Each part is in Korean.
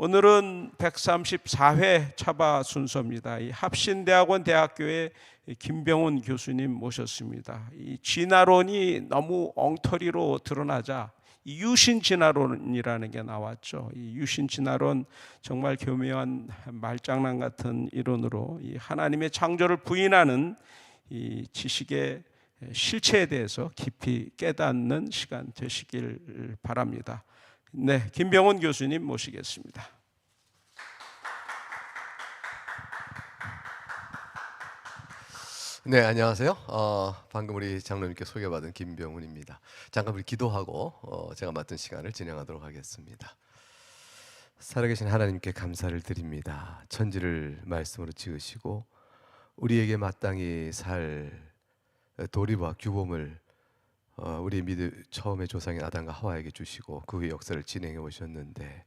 오늘은 134회 차바 순서입니다. 이 합신대학원 대학교의 김병훈 교수님 모셨습니다. 이 진화론이 너무 엉터리로 드러나자 이 유신 진화론이라는 게 나왔죠. 이 유신 진화론 정말 교묘한 말장난 같은 이론으로 이 하나님의 창조를 부인하는 이 지식의 실체에 대해서 깊이 깨닫는 시간 되시길 바랍니다. 네, 김병훈 교수님 모시겠습니다. 네, 안녕하세요. 방금 우리 장로님께 소개받은 김병훈입니다. 잠깐 우리 기도하고 제가 맡은 시간을 진행하도록 하겠습니다. 살아계신 하나님께 감사를 드립니다. 천지를 말씀으로 지으시고 우리에게 마땅히 살 도리와 규범을 우리 처음에 조상인 아담과 하와에게 주시고 그 후에 역사를 진행해 오셨는데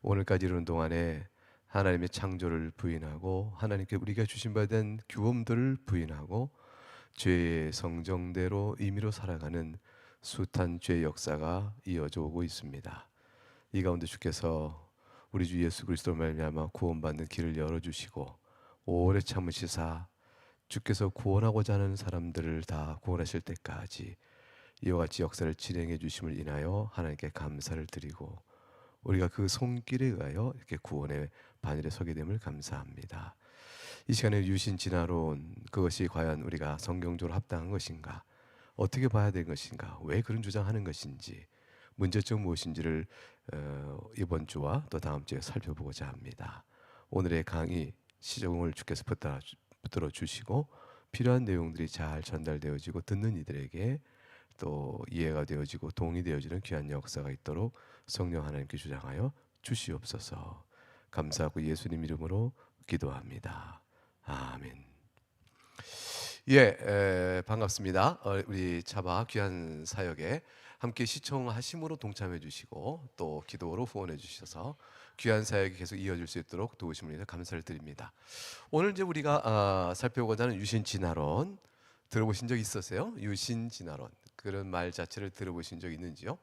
오늘까지 이르는 동안에 하나님의 창조를 부인하고 하나님께 우리가 주신 바 된 규범들을 부인하고 죄의 성정대로 임의로 살아가는 숱한 죄의 역사가 이어져 오고 있습니다. 이 가운데 주께서 우리 주 예수 그리스도로 말미암아 구원받는 길을 열어주시고 오래 참으시사 주께서 구원하고자 하는 사람들을 다 구원하실 때까지 이와 같이 역사를 진행해 주심을 인하여 하나님께 감사를 드리고 우리가 그 손길에 의하여 이렇게 구원의 바늘에 서게 됨을 감사합니다. 이 시간에 유신 진화론, 그것이 과연 우리가 성경적으로 합당한 것인가, 어떻게 봐야 되는 것인가, 왜 그런 주장하는 것인지, 문제점 무엇인지를 이번 주와 또 다음 주에 살펴보고자 합니다. 오늘의 강의 시종을 주께서 붙들어 주시고 필요한 내용들이 잘 전달되어지고 듣는 이들에게 또 이해가 되어지고 동의되어지는 귀한 역사가 있도록 성령 하나님께 주장하여 주시옵소서. 감사하고 예수님 이름으로 기도합니다. 아멘. 반갑습니다. 우리 차바 귀한 사역에 함께 시청하심으로 동참해 주시고 또 기도로 후원해 주셔서 귀한 사역이 계속 이어질 수 있도록 도우심을 위해서 감사를 드립니다. 오늘 이제 우리가 살펴보고자 하는 유신 진화론 들어보신 적 있으세요? 유신 진화론, 그런 말 자체를 들어보신 적 있는지요?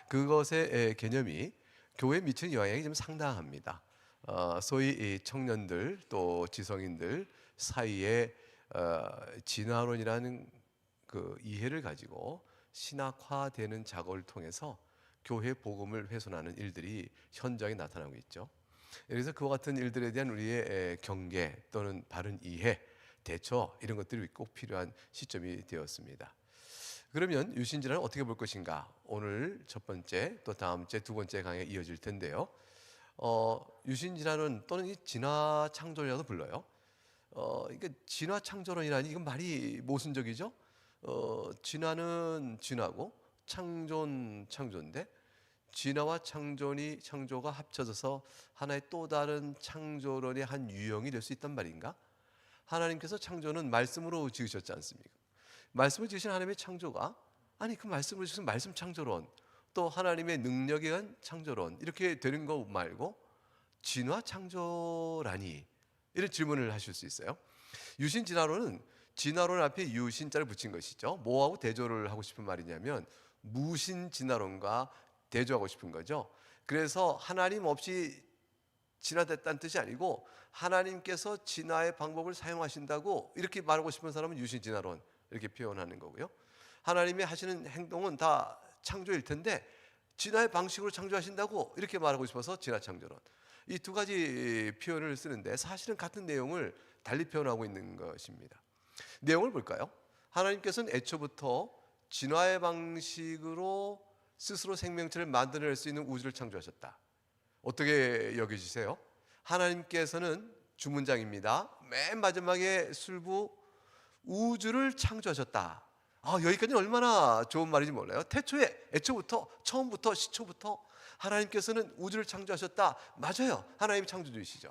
그것의 개념이 교회에 미치는 영향이 좀 상당합니다. 소위 청년들 또 지성인들 사이에 진화론이라는 그 이해를 가지고 신학화되는 작업을 통해서 교회 복음을 훼손하는 일들이 현장에 나타나고 있죠. 그래서 그와 같은 일들에 대한 우리의 경계 또는 바른 이해, 대처 이런 것들이 꼭 필요한 시점이 되었습니다. 그러면 유신진화는 어떻게 볼 것인가? 오늘 첫 번째 또 다음 주에 두 번째 강의가 이어질 텐데요. 유신진화론 또는 이 진화창조론이라도 불러요. 그러니까 진화창조론이라니 이건 말이 모순적이죠. 진화는 진화고 창조는 창조인데 진화와 창조가 합쳐져서 하나의 또 다른 창조론의 한 유형이 될 수 있단 말인가? 하나님께서 창조는 말씀으로 지으셨지 않습니까? 말씀을 지으신 하나님의 창조가 그 말씀을 지으신 말씀 창조론 또 하나님의 능력에 의한 창조론 이렇게 되는 거 말고 진화 창조라니 이런 질문을 하실 수 있어요. 유신 진화론은 진화론 앞에 유신자를 붙인 것이죠. 뭐하고 대조를 하고 싶은 말이냐면 무신 진화론과 대조하고 싶은 거죠. 그래서 하나님 없이 진화됐다는 뜻이 아니고 하나님께서 진화의 방법을 사용하신다고 이렇게 말하고 싶은 사람은 유신 진화론 이렇게 표현하는 거고요. 하나님이 하시는 행동은 다 창조일 텐데 진화의 방식으로 창조하신다고 이렇게 말하고 싶어서 진화 창조론. 이 두 가지 표현을 쓰는데 사실은 같은 내용을 달리 표현하고 있는 것입니다. 내용을 볼까요? 하나님께서는 애초부터 진화의 방식으로 스스로 생명체를 만들어낼 수 있는 우주를 창조하셨다. 어떻게 여겨지세요? 하나님께서는 주문장입니다. 맨 마지막에 술부 우주를 창조하셨다. 여기까지는 얼마나 좋은 말인지 몰라요. 애초부터 처음부터 시초부터 하나님께서는 우주를 창조하셨다. 맞아요. 하나님이 창조주이시죠.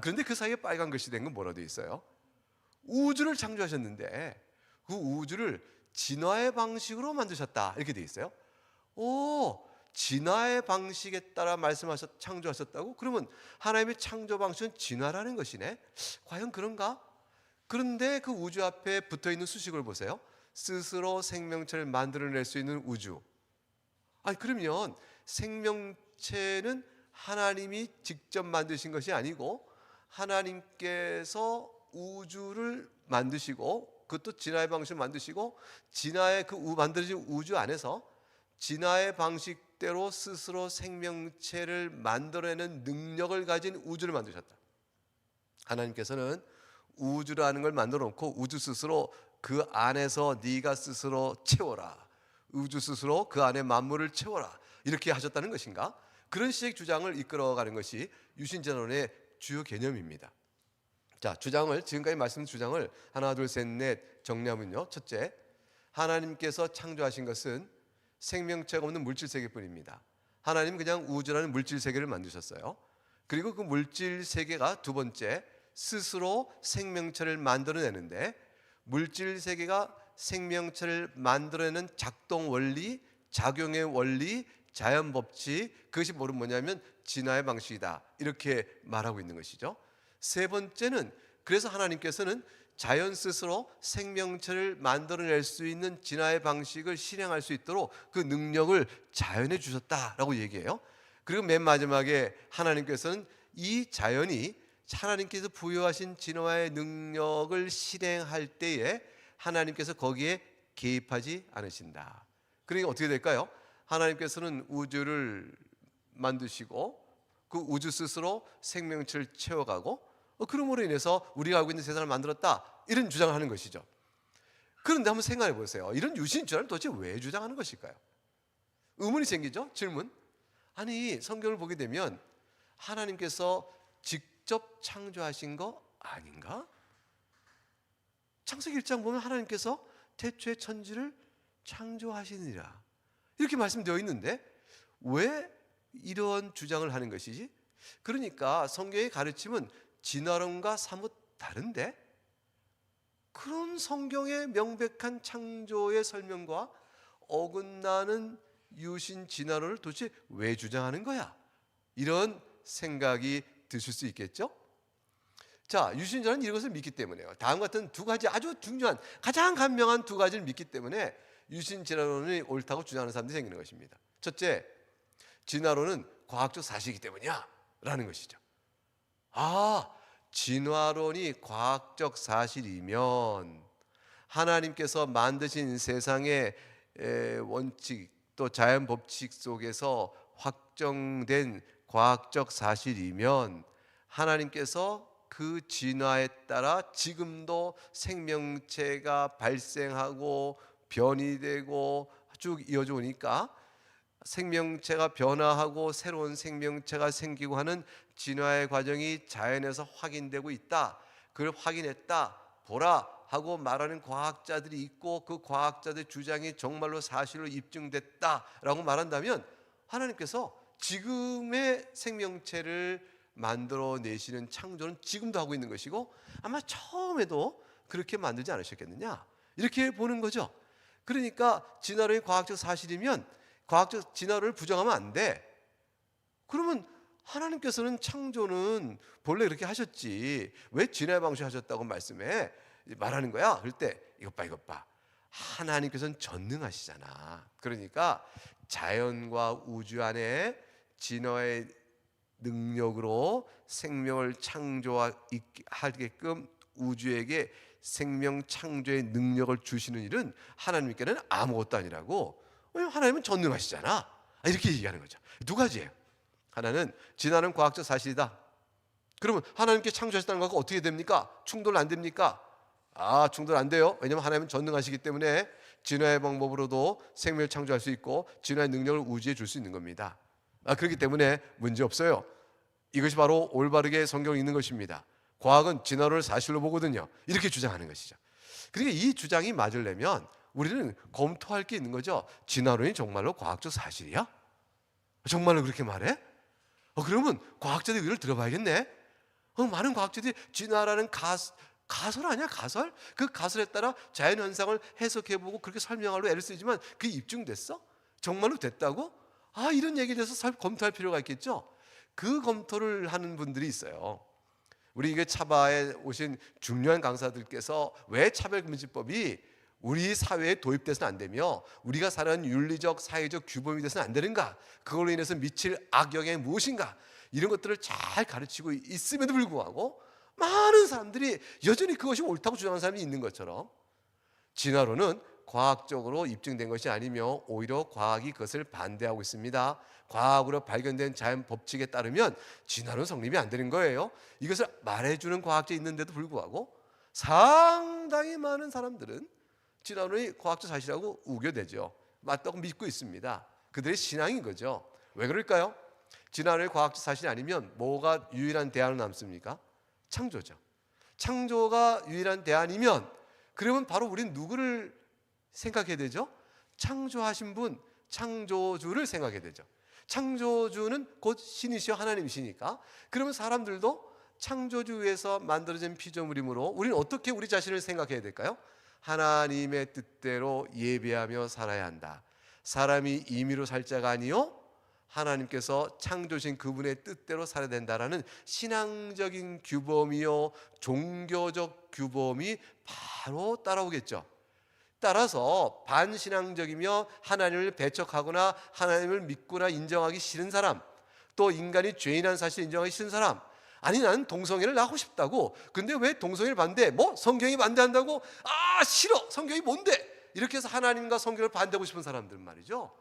그런데 그 사이에 빨간 글씨 된 건 뭐라 되어 있어요? 우주를 창조하셨는데 그 우주를 진화의 방식으로 만드셨다. 이렇게 되어 있어요. 진화의 방식에 따라 창조하셨다고? 그러면 하나님의 창조 방식은 진화라는 것이네. 과연 그런가? 그런데 그 우주 앞에 붙어있는 수식을 보세요. 스스로 생명체를 만들어낼 수 있는 우주. 그러면 생명체는 하나님이 직접 만드신 것이 아니고 하나님께서 우주를 만드시고 그것도 진화의 방식을 만드시고 진화의 그 만들어진 우주 안에서 진화의 방식대로 스스로 생명체를 만들어내는 능력을 가진 우주를 만드셨다. 하나님께서는 우주라는 걸 만들어 놓고 우주 스스로 그 안에서 네가 스스로 채워라. 우주 스스로 그 안에 만물을 채워라. 이렇게 하셨다는 것인가? 그런 식의 주장을 이끌어가는 것이 유신전론의 주요 개념입니다. 자, 지금까지 말씀드린 주장을 하나, 둘, 셋, 넷 정리하면요. 첫째, 하나님께서 창조하신 것은 생명체가 없는 물질 세계뿐입니다. 하나님은 그냥 우주라는 물질 세계를 만드셨어요. 그리고 그 물질 세계가 두 번째, 스스로 생명체를 만들어내는데 물질 세계가 생명체를 만들어내는 작동 원리, 작용의 원리, 자연 법칙, 그것이 뭐냐면 진화의 방식이다. 이렇게 말하고 있는 것이죠. 세 번째는 그래서 하나님께서는 자연 스스로 생명체를 만들어낼 수 있는 진화의 방식을 실행할 수 있도록 그 능력을 자연에 주셨다라고 얘기해요. 그리고 맨 마지막에 하나님께서는 이 자연이 하나님께서 부여하신 진화의 능력을 실행할 때에 하나님께서 거기에 개입하지 않으신다. 그러니까 어떻게 될까요? 하나님께서는 우주를 만드시고 그 우주 스스로 생명체를 채워가고 그러므로 인해서 우리가 알고 있는 세상을 만들었다, 이런 주장을 하는 것이죠. 그런데 한번 생각해 보세요. 이런 유신 주장을 도대체 왜 주장하는 것일까요? 의문이 생기죠. 질문. 아니, 성경을 보게 되면 하나님께서 직접 창조하신 거 아닌가? 창세기 1장 보면 하나님께서 태초에 천지를 창조하시느니라 이렇게 말씀되어 있는데 왜 이런 주장을 하는 것이지? 그러니까 성경의 가르침은 진화론과 사뭇 다른데 그런 성경의 명백한 창조의 설명과 어긋나는 유신 진화론을 도대체 왜 주장하는 거야? 이런 생각이 드실 수 있겠죠? 자, 유신자는 이것을 믿기 때문에요. 다음 같은 두 가지 아주 중요한 가장 간명한 두 가지를 믿기 때문에 유신 진화론이 옳다고 주장하는 사람들이 생기는 것입니다. 첫째, 진화론은 과학적 사실이기 때문이야 라는 것이죠. 아, 진화론이 과학적 사실이면 하나님께서 만드신 세상의 원칙 또 자연 법칙 속에서 확정된 과학적 사실이면 하나님께서 그 진화에 따라 지금도 생명체가 발생하고 변이되고 쭉 이어져 오니까 생명체가 변화하고 새로운 생명체가 생기고 하는 진화의 과정이 자연에서 확인되고 있다. 그걸 확인했다. 보라 하고 말하는 과학자들이 있고 그 과학자들의 주장이 정말로 사실로 입증됐다라고 말한다면 하나님께서 지금의 생명체를 만들어내시는 창조는 지금도 하고 있는 것이고 아마 처음에도 그렇게 만들지 않으셨겠느냐 이렇게 보는 거죠. 그러니까 진화론이 과학적 사실이면 과학적 진화론을 부정하면 안 돼. 그러면 하나님께서는 창조는 본래 그렇게 하셨지 왜 진화의 방식 하셨다고 말씀해 말하는 거야. 그럴 때 이것 봐 하나님께서는 전능하시잖아. 그러니까 자연과 우주 안에 진화의 능력으로 생명을 창조하게끔 우주에게 생명 창조의 능력을 주시는 일은 하나님께는 아무것도 아니라고. 왜냐하면 하나님은 전능하시잖아. 이렇게 얘기하는 거죠. 두 가지예요. 하나는 진화는 과학적 사실이다. 그러면 하나님께 창조하셨다는 것과 어떻게 됩니까? 충돌 안 됩니까? 충돌 안 돼요. 왜냐하면 하나님은 전능하시기 때문에 진화의 방법으로도 생명을 창조할 수 있고 진화의 능력을 우주에 줄 수 있는 겁니다. 그렇기 때문에 문제 없어요. 이것이 바로 올바르게 성경을 읽는 것입니다. 과학은 진화론을 사실로 보거든요. 이렇게 주장하는 것이죠. 그러니까 이 주장이 맞으려면 우리는 검토할 게 있는 거죠. 진화론이 정말로 과학적 사실이야? 정말로 그렇게 말해? 그러면 과학자들 의견을 들어봐야겠네. 많은 과학자들이 진화라는 가설 아니야? 가설? 그 가설에 따라 자연현상을 해석해보고 그렇게 설명하려고 애를 쓰지만 그게 입증됐어? 정말로 됐다고? 이런 얘기에 대해서 검토할 필요가 있겠죠. 그 검토를 하는 분들이 있어요. 우리 이게 차바에 오신 중요한 강사들께서 왜 차별금지법이 우리 사회에 도입돼서는 안 되며 우리가 살아가는 윤리적 사회적 규범이 돼서는 안 되는가, 그걸로 인해서 미칠 악영향이 무엇인가, 이런 것들을 잘 가르치고 있음에도 불구하고 많은 사람들이 여전히 그것이 옳다고 주장하는 사람이 있는 것처럼, 진화론은 과학적으로 입증된 것이 아니며 오히려 과학이 그것을 반대하고 있습니다. 과학으로 발견된 자연 법칙에 따르면 진화론 성립이 안 되는 거예요. 이것을 말해주는 과학자가 있는데도 불구하고 상당히 많은 사람들은 진화론이 과학적 사실이라고 우겨대죠. 맞다고 믿고 있습니다. 그들의 신앙인 거죠. 왜 그럴까요? 진화론이 과학적 사실이 아니면 뭐가 유일한 대안으로 남습니까? 창조죠. 창조가 유일한 대안이면 그러면 바로 우리는 누구를 생각해야 되죠? 창조하신 분, 창조주를 생각해야 되죠. 창조주는 곧 신이시여 하나님이시니까, 그러면 사람들도 창조주에서 만들어진 피조물이므로 우리는 어떻게 우리 자신을 생각해야 될까요? 하나님의 뜻대로 예배하며 살아야 한다. 사람이 임의로 살 자가 아니요 하나님께서 창조신 그분의 뜻대로 살아야 된다라는 신앙적인 규범이요 종교적 규범이 바로 따라오겠죠. 따라서 반신앙적이며 하나님을 배척하거나 하나님을 믿거나 인정하기 싫은 사람, 또 인간이 죄인한 사실을 인정하기 싫은 사람, 아니 나는 동성애를 낳고 싶다고, 근데 왜 동성애를 반대해? 뭐 성경이 반대한다고? 아 싫어, 성경이 뭔데? 이렇게 해서 하나님과 성경을 반대하고 싶은 사람들 말이죠.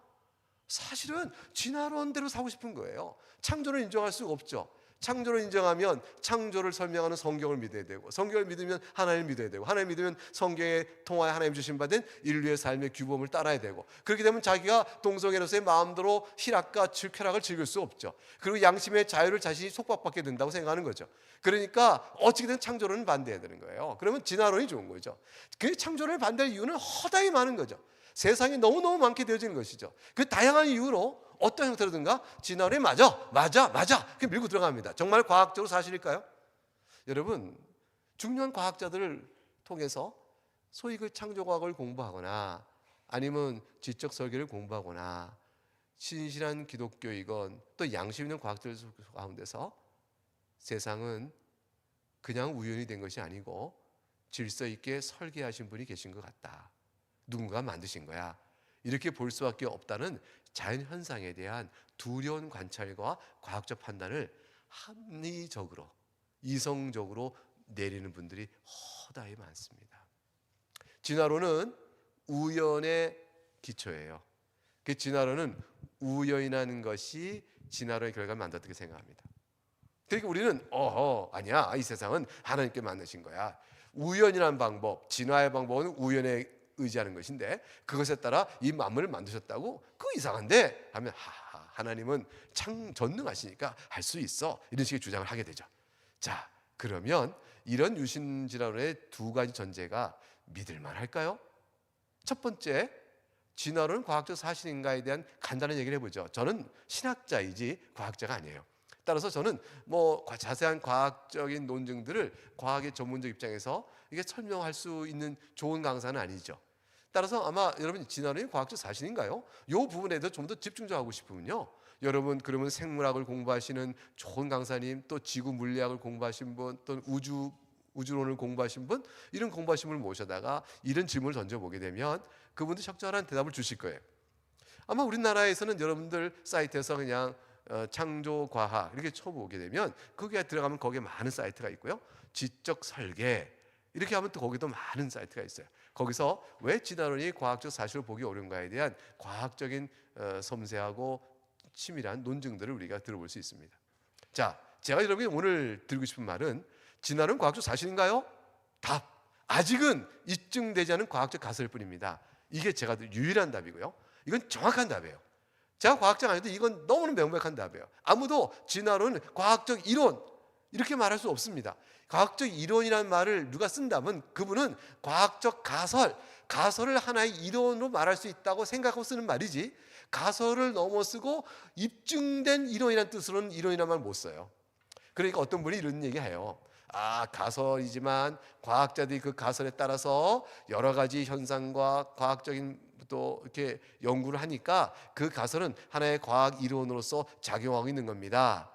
사실은 진화론대로 사고 싶은 거예요. 창조를 인정할 수가 없죠. 창조를 인정하면 창조를 설명하는 성경을 믿어야 되고, 성경을 믿으면 하나님을 믿어야 되고, 하나님 믿으면 성경에 통하여 하나님 주신 받은 인류의 삶의 규범을 따라야 되고, 그렇게 되면 자기가 동성애로서의 마음대로 희락과 쾌락을 즐길 수 없죠. 그리고 양심의 자유를 자신이 속박받게 된다고 생각하는 거죠. 그러니까 어떻게든 창조론은 반대해야 되는 거예요. 그러면 진화론이 좋은 거죠. 그 창조를 반대할 이유는 허다히 많은 거죠. 세상이 너무너무 많게 되어지는 것이죠. 그 다양한 이유로 어떤 형태로든가 진화론이 맞아 그렇게 밀고 들어갑니다. 정말 과학적으로 사실일까요? 여러분, 중요한 과학자들을 통해서 소위 그 창조과학을 공부하거나 아니면 지적 설계를 공부하거나 신실한 기독교이건 또 양심 있는 과학자들 가운데서 세상은 그냥 우연히 된 것이 아니고 질서 있게 설계하신 분이 계신 것 같다. 누군가 만드신 거야. 이렇게 볼 수밖에 없다는 자연현상에 대한 두려운 관찰과 과학적 판단을 합리적으로, 이성적으로 내리는 분들이 허다히 많습니다. 진화론은 우연의 기초예요. 그 진화론은 우연이라는 것이 진화론의 결과를 만들었다고 생각합니다. 그러니까 우리는 아니야, 이 세상은 하나님께 만드신 거야. 우연이라는 방법, 진화의 방법은 우연에 의지하는 것인데 그것에 따라 이 만물을 만드셨다고? 그거 이상한데? 하면 하나님은 전능하시니까 할 수 있어, 이런 식의 주장을 하게 되죠. 자, 그러면 이런 유신진화론의 두 가지 전제가 믿을만 할까요? 첫 번째, 진화론은 과학적 사실인가에 대한 간단한 얘기를 해보죠. 저는 신학자이지 과학자가 아니에요. 따라서 저는 뭐 자세한 과학적인 논증들을 과학의 전문적 입장에서 이게 설명할 수 있는 좋은 강사는 아니죠. 따라서 아마 여러분 진화론이 과학적 사실인가요? 이 부분에 대해서 좀 더 집중적하고 싶으면요, 여러분 그러면 생물학을 공부하시는 좋은 강사님, 또 지구 물리학을 공부하신 분, 또 우주론을 공부하신 분, 이런 공부하신 분을 모셔다가 이런 질문을 던져보게 되면 그분도 적절한 대답을 주실 거예요. 아마 우리나라에서는 여러분들 사이트에서 그냥 창조과학 이렇게 쳐보게 되면 거기에 들어가면 거기에 많은 사이트가 있고요. 지적 설계 이렇게 하면 또 거기도 많은 사이트가 있어요. 거기서 왜 진화론이 과학적 사실을 보기 어려운가에 대한 과학적인 섬세하고 치밀한 논증들을 우리가 들어볼 수 있습니다. 자, 제가 여러분이 오늘 드리고 싶은 말은 진화론은 과학적 사실인가요? 답, 아직은 입증되지 않은 과학적 가설일 뿐입니다. 이게 제가 유일한 답이고요. 이건 정확한 답이에요. 제가 과학자가 아니어도 이건 너무나 명백한 답이에요. 아무도 진화론은 과학적 이론 이렇게 말할 수 없습니다. 과학적 이론이라는 말을 누가 쓴다면 그분은 과학적 가설을 하나의 이론으로 말할 수 있다고 생각하고 쓰는 말이지, 가설을 넘어서고 입증된 이론이라는 뜻으로는 이론이라는 말 못 써요. 그러니까 어떤 분이 이런 얘기해요. 가설이지만 과학자들이 그 가설에 따라서 여러 가지 현상과 과학적인 또 이렇게 연구를 하니까 그 가설은 하나의 과학 이론으로서 작용하고 있는 겁니다.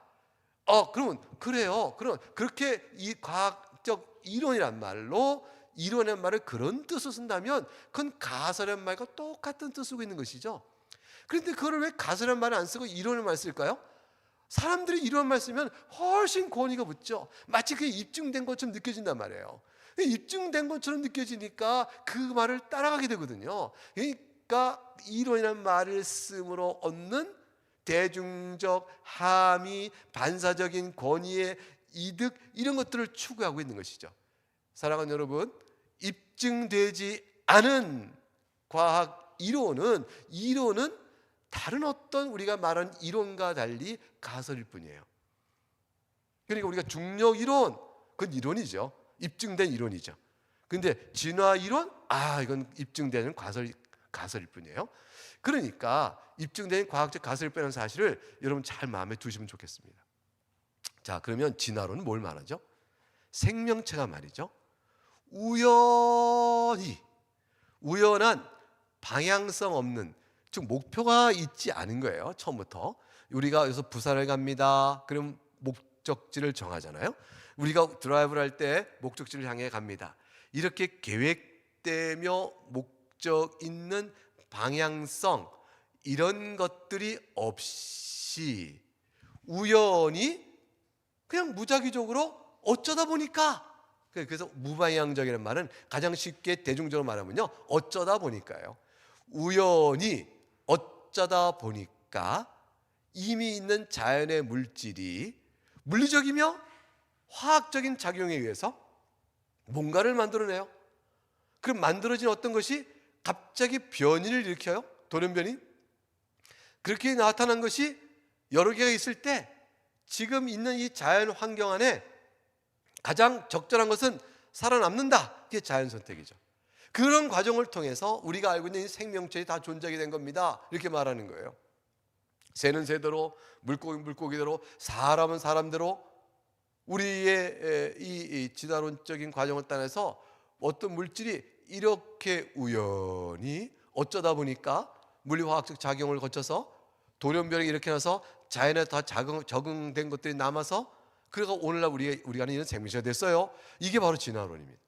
그러면 그래요. 그럼 그렇게 이 과학적 이론이란 말로 이론이란 말을 그런 뜻으로 쓴다면 그건 가설이란 말과 똑같은 뜻을 쓰고 있는 것이죠. 그런데 그거를 왜 가설이란 말을 안 쓰고 이론을 말 쓸까요? 사람들이 이런 말 쓰면 훨씬 권위가 붙죠. 마치 그게 입증된 것처럼 느껴진단 말이에요. 입증된 것처럼 느껴지니까 그 말을 따라가게 되거든요. 그러니까 이론이라는 말을 쓰므로 얻는 대중적 함의, 반사적인 권위의 이득, 이런 것들을 추구하고 있는 것이죠. 사랑하는 여러분, 입증되지 않은 과학 이론은 다른 어떤 우리가 말하는 이론과 달리 가설일 뿐이에요. 그러니까 우리가 중력 이론, 그건 이론이죠. 입증된 이론이죠. 근데 진화 이론, 이건 입증되는 가설일 뿐이에요. 그러니까 입증된 과학적 가설일 뿐이라는 사실을 여러분 잘 마음에 두시면 좋겠습니다. 자, 그러면 진화론은 뭘 말하죠? 생명체가 말이죠. 우연한 방향성 없는, 즉 목표가 있지 않은 거예요. 처음부터 우리가 여기서 부산을 갑니다. 그럼 목적지를 정하잖아요. 우리가 드라이브를 할 때 목적지를 향해 갑니다. 이렇게 계획되며 목적 있는 방향성, 이런 것들이 없이 우연히 그냥 무작위적으로 어쩌다 보니까, 그래서 무방향적이라는 말은 가장 쉽게 대중적으로 말하면요, 어쩌다 보니까요. 우연히 어쩌다 보니까 이미 있는 자연의 물질이 물리적이며 화학적인 작용에 의해서 뭔가를 만들어내요. 그럼 만들어진 어떤 것이 갑자기 변이를 일으켜요. 돌연변이. 그렇게 나타난 것이 여러 개가 있을 때 지금 있는 이 자연 환경 안에 가장 적절한 것은 살아남는다. 이게 자연 선택이죠. 그런 과정을 통해서 우리가 알고 있는 이 생명체들이 다 존재하게 된 겁니다. 이렇게 말하는 거예요. 새는 새대로, 물고기는 물고기대로, 사람은 사람대로 우리의 이 진화론적인 과정을 따라서 어떤 물질이 이렇게 우연히 어쩌다 보니까 물리화학적 작용을 거쳐서 돌연변이 이렇게 나서 자연에 다 적응된 것들이 남아서 그래서 오늘날 우리가 아는 이런 생명체가 됐어요. 이게 바로 진화론입니다.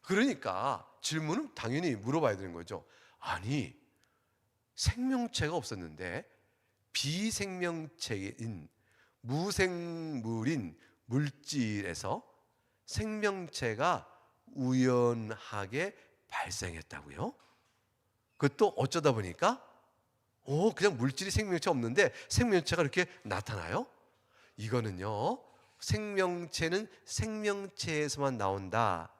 그러니까 질문은 당연히 물어봐야 되는 거죠. 아니, 생명체가 없었는데 비생명체인 무생물인 물질에서 생명체가 우연하게 발생했다고요? 그것도 어쩌다 보니까 그냥 물질이 생명체 없는데 생명체가 이렇게 나타나요? 이거는요, 생명체는 생명체에서만 나온다.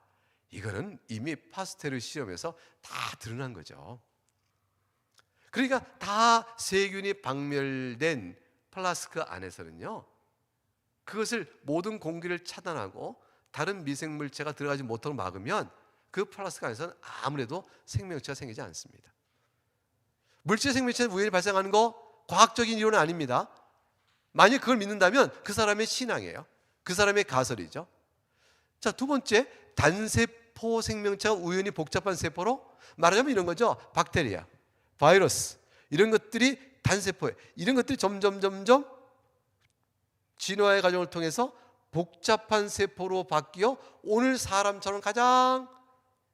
이거는 이미 파스테르 실험에서 다 드러난 거죠. 그러니까 다 세균이 박멸된 플라스크 안에서는요, 그것을 모든 공기를 차단하고 다른 미생물체가 들어가지 못하도록 막으면 그 플라스크 안에서는 아무래도 생명체가 생기지 않습니다. 물질 생명체는 우연히 발생하는 거 과학적인 이론은 아닙니다. 만약 그걸 믿는다면 그 사람의 신앙이에요. 그 사람의 가설이죠. 자, 두 번째, 단세포 생명체가 우연히 복잡한 세포로, 말하자면 이런 거죠. 박테리아, 바이러스, 이런 것들이 단세포에, 이런 것들이 점점 진화의 과정을 통해서 복잡한 세포로 바뀌어 오늘 사람처럼 가장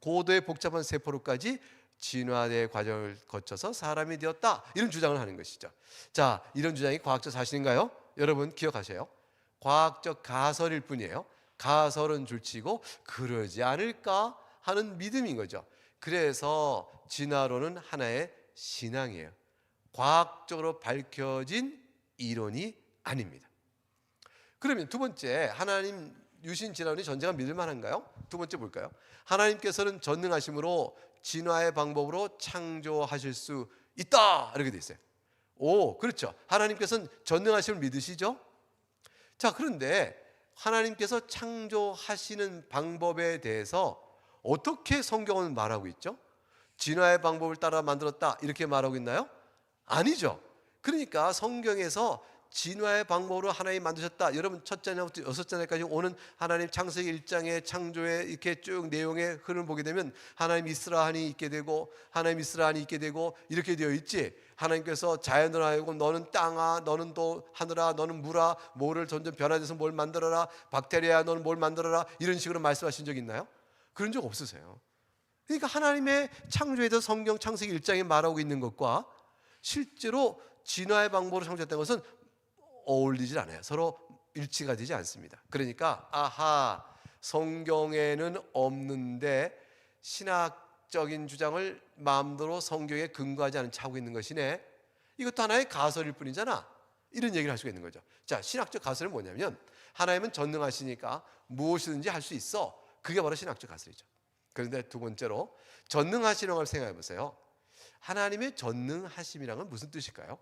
고도의 복잡한 세포로까지 진화의 과정을 거쳐서 사람이 되었다. 이런 주장을 하는 것이죠. 자, 이런 주장이 과학적 사실인가요? 여러분 기억하세요. 과학적 가설일 뿐이에요. 가설은 줄치고 그러지 않을까 하는 믿음인 거죠. 그래서 진화론은 하나의 신앙이에요. 과학적으로 밝혀진 이론이 아닙니다. 그러면 두 번째, 하나님 유신 진화론이 전제가 믿을 만한가요? 두 번째 볼까요? 하나님께서는 전능하심으로 진화의 방법으로 창조하실 수 있다, 이렇게 돼 있어요. 그렇죠. 하나님께서는 전능하심을 믿으시죠? 자, 그런데 하나님께서 창조하시는 방법에 대해서 어떻게 성경은 말하고 있죠? 진화의 방법을 따라 만들었다, 이렇게 말하고 있나요? 아니죠. 그러니까 성경에서 진화의 방법으로 하나님 만드셨다. 여러분 첫 장부터 여섯 장까지 오는 하나님 창세기 1장의 창조의 이렇게 쭉 내용의 흐름을 보게 되면 하나님 이스라하니 있게 되고 하나님 이스라하니 있게 되고 이렇게 되어 있지. 하나님께서 자연을 하여금 너는 땅아, 너는 또 하늘아, 너는 물아, 모를 점점 변화돼서 뭘 만들어라, 박테리아 너는 뭘 만들어라, 이런 식으로 말씀하신 적 있나요? 그런 적 없으세요. 그러니까 하나님의 창조에 대해서 성경 창세기 1장에 말하고 있는 것과 실제로 진화의 방법으로 창조했다는 것은 어울리질 않아요. 서로 일치가 되지 않습니다. 그러니까 아하, 성경에는 없는데 신학적인 주장을 마음대로 성경에 근거하지 않은 채 하고 있는 것이네. 이것도 하나의 가설일 뿐이잖아. 이런 얘기를 할 수가 있는 거죠. 자, 신학적 가설은 뭐냐면 하나님은 전능하시니까 무엇이든지 할 수 있어. 그게 바로 신학적 가설이죠. 그런데 두 번째로 전능하시는 걸 생각해 보세요. 하나님의 전능하심이란 건 무슨 뜻일까요?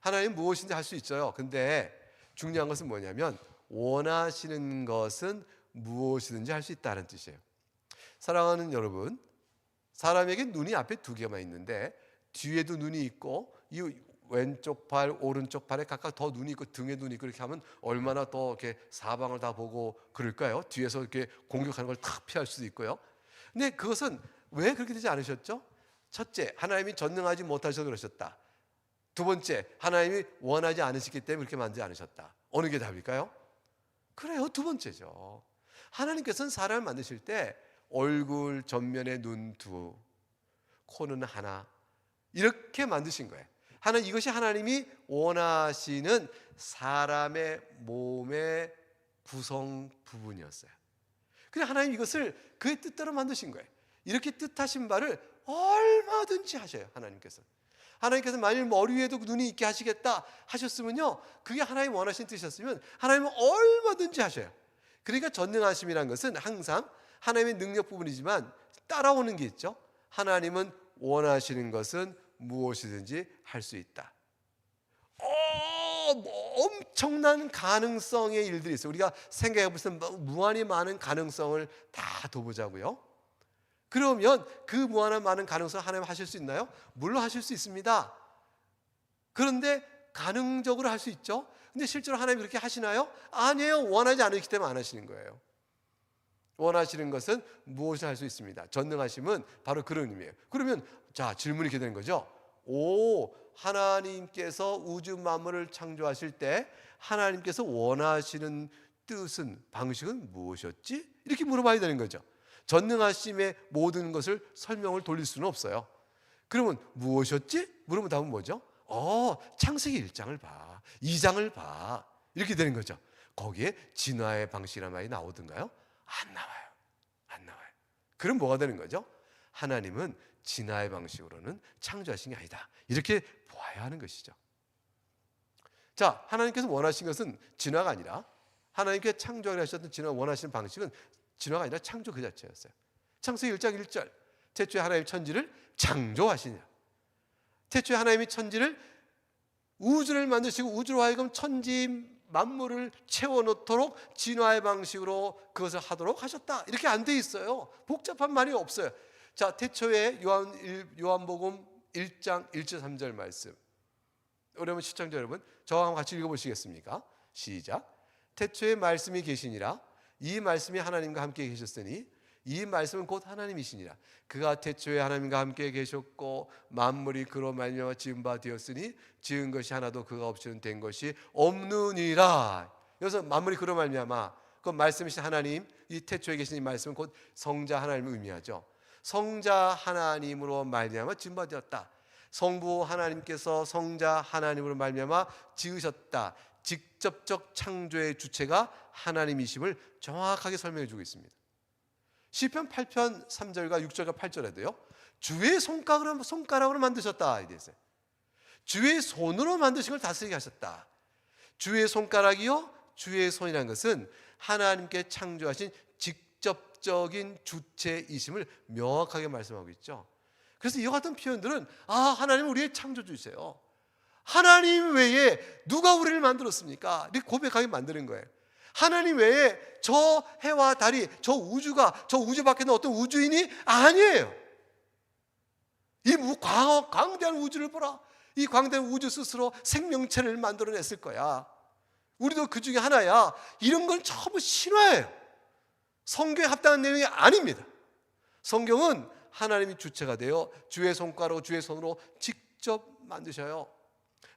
하나님은 무엇인지 할 수 있어요. 근데 중요한 것은 뭐냐면 원하시는 것은 무엇이든지 할 수 있다는 뜻이에요. 사랑하는 여러분, 사람에게 눈이 앞에 두 개만 있는데 뒤에도 눈이 있고 이 왼쪽 팔, 오른쪽 팔에 각각 더 눈이 있고 등에 눈이 있고 이렇게 하면 얼마나 더 이렇게 사방을 다 보고 그럴까요? 뒤에서 이렇게 공격하는 걸 탁 피할 수도 있고요. 근데 그것은 왜 그렇게 되지 않으셨죠? 첫째, 하나님이 전능하지 못하셔서 그러셨다. 두 번째, 하나님이 원하지 않으시기 때문에 그렇게 만들지 않으셨다. 어느 게 답일까요? 그래요, 두 번째죠. 하나님께서는 사람을 만드실 때 얼굴 전면에 눈 두, 코는 하나 이렇게 만드신 거예요. 이것이 하나님이 원하시는 사람의 몸의 구성 부분이었어요. 그래서 하나님 이것을 그의 뜻대로 만드신 거예요. 이렇게 뜻하신 바를 얼마든지 하셔요. 하나님께서 만일 머리 위에도 눈이 있게 하시겠다 하셨으면요, 그게 하나님 원하신 뜻이었으면 하나님은 얼마든지 하셔요. 그러니까 전능하심이라는 것은 항상 하나님의 능력 부분이지만 따라오는 게 있죠. 하나님은 원하시는 것은 무엇이든지 할 수 있다. 엄청난 가능성의 일들이 있어요. 우리가 생각해 보면 무한히 많은 가능성을 다 둬보자고요. 그러면 그 무한한 많은 가능성을 하나님 하실 수 있나요? 물론 하실 수 있습니다. 그런데 가능적으로 할 수 있죠. 근데 실제로 하나님이 그렇게 하시나요? 아니에요. 원하지 않으시기 때문에 안 하시는 거예요. 원하시는 것은 무엇을 할 수 있습니다. 전능하심은 바로 그런 의미예요. 그러면 자, 질문이 이렇게 되는 거죠. 하나님께서 우주 만물을 창조하실 때 하나님께서 원하시는 뜻은, 방식은 무엇이었지? 이렇게 물어봐야 되는 거죠. 전능하심의 모든 것을 설명을 돌릴 수는 없어요. 그러면 무엇이었지? 물으면 답은 뭐죠? 창세기 1장을 봐, 2장을 봐, 이렇게 되는 거죠. 거기에 진화의 방식이라는 말이 나오던가요? 안 나와요. 그럼 뭐가 되는 거죠? 하나님은 진화의 방식으로는 창조하신 게 아니다, 이렇게 보아야 하는 것이죠. 자, 하나님께서 원하신 것은 진화가 아니라, 하나님께 창조하려 하셨던 진화 원하시는 방식은 진화가 아니라 창조 그 자체였어요. 창세기 1장 1절, 태초에 하나님이 천지를 창조하시냐. 태초에 하나님이 천지를, 우주를 만드시고 우주로 하여금 천지 만물을 채워놓도록 진화의 방식으로 그것을 하도록 하셨다, 이렇게 안 돼 있어요. 복잡한 말이 없어요. 자, 태초에 요한복음 1장 1절 3절 말씀, 여러분 시청자 여러분, 저와 한번 같이 읽어보시겠습니까? 시작. 태초에 말씀이 계시니라. 이 말씀이 하나님과 함께 계셨으니 이 말씀은 곧 하나님이시니라. 그가 태초에 하나님과 함께 계셨고 만물이 그로 말미암아 지은 바 되었으니 지은 것이 하나도 그가 없이는 된 것이 없느니라. 여기서 만물이 그로 말미암아, 그 말씀이신 하나님, 이 태초에 계신 이 말씀은 곧 성자 하나님을 의미하죠. 성자 하나님으로 말미암아 지은 바 되었다. 성부 하나님께서 성자 하나님으로 말미암아 지으셨다. 직접적 창조의 주체가 하나님이심을 정확하게 설명해 주고 있습니다. 시편 8편 3절과 6절과 8절에도요, 주의 손가락으로 만드셨다 이렇게 있어요. 주의 손으로 만드신 걸 다스리게 하셨다. 주의 손가락이요, 주의 손이라는 것은 하나님께 창조하신 직접적인 주체이심을 명확하게 말씀하고 있죠. 그래서 이와 같은 표현들은 하나님은 우리의 창조주이세요. 하나님 외에 누가 우리를 만들었습니까? 이렇게 고백하게 만드는 거예요. 하나님 외에 저 해와 달이, 저 우주 밖에는 어떤 우주인이 아니에요. 이 광대한 우주를 보라. 이 광대한 우주 스스로 생명체를 만들어냈을 거야. 우리도 그 중에 하나야. 이런 건 전부 신화예요. 성경에 합당한 내용이 아닙니다. 성경은 하나님이 주체가 되어 주의 손가락으로, 주의 손으로 직접 만드셔요.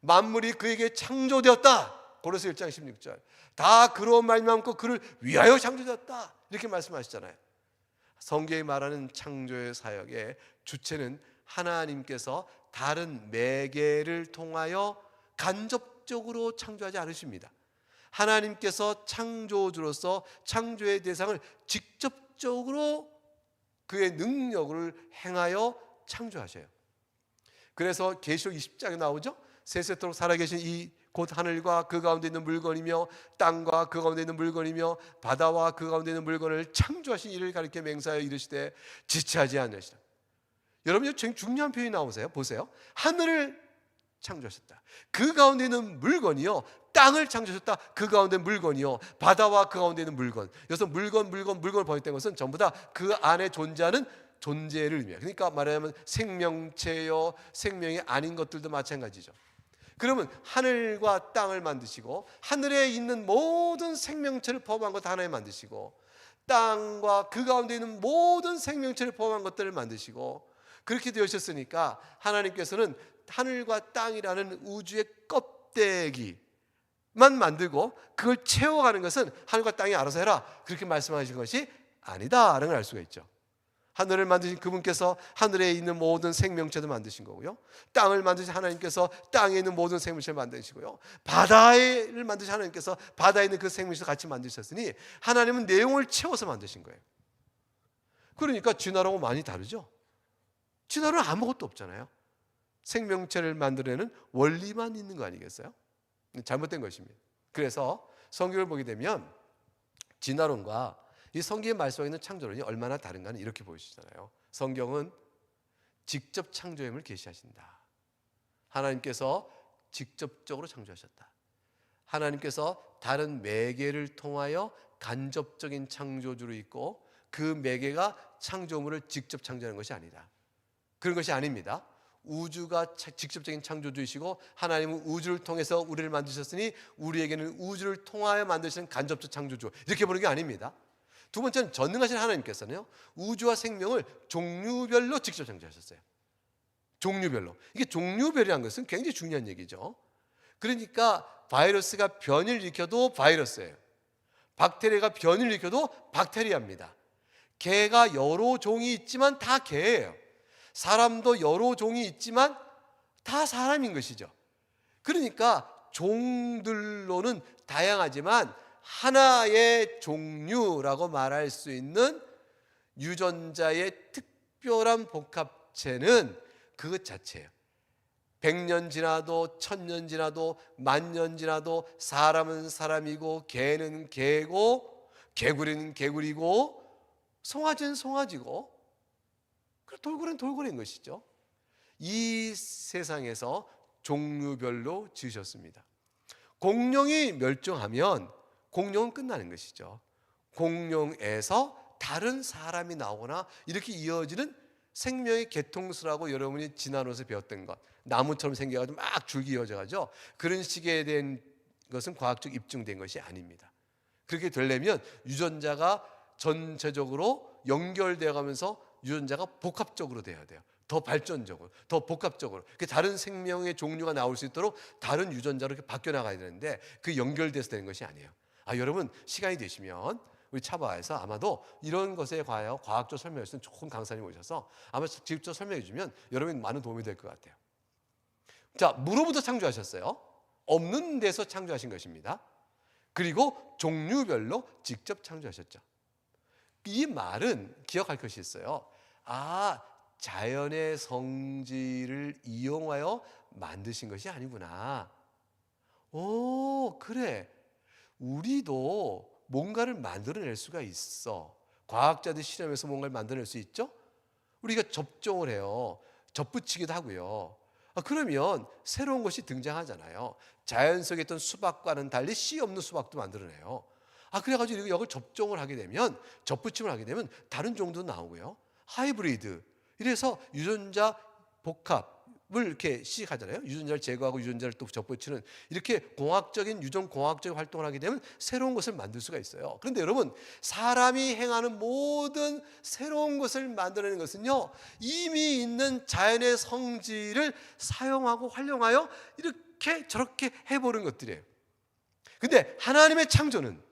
만물이 그에게 창조되었다. 고린도서 1장 16절. 다 그로 말미암고 그를 위하여 창조되었다, 이렇게 말씀하시잖아요. 성경이 말하는 창조의 사역의 주체는 하나님께서 다른 매개를 통하여 간접적으로 창조하지 않으십니다. 하나님께서 창조주로서 창조의 대상을 직접적으로 그의 능력을 행하여 창조하셔요. 그래서 계시록 20장에 나오죠. 세세토록 살아계신 이 곧 하늘과 그 가운데 있는 물건이며 땅과 그 가운데 있는 물건이며 바다와 그 가운데 있는 물건을 창조하신 이를 가리켜 맹세하여 이르시되 지체하지 않으시라. 여러분, 이거 중요한 표현이 나오세요. 보세요. 하늘을 창조하셨다. 그 가운데 있는 물건이요. 땅을 창조하셨다. 그 가운데 물건이요. 바다와 그 가운데 있는 물건. 여기서 물건을 번역된 것은 전부 다 그 안에 존재하는 존재를 의미해요. 그러니까 말하자면 생명체요, 생명이 아닌 것들도 마찬가지죠. 그러면 하늘과 땅을 만드시고 하늘에 있는 모든 생명체를 포함한 것 하나에 만드시고 땅과 그 가운데 있는 모든 생명체를 포함한 것들을 만드시고 그렇게 되셨으니까 하나님께서는 하늘과 땅이라는 우주의 껍데기만 만들고 그걸 채워가는 것은 하늘과 땅이 알아서 해라 그렇게 말씀하신 것이 아니다라는 걸 알 수가 있죠. 하늘을 만드신 그분께서 하늘에 있는 모든 생명체도 만드신 거고요. 땅을 만드신 하나님께서 땅에 있는 모든 생명체를 만드시고요. 바다를 만드신 하나님께서 바다에 있는 그 생명체도 같이 만드셨으니 하나님은 내용을 채워서 만드신 거예요. 그러니까 진화론은 많이 다르죠. 진화론은 아무것도 없잖아요. 생명체를 만들어내는 원리만 있는 거 아니겠어요? 잘못된 것입니다. 그래서 성경을 보게 되면 진화론과 이 성경에 말씀하고 있는 창조론이 얼마나 다른가는 이렇게 보여주시잖아요. 성경은 직접 창조임을 계시하신다. 하나님께서 직접적으로 창조하셨다. 하나님께서 다른 매개를 통하여 간접적인 창조주로 있고 그 매개가 창조물을 직접 창조하는 것이 아니다. 그런 것이 아닙니다. 우주가 직접적인 창조주이시고 하나님은 우주를 통해서 우리를 만드셨으니 우리에게는 우주를 통하여 만드시는 간접적 창조주 이렇게 보는 게 아닙니다. 두 번째는 전능하신 하나님께서는요 우주와 생명을 종류별로 직접 창조하셨어요. 종류별로. 이게 종류별이라는 것은 굉장히 중요한 얘기죠. 그러니까 바이러스가 변이를 일으켜도 바이러스예요. 박테리아가 변이를 일으켜도 박테리아입니다. 개가 여러 종이 있지만 다 개예요. 사람도 여러 종이 있지만 다 사람인 것이죠. 그러니까 종들로는 다양하지만 하나의 종류라고 말할 수 있는 유전자의 특별한 복합체는 그것 자체예요. 100년 지나도 1000년 지나도 10,000년 지나도 사람은 사람이고 개는 개고 개구리는 개구리고 송아지는 송아지고 돌고래는 돌고래인 것이죠. 이 세상에서 종류별로 지으셨습니다. 공룡이 멸종하면 공룡은 끝나는 것이죠. 공룡에서 다른 사람이 나오거나 이렇게 이어지는 생명의 개통수라고 여러분이 진화론에서 배웠던 것, 나무처럼 생겨가지고 막 줄기 이어져가죠. 그런 식에 대한 것은 과학적 입증된 것이 아닙니다. 그렇게 되려면 유전자가 전체적으로 연결되어 가면서 유전자가 복합적으로 돼야 돼요. 더 발전적으로, 더 복합적으로. 다른 생명의 종류가 나올 수 있도록 다른 유전자로 이렇게 바뀌어 나가야 되는데 그 연결돼서 되는 것이 아니에요. 여러분 시간이 되시면 우리 차바에서 아마도 이런 것에 관하여 과학적 설명을 해주신 좋은 강사님 오셔서 아마 직접 설명해 주면 여러분 많은 도움이 될 것 같아요. 자, 무로부터 창조하셨어요. 없는 데서 창조하신 것입니다. 그리고 종류별로 직접 창조하셨죠. 이 말은 기억할 것이 있어요. 자연의 성질을 이용하여 만드신 것이 아니구나. 그래. 우리도 뭔가를 만들어낼 수가 있어. 과학자들 실험해서 뭔가를 만들어낼 수 있죠. 우리가 접종을 해요. 접붙이기도 하고요. 그러면 새로운 것이 등장하잖아요. 자연 속에 있던 수박과는 달리 씨 없는 수박도 만들어내요. 그래가지고 이걸 접종을 하게 되면, 접붙임을 하게 되면 다른 종도 나오고요. 하이브리드. 이래서 유전자 복합을 이렇게 시작하잖아요. 유전자를 제거하고 유전자를 또 접붙이는 이렇게 유전 공학적인 활동을 하게 되면 새로운 것을 만들 수가 있어요. 그런데 여러분, 사람이 행하는 모든 새로운 것을 만들어내는 것은요, 이미 있는 자연의 성질을 사용하고 활용하여 이렇게 저렇게 해보는 것들이에요. 근데 하나님의 창조는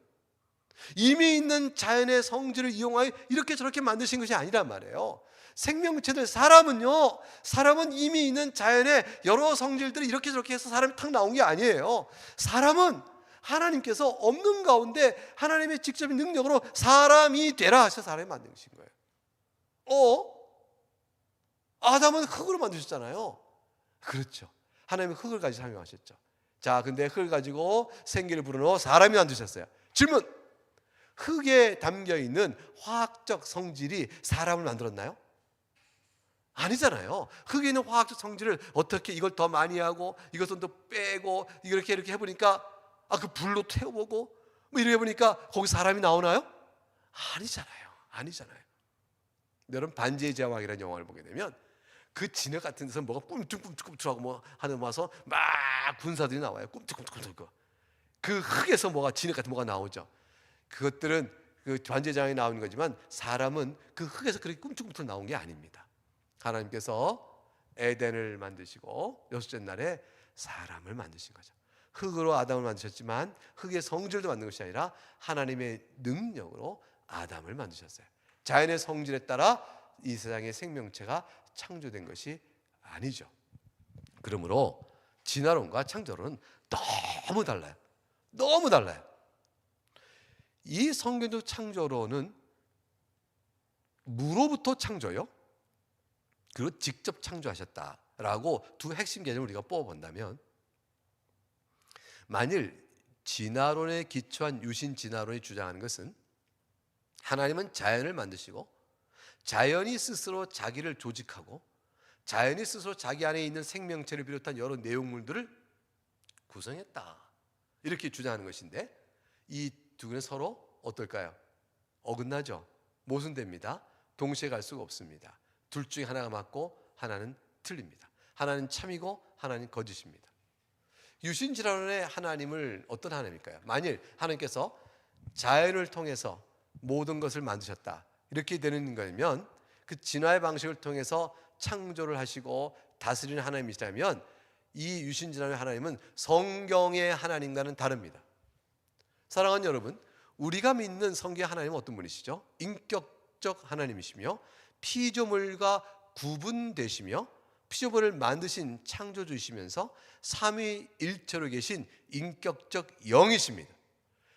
이미 있는 자연의 성질을 이용하여 이렇게 저렇게 만드신 것이 아니란 말이에요. 생명체들, 사람은 이미 있는 자연의 여러 성질들이 이렇게 저렇게 해서 사람이 탁 나온 게 아니에요. 사람은 하나님께서 없는 가운데 하나님의 직접인 능력으로 사람이 되라 하셔서 사람이 만드신 거예요. 아담은 흙으로 만드셨잖아요. 그렇죠. 하나님은 흙을 가지고 사명하셨죠. 자, 근데 흙을 가지고 생기를 불어넣어 사람이 만드셨어요. 질문: 흙에 담겨있는 화학적 성질이 사람을 만들었나요? 아니잖아요. 흙에 있는 화학적 성질을 어떻게 이걸 더 많이 하고 이것은 또 빼고 이렇게 해보니까 그 불로 태워보고 뭐 이렇게 해보니까 거기 사람이 나오나요? 아니잖아요. 여러분, 반지의 제왕이라는 영화를 보게 되면 그 진흙 같은 데서 뭐가 꿈틀꿈틀하고 뭐 하는 와서 막 군사들이 나와요. 꿈틀꿈틀. 그 흙에서 뭐가 진흙 같은 뭐가 나오죠. 그것들은 그 반지의 제왕에 나오는 거지만 사람은 그 흙에서 그렇게 꿈틀꿈틀 나온 게 아닙니다. 하나님께서 에덴을 만드시고 여섯째 날에 사람을 만드신 거죠. 흙으로 아담을 만드셨지만 흙의 성질도 만든 것이 아니라 하나님의 능력으로 아담을 만드셨어요. 자연의 성질에 따라 이 세상의 생명체가 창조된 것이 아니죠. 그러므로 진화론과 창조론은 너무 달라요. 이 성경적 창조론은 무로부터 창조요, 그리고 직접 창조하셨다라고 두 핵심 개념을 우리가 뽑아본다면, 만일 진화론에 기초한 유신 진화론이 주장하는 것은 하나님은 자연을 만드시고 자연이 스스로 자기를 조직하고 자연이 스스로 자기 안에 있는 생명체를 비롯한 여러 내용물들을 구성했다, 이렇게 주장하는 것인데, 이 두 개는 서로 어떨까요? 어긋나죠. 모순됩니다. 동시에 갈 수가 없습니다. 둘 중에 하나가 맞고 하나는 틀립니다. 하나는 참이고 하나는 거짓입니다. 유신진화론의 하나님을 어떤 하나님일까요? 만일 하나님께서 자연을 통해서 모든 것을 만드셨다, 이렇게 되는 거면 그 진화의 방식을 통해서 창조를 하시고 다스리는 하나님이시라면 이 유신진화론의 하나님은 성경의 하나님과는 다릅니다. 사랑하는 여러분, 우리가 믿는 성경의 하나님은 어떤 분이시죠? 인격적 하나님이시며 피조물과 구분되시며 피조물을 만드신 창조주이시면서 삼위일체로 계신 인격적 영이십니다.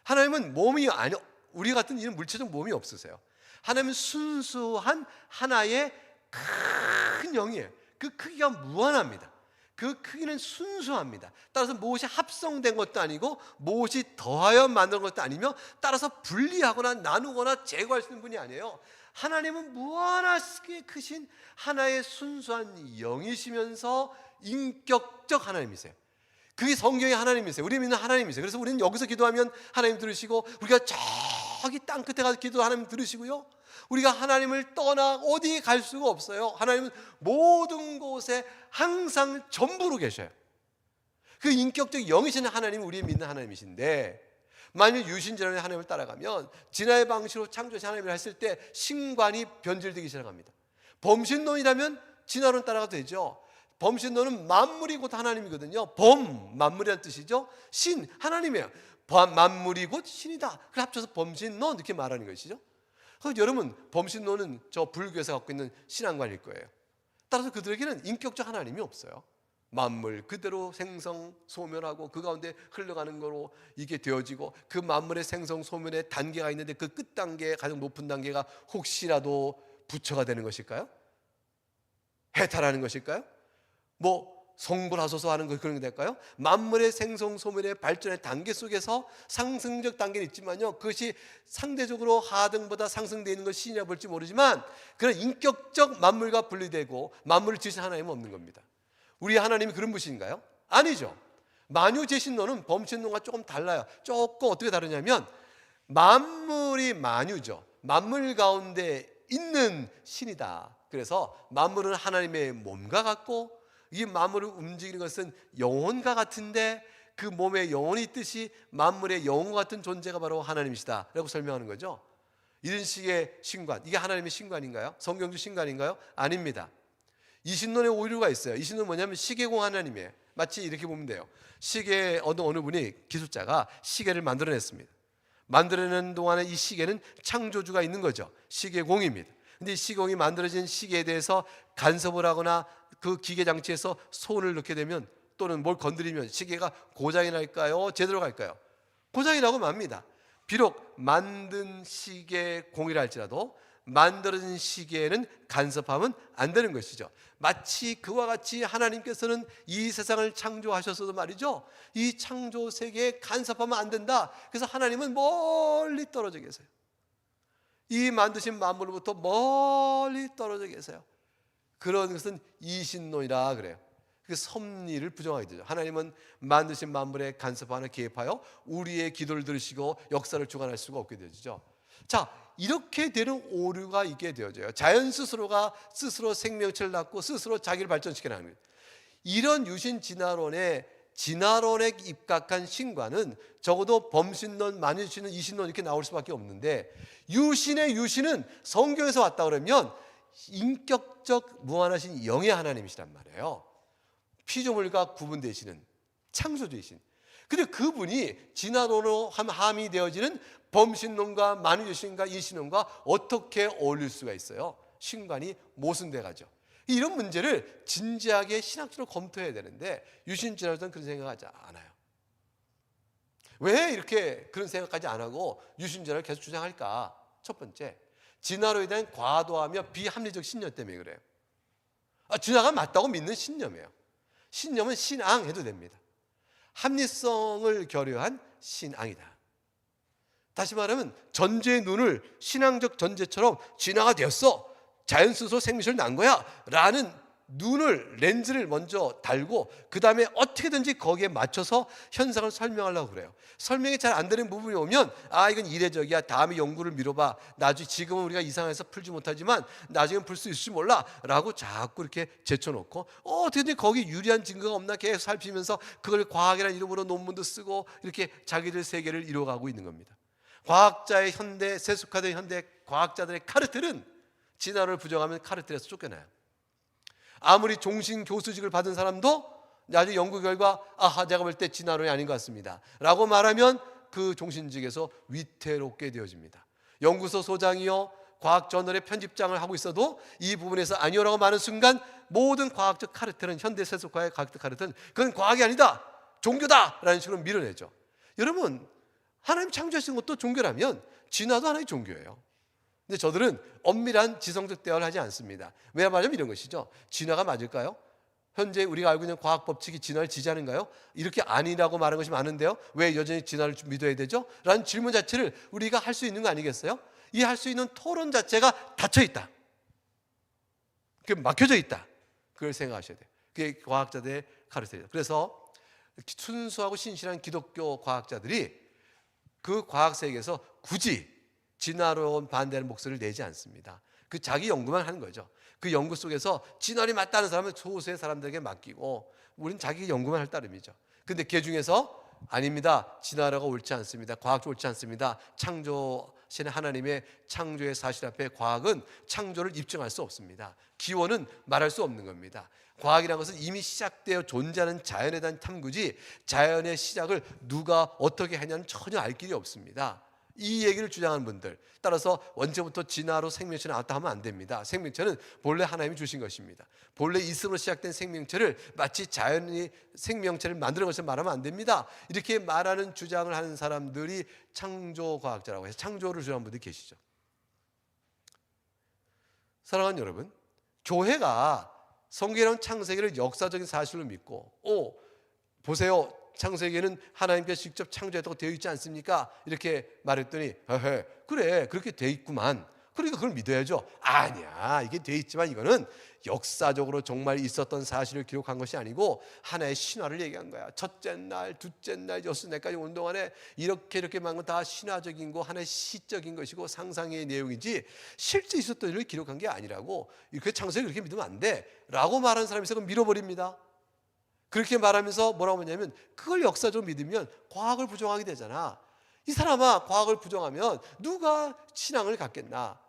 하나님은 몸이 아니요, 우리 같은 이런 물체적 몸이 없으세요. 하나님은 순수한 하나의 큰 영이에요. 그 크기가 무한합니다. 그 크기는 순수합니다. 따라서 무엇이 합성된 것도 아니고 무엇이 더하여 만든 것도 아니며, 따라서 분리하거나 나누거나 제거할 수 있는 분이 아니에요. 하나님은 무한하게 크신 하나의 순수한 영이시면서 인격적 하나님이세요. 그게 성경의 하나님이세요. 우리 믿는 하나님이세요. 그래서 우리는 여기서 기도하면 하나님 들으시고, 우리가 저기 땅 끝에 가서 기도 하나님 들으시고요, 우리가 하나님을 떠나 어디 갈 수가 없어요. 하나님은 모든 곳에 항상 전부로 계셔요. 그 인격적 영이신 하나님이 우리 믿는 하나님이신데, 만일 유신진화론의 하나님을 따라가면 진화의 방식으로 창조하신 하나님을 했을 때 신관이 변질되기 시작합니다. 범신론이라면 진화론 따라가도 되죠. 범신론은 만물이 곧 하나님이거든요. 만물이라는 뜻이죠. 신, 하나님이에요. 만물이 곧 신이다. 그걸 합쳐서 범신론 이렇게 말하는 것이죠. 그래서 여러분, 범신론은 저 불교에서 갖고 있는 신앙관일 거예요. 따라서 그들에게는 인격적 하나님이 없어요. 만물 그대로 생성 소멸하고 그 가운데 흘러가는 거로 이게 되어지고, 그 만물의 생성 소멸에 단계가 있는데 그 끝 단계, 가장 높은 단계가 혹시라도 부처가 되는 것일까요? 해탈하는 것일까요? 뭐 성불하소서 하는 거, 그런 게 될까요? 만물의 생성 소멸의 발전의 단계 속에서 상승적 단계는 있지만요, 그것이 상대적으로 하등보다 상승되어 있는 것이 신이라 볼지 모르지만, 그런 인격적 만물과 분리되고 만물을 지으신 하나님은 없는 겁니다. 우리 하나님이 그런 분이신가요? 아니죠. 만유제신론은 범신론과 조금 달라요. 조금 어떻게 다르냐면, 만물이 만유죠. 만물 가운데 있는 신이다. 그래서 만물은 하나님의 몸과 같고, 이 만물을 움직이는 것은 영혼과 같은데, 그 몸에 영혼이 있듯이 만물의 영혼과 같은 존재가 바로 하나님이시다 라고 설명하는 거죠. 이런 식의 신관, 이게 하나님의 신관인가요? 성경적 신관인가요? 아닙니다. 이신론에 오류가 있어요. 이신론은 뭐냐면 시계공 하나님이에요. 마치 이렇게 보면 돼요. 시계 어느 분이 기술자가 시계를 만들어냈습니다. 만들어내는 동안에 이 시계는 창조주가 있는 거죠. 시계공입니다. 근데 이 시공이 만들어진 시계에 대해서 간섭을 하거나 그 기계 장치에서 손을 넣게 되면 또는 뭘 건드리면 시계가 고장이 날까요? 제대로 갈까요? 고장이 나고 맙니다. 비록 만든 시계 공이랄지라도 만들어진 시계에는 간섭하면 안 되는 것이죠. 마치 그와 같이 하나님께서는 이 세상을 창조하셨어도 말이죠, 이 창조 세계에 간섭하면 안 된다. 그래서 하나님은 멀리 떨어져 계세요. 이 만드신 만물로부터 멀리 떨어져 계세요. 그런 것은 이신론이라 그래요. 그 섭리를 부정하게 되죠. 하나님은 만드신 만물에 간섭하는 개입하여 우리의 기도를 들으시고 역사를 주관할 수가 없게 되죠. 자, 이렇게 되는 오류가 있게 되어져요. 자연 스스로가 스스로 생명체를 낳고 스스로 자기를 발전시켜 나가는 거예요. 이런 유신 진화론에 입각한 신과는 적어도 범신론, 만유신론, 이신론 이렇게 나올 수밖에 없는데, 유신의 유신은 성경에서 왔다 그러면 인격적 무한하신 영의 하나님이시란 말이에요. 피조물과 구분되시는 창조주이신. 근데 그분이 진화론으로 함이 되어지는 범신론과 만유신과 이신론과 어떻게 어울릴 수가 있어요? 신관이 모순돼 가죠. 이런 문제를 진지하게 신학적으로 검토해야 되는데 유신진화론은 그런 생각하지 않아요. 왜 이렇게 그런 생각까지 안 하고 유신진화를 계속 주장할까? 첫 번째, 진화론에 대한 과도하며 비합리적 신념 때문에 그래요. 진화가 맞다고 믿는 신념이에요. 신념은 신앙 해도 됩니다. 합리성을 결여한 신앙이다. 다시 말하면 전제의 눈을 신앙적 전제처럼 진화가 되었어, 자연 스스로 생명체를 낳은 거야 라는 눈을, 렌즈를 먼저 달고 그 다음에 어떻게든지 거기에 맞춰서 현상을 설명하려고 그래요. 설명이 잘 안 되는 부분이 오면 이건 이례적이야, 다음에 연구를 미뤄봐, 나중에 지금은 우리가 이상해서 풀지 못하지만 나중에 풀 수 있을지 몰라 라고 자꾸 이렇게 제쳐놓고 어떻게든지 거기 유리한 증거가 없나 계속 살피면서 그걸 과학이라는 이름으로 논문도 쓰고 이렇게 자기들 세계를 이뤄가고 있는 겁니다. 과학자의 현대, 세속화된 현대 과학자들의 카르텔은 진화를 부정하면 카르텔에서 쫓겨나요. 아무리 종신 교수직을 받은 사람도 나중에 연구 결과 제가 볼 때 진화론이 아닌 것 같습니다 라고 말하면 그 종신직에서 위태롭게 되어집니다. 연구소 소장이요, 과학 저널의 편집장을 하고 있어도 이 부분에서 아니요라고 말하는 순간 모든 과학적 카르텔은, 현대 세속화의 과학적 카르텔은 그건 과학이 아니다, 종교다 라는 식으로 밀어내죠. 여러분, 하나님 창조하신 것도 종교라면 진화도 하나의 종교예요. 근데 저들은 엄밀한 지성적 대화를 하지 않습니다. 왜 말하면 이런 것이죠. 진화가 맞을까요? 현재 우리가 알고 있는 과학 법칙이 진화를 지지하는가요? 이렇게 아니라고 말하는 것이 많은데요, 왜 여전히 진화를 믿어야 되죠? 라는 질문 자체를 우리가 할 수 있는 거 아니겠어요? 이 할 수 있는 토론 자체가 닫혀 있다, 그게 막혀져 있다, 그걸 생각하셔야 돼요. 그게 과학자들의 카르텔이에요. 그래서 순수하고 신실한 기독교 과학자들이 그 과학 세계에서 굳이 진화론 반대하는 목소리를 내지 않습니다. 그 자기 연구만 하는 거죠. 그 연구 속에서 진화론이 맞다는 사람은 소수의 사람들에게 맡기고 우리는 자기 연구만 할 따름이죠. 근데 그 중에서 아닙니다, 진화론가 옳지 않습니다, 과학적으로 옳지 않습니다, 창조신 하나님의 창조의 사실 앞에 과학은 창조를 입증할 수 없습니다, 기원은 말할 수 없는 겁니다. 과학이라는 것은 이미 시작되어 존재하는 자연에 대한 탐구지 자연의 시작을 누가 어떻게 했냐는 전혀 알 길이 없습니다. 이 얘기를 주장하는 분들, 따라서 원체부터 진화로 생명체는 나왔다 하면 안 됩니다. 생명체는 본래 하나님이 주신 것입니다. 본래 있음으로 시작된 생명체를 마치 자연이 생명체를 만드는 것을 말하면 안 됩니다. 이렇게 말하는 주장을 하는 사람들이 창조과학자라고 해서 창조를 주장하는 분들이 계시죠. 사랑하는 여러분, 교회가 성경에 나온 창세기를 역사적인 사실로 믿고 보세요, 창세기에는 하나님께서 직접 창조했다고 되어 있지 않습니까? 이렇게 말했더니 그래, 그렇게 되어 있구만, 그러니까 그걸 믿어야죠. 아니야, 이게 되어 있지만 이거는 역사적으로 정말 있었던 사실을 기록한 것이 아니고 하나의 신화를 얘기한 거야. 첫째 날, 둘째 날, 여섯 날까지 오는 동안에 이렇게 만든 건 다 신화적인 거, 하나의 시적인 것이고 상상의 내용이지 실제 있었던 일을 기록한 게 아니라고, 이렇게 창세기 그렇게 믿으면 안 돼 라고 말하는 사람이 있어서 밀어버립니다. 그렇게 말하면서 뭐라고 하냐면 그걸 역사적으로 믿으면 과학을 부정하게 되잖아. 이 사람아, 과학을 부정하면 누가 신앙을 갖겠나?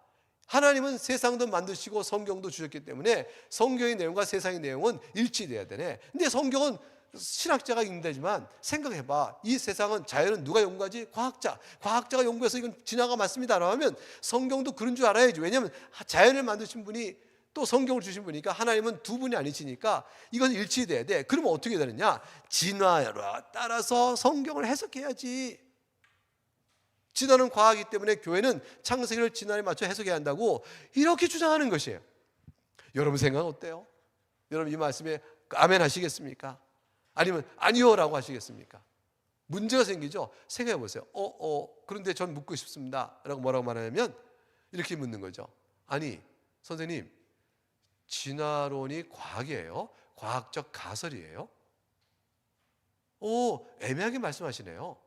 하나님은 세상도 만드시고 성경도 주셨기 때문에 성경의 내용과 세상의 내용은 일치돼야 되네. 근데 성경은 신학자가 읽는다지만 생각해봐. 이 세상은 자연은 누가 연구하지? 과학자가 연구해서 이건 진화가 맞습니다라고 하면 성경도 그런 줄 알아야지. 왜냐하면 자연을 만드신 분이 또 성경을 주신 분이니까 하나님은 두 분이 아니시니까 이건 일치돼야 돼. 그러면 어떻게 되느냐? 진화에 따라서 성경을 해석해야지. 진화는 과학이기 때문에 교회는 창세기를 진화에 맞춰 해석해야 한다고 이렇게 주장하는 것이에요. 여러분 생각은 어때요? 여러분 이 말씀에 아멘 하시겠습니까? 아니면 아니요 라고 하시겠습니까? 문제가 생기죠. 생각해 보세요. 그런데 전 묻고 싶습니다 라고 뭐라고 말하냐면 이렇게 묻는 거죠. 아니 선생님, 진화론이 과학이에요? 과학적 가설이에요? 애매하게 말씀하시네요.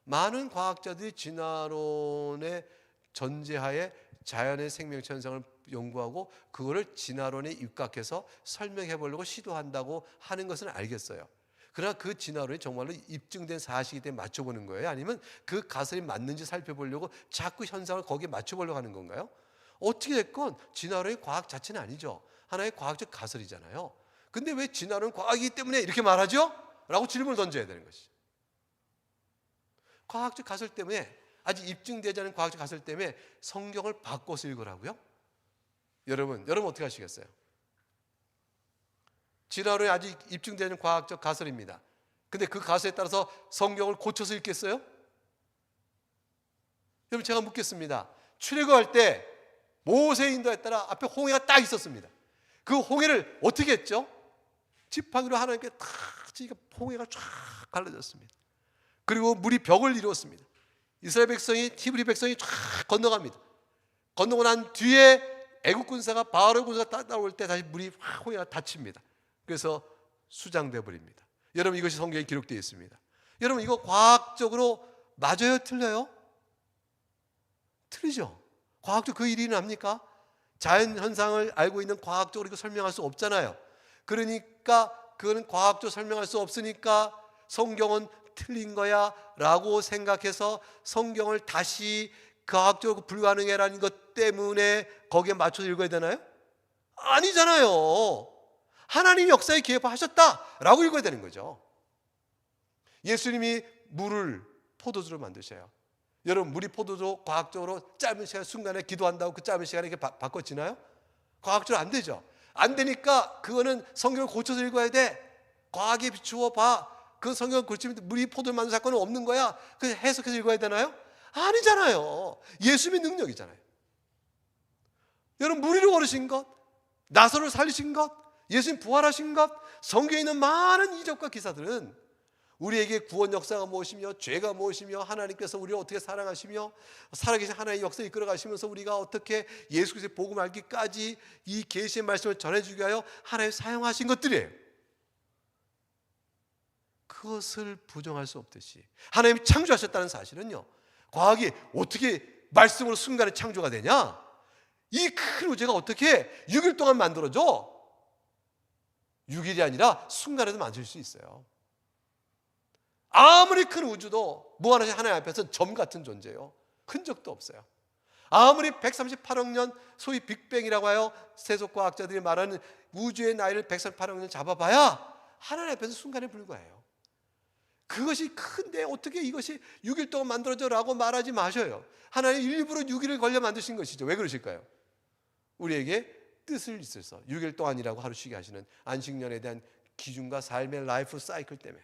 많은 과학자들이 진화론의 전제하에 자연의 생명체 현상을 연구하고 그거를 진화론에 입각해서 설명해 보려고 시도한다고 하는 것은 알겠어요. 그러나 그 진화론이 정말로 입증된 사실이기 때문에 맞춰보는 거예요? 아니면 그 가설이 맞는지 살펴보려고 자꾸 현상을 거기에 맞춰보려고 하는 건가요? 어떻게 됐건 진화론이 과학 자체는 아니죠. 하나의 과학적 가설이잖아요. 근데 왜 진화론은 과학이기 때문에 이렇게 말하죠? 라고 질문을 던져야 되는 것이죠. 과학적 가설 때문에, 아직 입증되지 않은 과학적 가설 때문에 성경을 바꿔서 읽으라고요? 여러분 어떻게 하시겠어요? 진화론이 아직 입증되는 과학적 가설입니다. 근데 그 가설에 따라서 성경을 고쳐서 읽겠어요? 여러분 제가 묻겠습니다. 출애굽할 때 모세의 인도에 따라 앞에 홍해가 딱 있었습니다. 그 홍해를 어떻게 했죠? 지팡이로 하나님께 탁 치니까 홍해가 쫙 갈라졌습니다. 그리고 물이 벽을 이루었습니다. 이스라엘 백성이, 히브리 백성이 쫙 건너갑니다. 건너고 난 뒤에 애국 군사가, 바알 군사가 따라올 때 다시 물이 확 홍해가 닫힙니다. 그래서 수장돼 버립니다. 여러분 이것이 성경에 기록되어 있습니다. 여러분 이거 과학적으로 맞아요? 틀려요? 틀리죠. 과학적 그 일이 납니까? 자연 현상을 알고 있는 과학적으로 이거 설명할 수 없잖아요. 그러니까 그거는 과학적으로 설명할 수 없으니까 성경은 틀린 거야 라고 생각해서 성경을 다시 과학적으로 불가능해라는 것 때문에 거기에 맞춰서 읽어야 되나요? 아니잖아요. 하나님 역사에 개입하셨다라고 읽어야 되는 거죠. 예수님이 물을 포도주로 만드셔요. 여러분 물이 포도주 과학적으로 짧은 시간 순간에 기도한다고 그 짧은 시간에 이렇게 바꿔지나요? 과학적으로 안 되죠. 안 되니까 그거는 성경을 고쳐서 읽어야 돼. 과학에 비추어 봐. 그 성경을 고치면 물이 포도를 만든 사건은 없는 거야. 그래서 해석해서 읽어야 되나요? 아니잖아요. 예수님의 능력이잖아요. 여러분 무리를 걸으신 것, 나사로를 살리신 것, 예수님 부활하신 것, 성경에 있는 많은 이적과 기사들은 우리에게 구원 역사가 무엇이며 죄가 무엇이며 하나님께서 우리를 어떻게 사랑하시며 살아계신 하나님의 역사에 이끌어 가시면서 우리가 어떻게 예수 그리스도의 복음 알기까지 이 계시의 말씀을 전해주기 위하여 하나님 사용하신 것들이에요. 그것을 부정할 수 없듯이 하나님이 창조하셨다는 사실은요, 과학이 어떻게 말씀으로 순간에 창조가 되냐? 이 큰 우주가 어떻게 6일 동안 만들어져? 6일이 아니라 순간에도 만들 수 있어요. 아무리 큰 우주도 무한하신 하나님 앞에서는 점 같은 존재예요. 흔적도 없어요. 아무리 138억 년 소위 빅뱅이라고 하여 세속과학자들이 말하는 우주의 나이를 138억 년 잡아봐야 하나님 앞에서 순간에 불과해요. 그것이 큰데 어떻게 이것이 6일 동안 만들어져라고 말하지 마셔요. 하나님 일부러 6일을 걸려 만드신 것이죠. 왜 그러실까요? 우리에게 뜻을 있어서 6일 동안이라고 하루 쉬게 하시는 안식년에 대한 기준과 삶의 라이프 사이클 때문에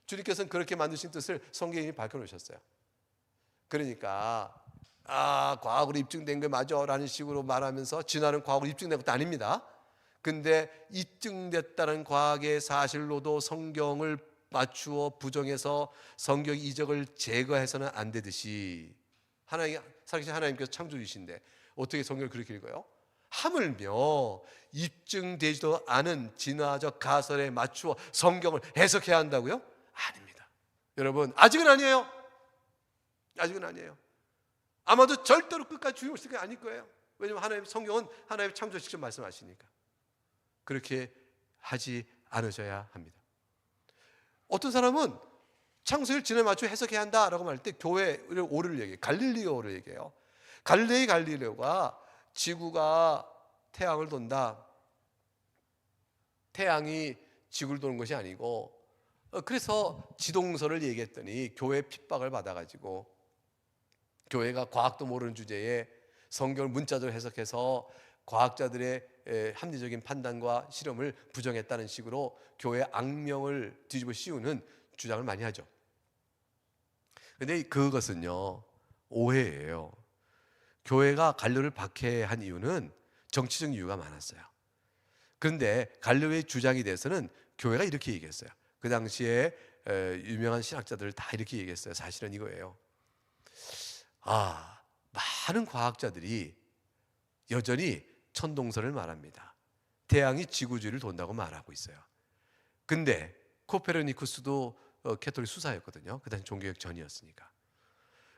주님께서는 그렇게 만드신 뜻을 성경에 밝혀놓으셨어요. 그러니까 과학으로 입증된 게 맞아 라는 식으로 말하면서 진화는 과학으로 입증된 것도 아닙니다. 근데 입증됐다는 과학의 사실로도 성경을 맞추어 부정해서 성경 이적을 제거해서는 안 되듯이 살아계신 하나님께서 창조주신데 어떻게 성경을 그렇게 읽어요? 하물며 입증되지도 않은 진화적 가설에 맞추어 성경을 해석해야 한다고요? 아닙니다. 여러분 아직은 아니에요. 아직은 아니에요. 아마도 절대로 끝까지 주의 오실 게 아닐 거예요. 왜냐하면 하나님 성경은 하나님의 창조 직접 말씀하시니까. 그렇게 하지 않으셔야 합니다. 어떤 사람은 창세기를 진화에 맞춰 해석해야 한다라고 말할 때 교회를 오를 얘기해요. 갈릴리오를 얘기해요. 갈릴레오가 지구가 태양을 돈다. 태양이 지구를 도는 것이 아니고, 그래서 지동설을 얘기했더니 교회 핍박을 받아가지고 교회가 과학도 모르는 주제에 성경을 문자적으로 해석해서 과학자들의 합리적인 판단과 실험을 부정했다는 식으로 교회의 악명을 뒤집어 씌우는 주장을 많이 하죠. 근데 그것은요, 오해예요. 교회가 갈릴레오를 박해한 이유는 정치적 이유가 많았어요. 그런데 갈릴레오의 주장에 대해서는 교회가 이렇게 얘기했어요. 그 당시에 유명한 신학자들 다 이렇게 얘기했어요. 사실은 이거예요. 많은 과학자들이 여전히 천동설을 말합니다. 태양이 지구주위를 돈다고 말하고 있어요. 근데 코페르니쿠스도 캐톨릭 수사였거든요. 그 당시 종교개혁 전이었으니까.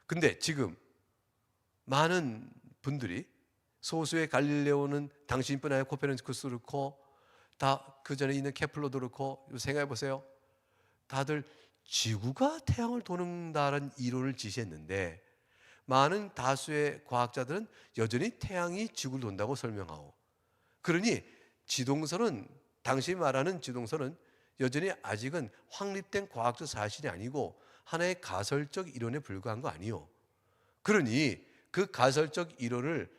근데 지금 많은 분들이, 소수의 갈릴레오는 당신뿐 아니라 코페르니쿠스도 그렇고 다 그 전에 있는 케플러도 그렇고, 생각해 보세요. 다들 지구가 태양을 도는다는 이론을 지시했는데 많은 다수의 과학자들은 여전히 태양이 지구를 돈다고 설명하고, 그러니 지동설은, 당신이 말하는 지동설은 여전히 아직은 확립된 과학적 사실이 아니고 하나의 가설적 이론에 불과한 거 아니요. 그러니 그 가설적 이론을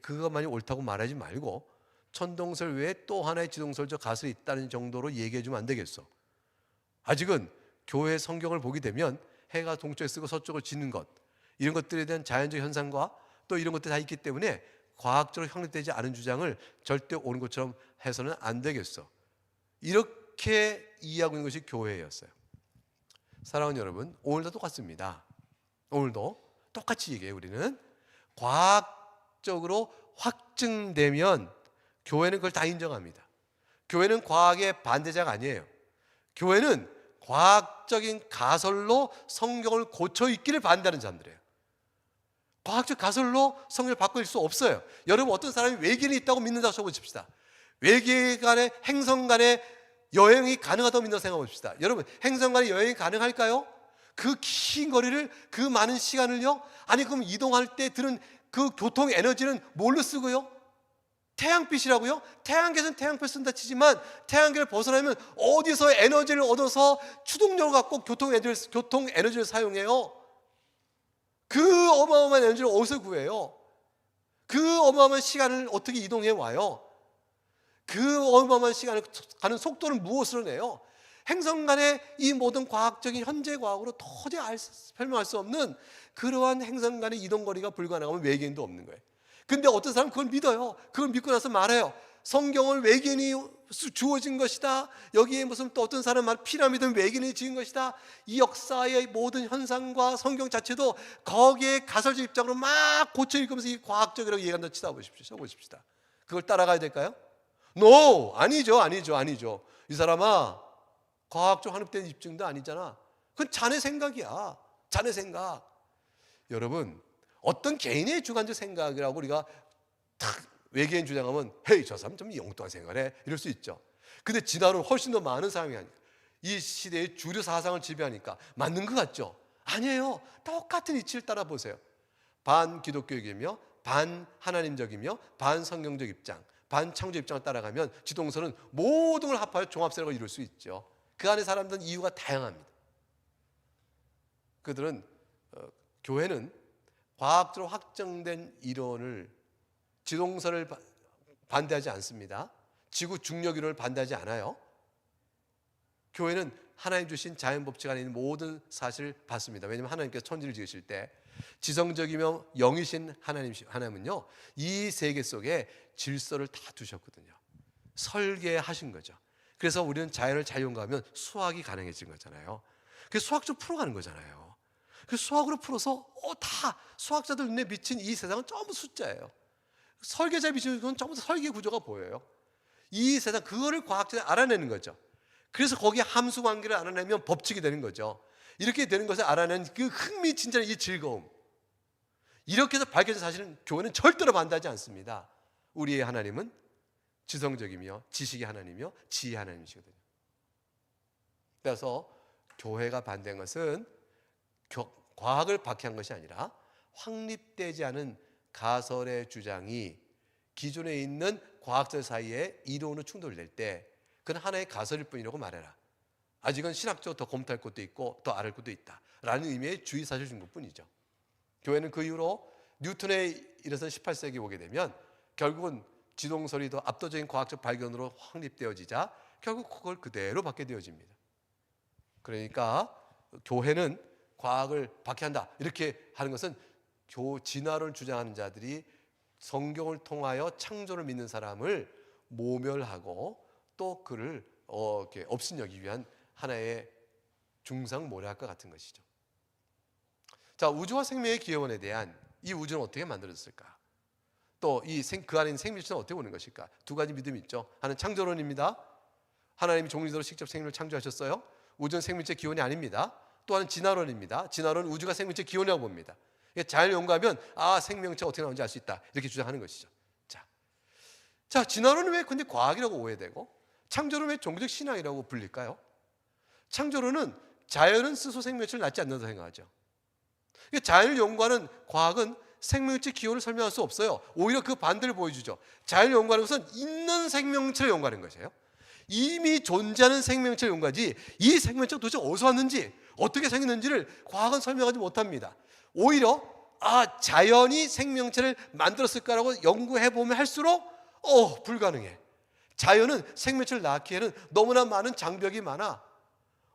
그것만이 옳다고 말하지 말고 천동설 외에 또 하나의 지동설적 가설이 있다는 정도로 얘기해 주면 안 되겠어. 아직은 교회 성경을 보게 되면 해가 동쪽에 쓰고 서쪽을 지는 것, 이런 것들에 대한 자연적 현상과 또 이런 것들이 다 있기 때문에 과학적으로 확립되지 않은 주장을 절대 옳은 것처럼 해서는 안 되겠어. 이렇게 이해하고 있는 것이 교회였어요. 사랑하는 여러분, 오늘도 똑같습니다. 오늘도 똑같이 얘기해요. 우리는 과학적으로 확증되면 교회는 그걸 다 인정합니다. 교회는 과학의 반대자가 아니에요. 교회는 과학적인 가설로 성경을 고쳐 읽기를 반대하는 사람들이에요. 과학적 가설로 성경을 바꿀 수 없어요. 여러분, 어떤 사람이 외계인이 있다고 믿는다고 쳐보십시다. 외계 간의, 행성 간의 여행이 가능하다고 믿는다고 생각해봅시다. 여러분, 행성 간의 여행이 가능할까요? 그 긴 거리를, 그 많은 시간을요? 아니, 그럼 이동할 때 드는 그 교통 에너지는 뭘로 쓰고요? 태양빛이라고요? 태양계에서는 태양빛 쓴다 치지만 태양계를 벗어나면 어디서 에너지를 얻어서 추동력을 갖고 교통 에너지를 사용해요? 그 어마어마한 에너지를 어디서 구해요? 그 어마어마한 시간을 어떻게 이동해 와요? 그 어마어마한 시간을 가는 속도는 무엇으로 내요? 행성 간의 이 모든 과학적인 현재 과학으로 도저히 설명할 수 없는 그러한 행성 간의 이동거리가 불가능하면 외계인도 없는 거예요. 근데 어떤 사람은 그걸 믿어요. 그걸 믿고 나서 말해요. 성경을 외계인이 주어진 것이다. 여기에 무슨 또 어떤 사람은 피라미드는 외계인이 지은 것이다. 이 역사의 모든 현상과 성경 자체도 거기에 가설적 입장으로 막 고쳐 읽으면서 이 과학적이라고 얘기한다 쳐보십시다. 그걸 따라가야 될까요? No! 아니죠. 이 사람아, 과학적 확립된 입증도 아니잖아. 그건 자네 생각이야. 자네 생각. 여러분, 어떤 개인의 주관적 생각이라고 우리가 탁 외계인 주장하면 헤이, 저 사람 좀 엉뚱한 생각을 해, 이럴 수 있죠. 근데 진화는 훨씬 더 많은 사람이 하니까, 이 시대의 주류 사상을 지배하니까 맞는 것 같죠? 아니에요. 똑같은 이치를 따라 보세요. 반 기독교이며 반 하나님적이며 반 성경적 입장, 반 창조 입장을 따라가면 지동설은 모든 걸 합하여 종합세력을 이룰 수 있죠. 그 안에 사람들은 이유가 다양합니다. 그들은 교회는 과학적으로 확정된 이론을, 지동설을 반대하지 않습니다. 지구 중력 이론을 반대하지 않아요. 교회는 하나님 주신 자연 법칙 안에 있는 모든 사실을 받습니다. 왜냐하면 하나님께서 천지를 지으실 때 지성적이며 영이신 하나님은요, 이 세계 속에 질서를 다 두셨거든요. 설계하신 거죠. 그래서 우리는 자연을 잘 연구하면 수학이 가능해진 거잖아요. 그래서 수학적으로 풀어가는 거잖아요. 그 수학으로 풀어서 다 수학자들 눈에 비친 이 세상은 전부 숫자예요. 설계자에 비치는 건 전부 설계 구조가 보여요. 이 세상, 그거를 과학자들이 알아내는 거죠. 그래서 거기에 함수 관계를 알아내면 법칙이 되는 거죠. 이렇게 되는 것을 알아내는 그 흥미진진한 이 즐거움, 이렇게 해서 밝혀진 사실은 교회는 절대로 반대하지 않습니다. 우리의 하나님은 지성적이며 지식의 하나님이며 지혜의 하나님이시거든요. 그래서 교회가 반대한 것은 과학을 박해한 것이 아니라 확립되지 않은 가설의 주장이 기존에 있는 과학者사이에 이론으로 충돌될 때 그건 하나의 가설일 뿐이라고 말해라. 아직은 신학적으로 더 검토할 것도 있고 더 알을 것도 있다 라는 의미의 주의사실 준 것뿐이죠. 교회는 그 이후로 뉴턴의 일어선 18세기 오게 되면 결국은 지동설이 더 압도적인 과학적 발견으로 확립되어지자 결국 그걸 그대로 받게 되어집니다. 그러니까 교회는 과학을 박해한다 이렇게 하는 것은 진화론을 주장하는 자들이 성경을 통하여 창조를 믿는 사람을 모멸하고 또 그를 이렇게 업신여기기 위한 하나의 중상모략과 같은 것이죠. 자, 우주와 생명의 기원에 대한 이 우주는 어떻게 만들어졌을까? 또 그 안에 있는 생명체는 어떻게 오는 것일까? 두 가지 믿음이 있죠. 하나는 창조론입니다. 하나님이 종류대로 직접 생명을 창조하셨어요. 우주는 생명체 기원이 아닙니다. 또 하나는 진화론입니다. 진화론은 우주가 생명체 기원이라고 봅니다. 잘 연구하면 생명체가 어떻게 나오는지 알 수 있다 이렇게 주장하는 것이죠. 자, 진화론은 왜 근데 과학이라고 오해되고 창조론은 왜 종교적 신앙이라고 불릴까요? 창조론은 자연은 스스로 생명체를 낳지 않는다고 생각하죠. 자연을 연구하는 과학은 생명체 기원을 설명할 수 없어요. 오히려 그 반대를 보여주죠. 자연을 연구하는 것은 있는 생명체를 연구하는 것이에요. 이미 존재하는 생명체를 연구하지 이 생명체가 도대체 어디서 왔는지 어떻게 생겼는지를 과학은 설명하지 못합니다. 오히려 자연이 생명체를 만들었을까라고 연구해보면 할수록 불가능해. 자연은 생명체를 낳기에는 너무나 많은 장벽이 많아.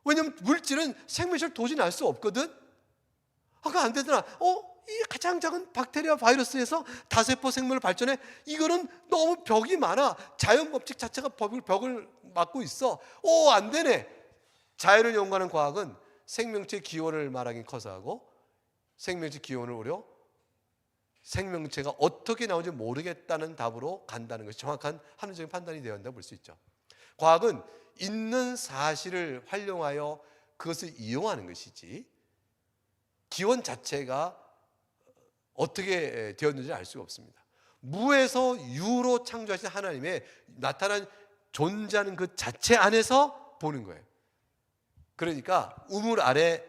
왜냐하면 물질은 생명체를 도저히 낳을 수 없거든. 그거 안 되더라. 이 가장 작은 박테리아 바이러스에서 다세포 생물을 발전해. 이거는 너무 벽이 많아. 자연 법칙 자체가 벽을 막고 있어. 안 되네. 자연을 연구하는 과학은 생명체 기원을 말하긴 커서하고 생명체 기원을 오히려 생명체가 어떻게 나오는지 모르겠다는 답으로 간다는 것이 정확한 합리적인 판단이 되어야 한다고 볼 수 있죠. 과학은 있는 사실을 활용하여 그것을 이용하는 것이지 기원 자체가 어떻게 되었는지 알 수가 없습니다. 무에서 유로 창조하신 하나님의 나타난 존재하는 그 자체 안에서 보는 거예요. 그러니까 우물 아래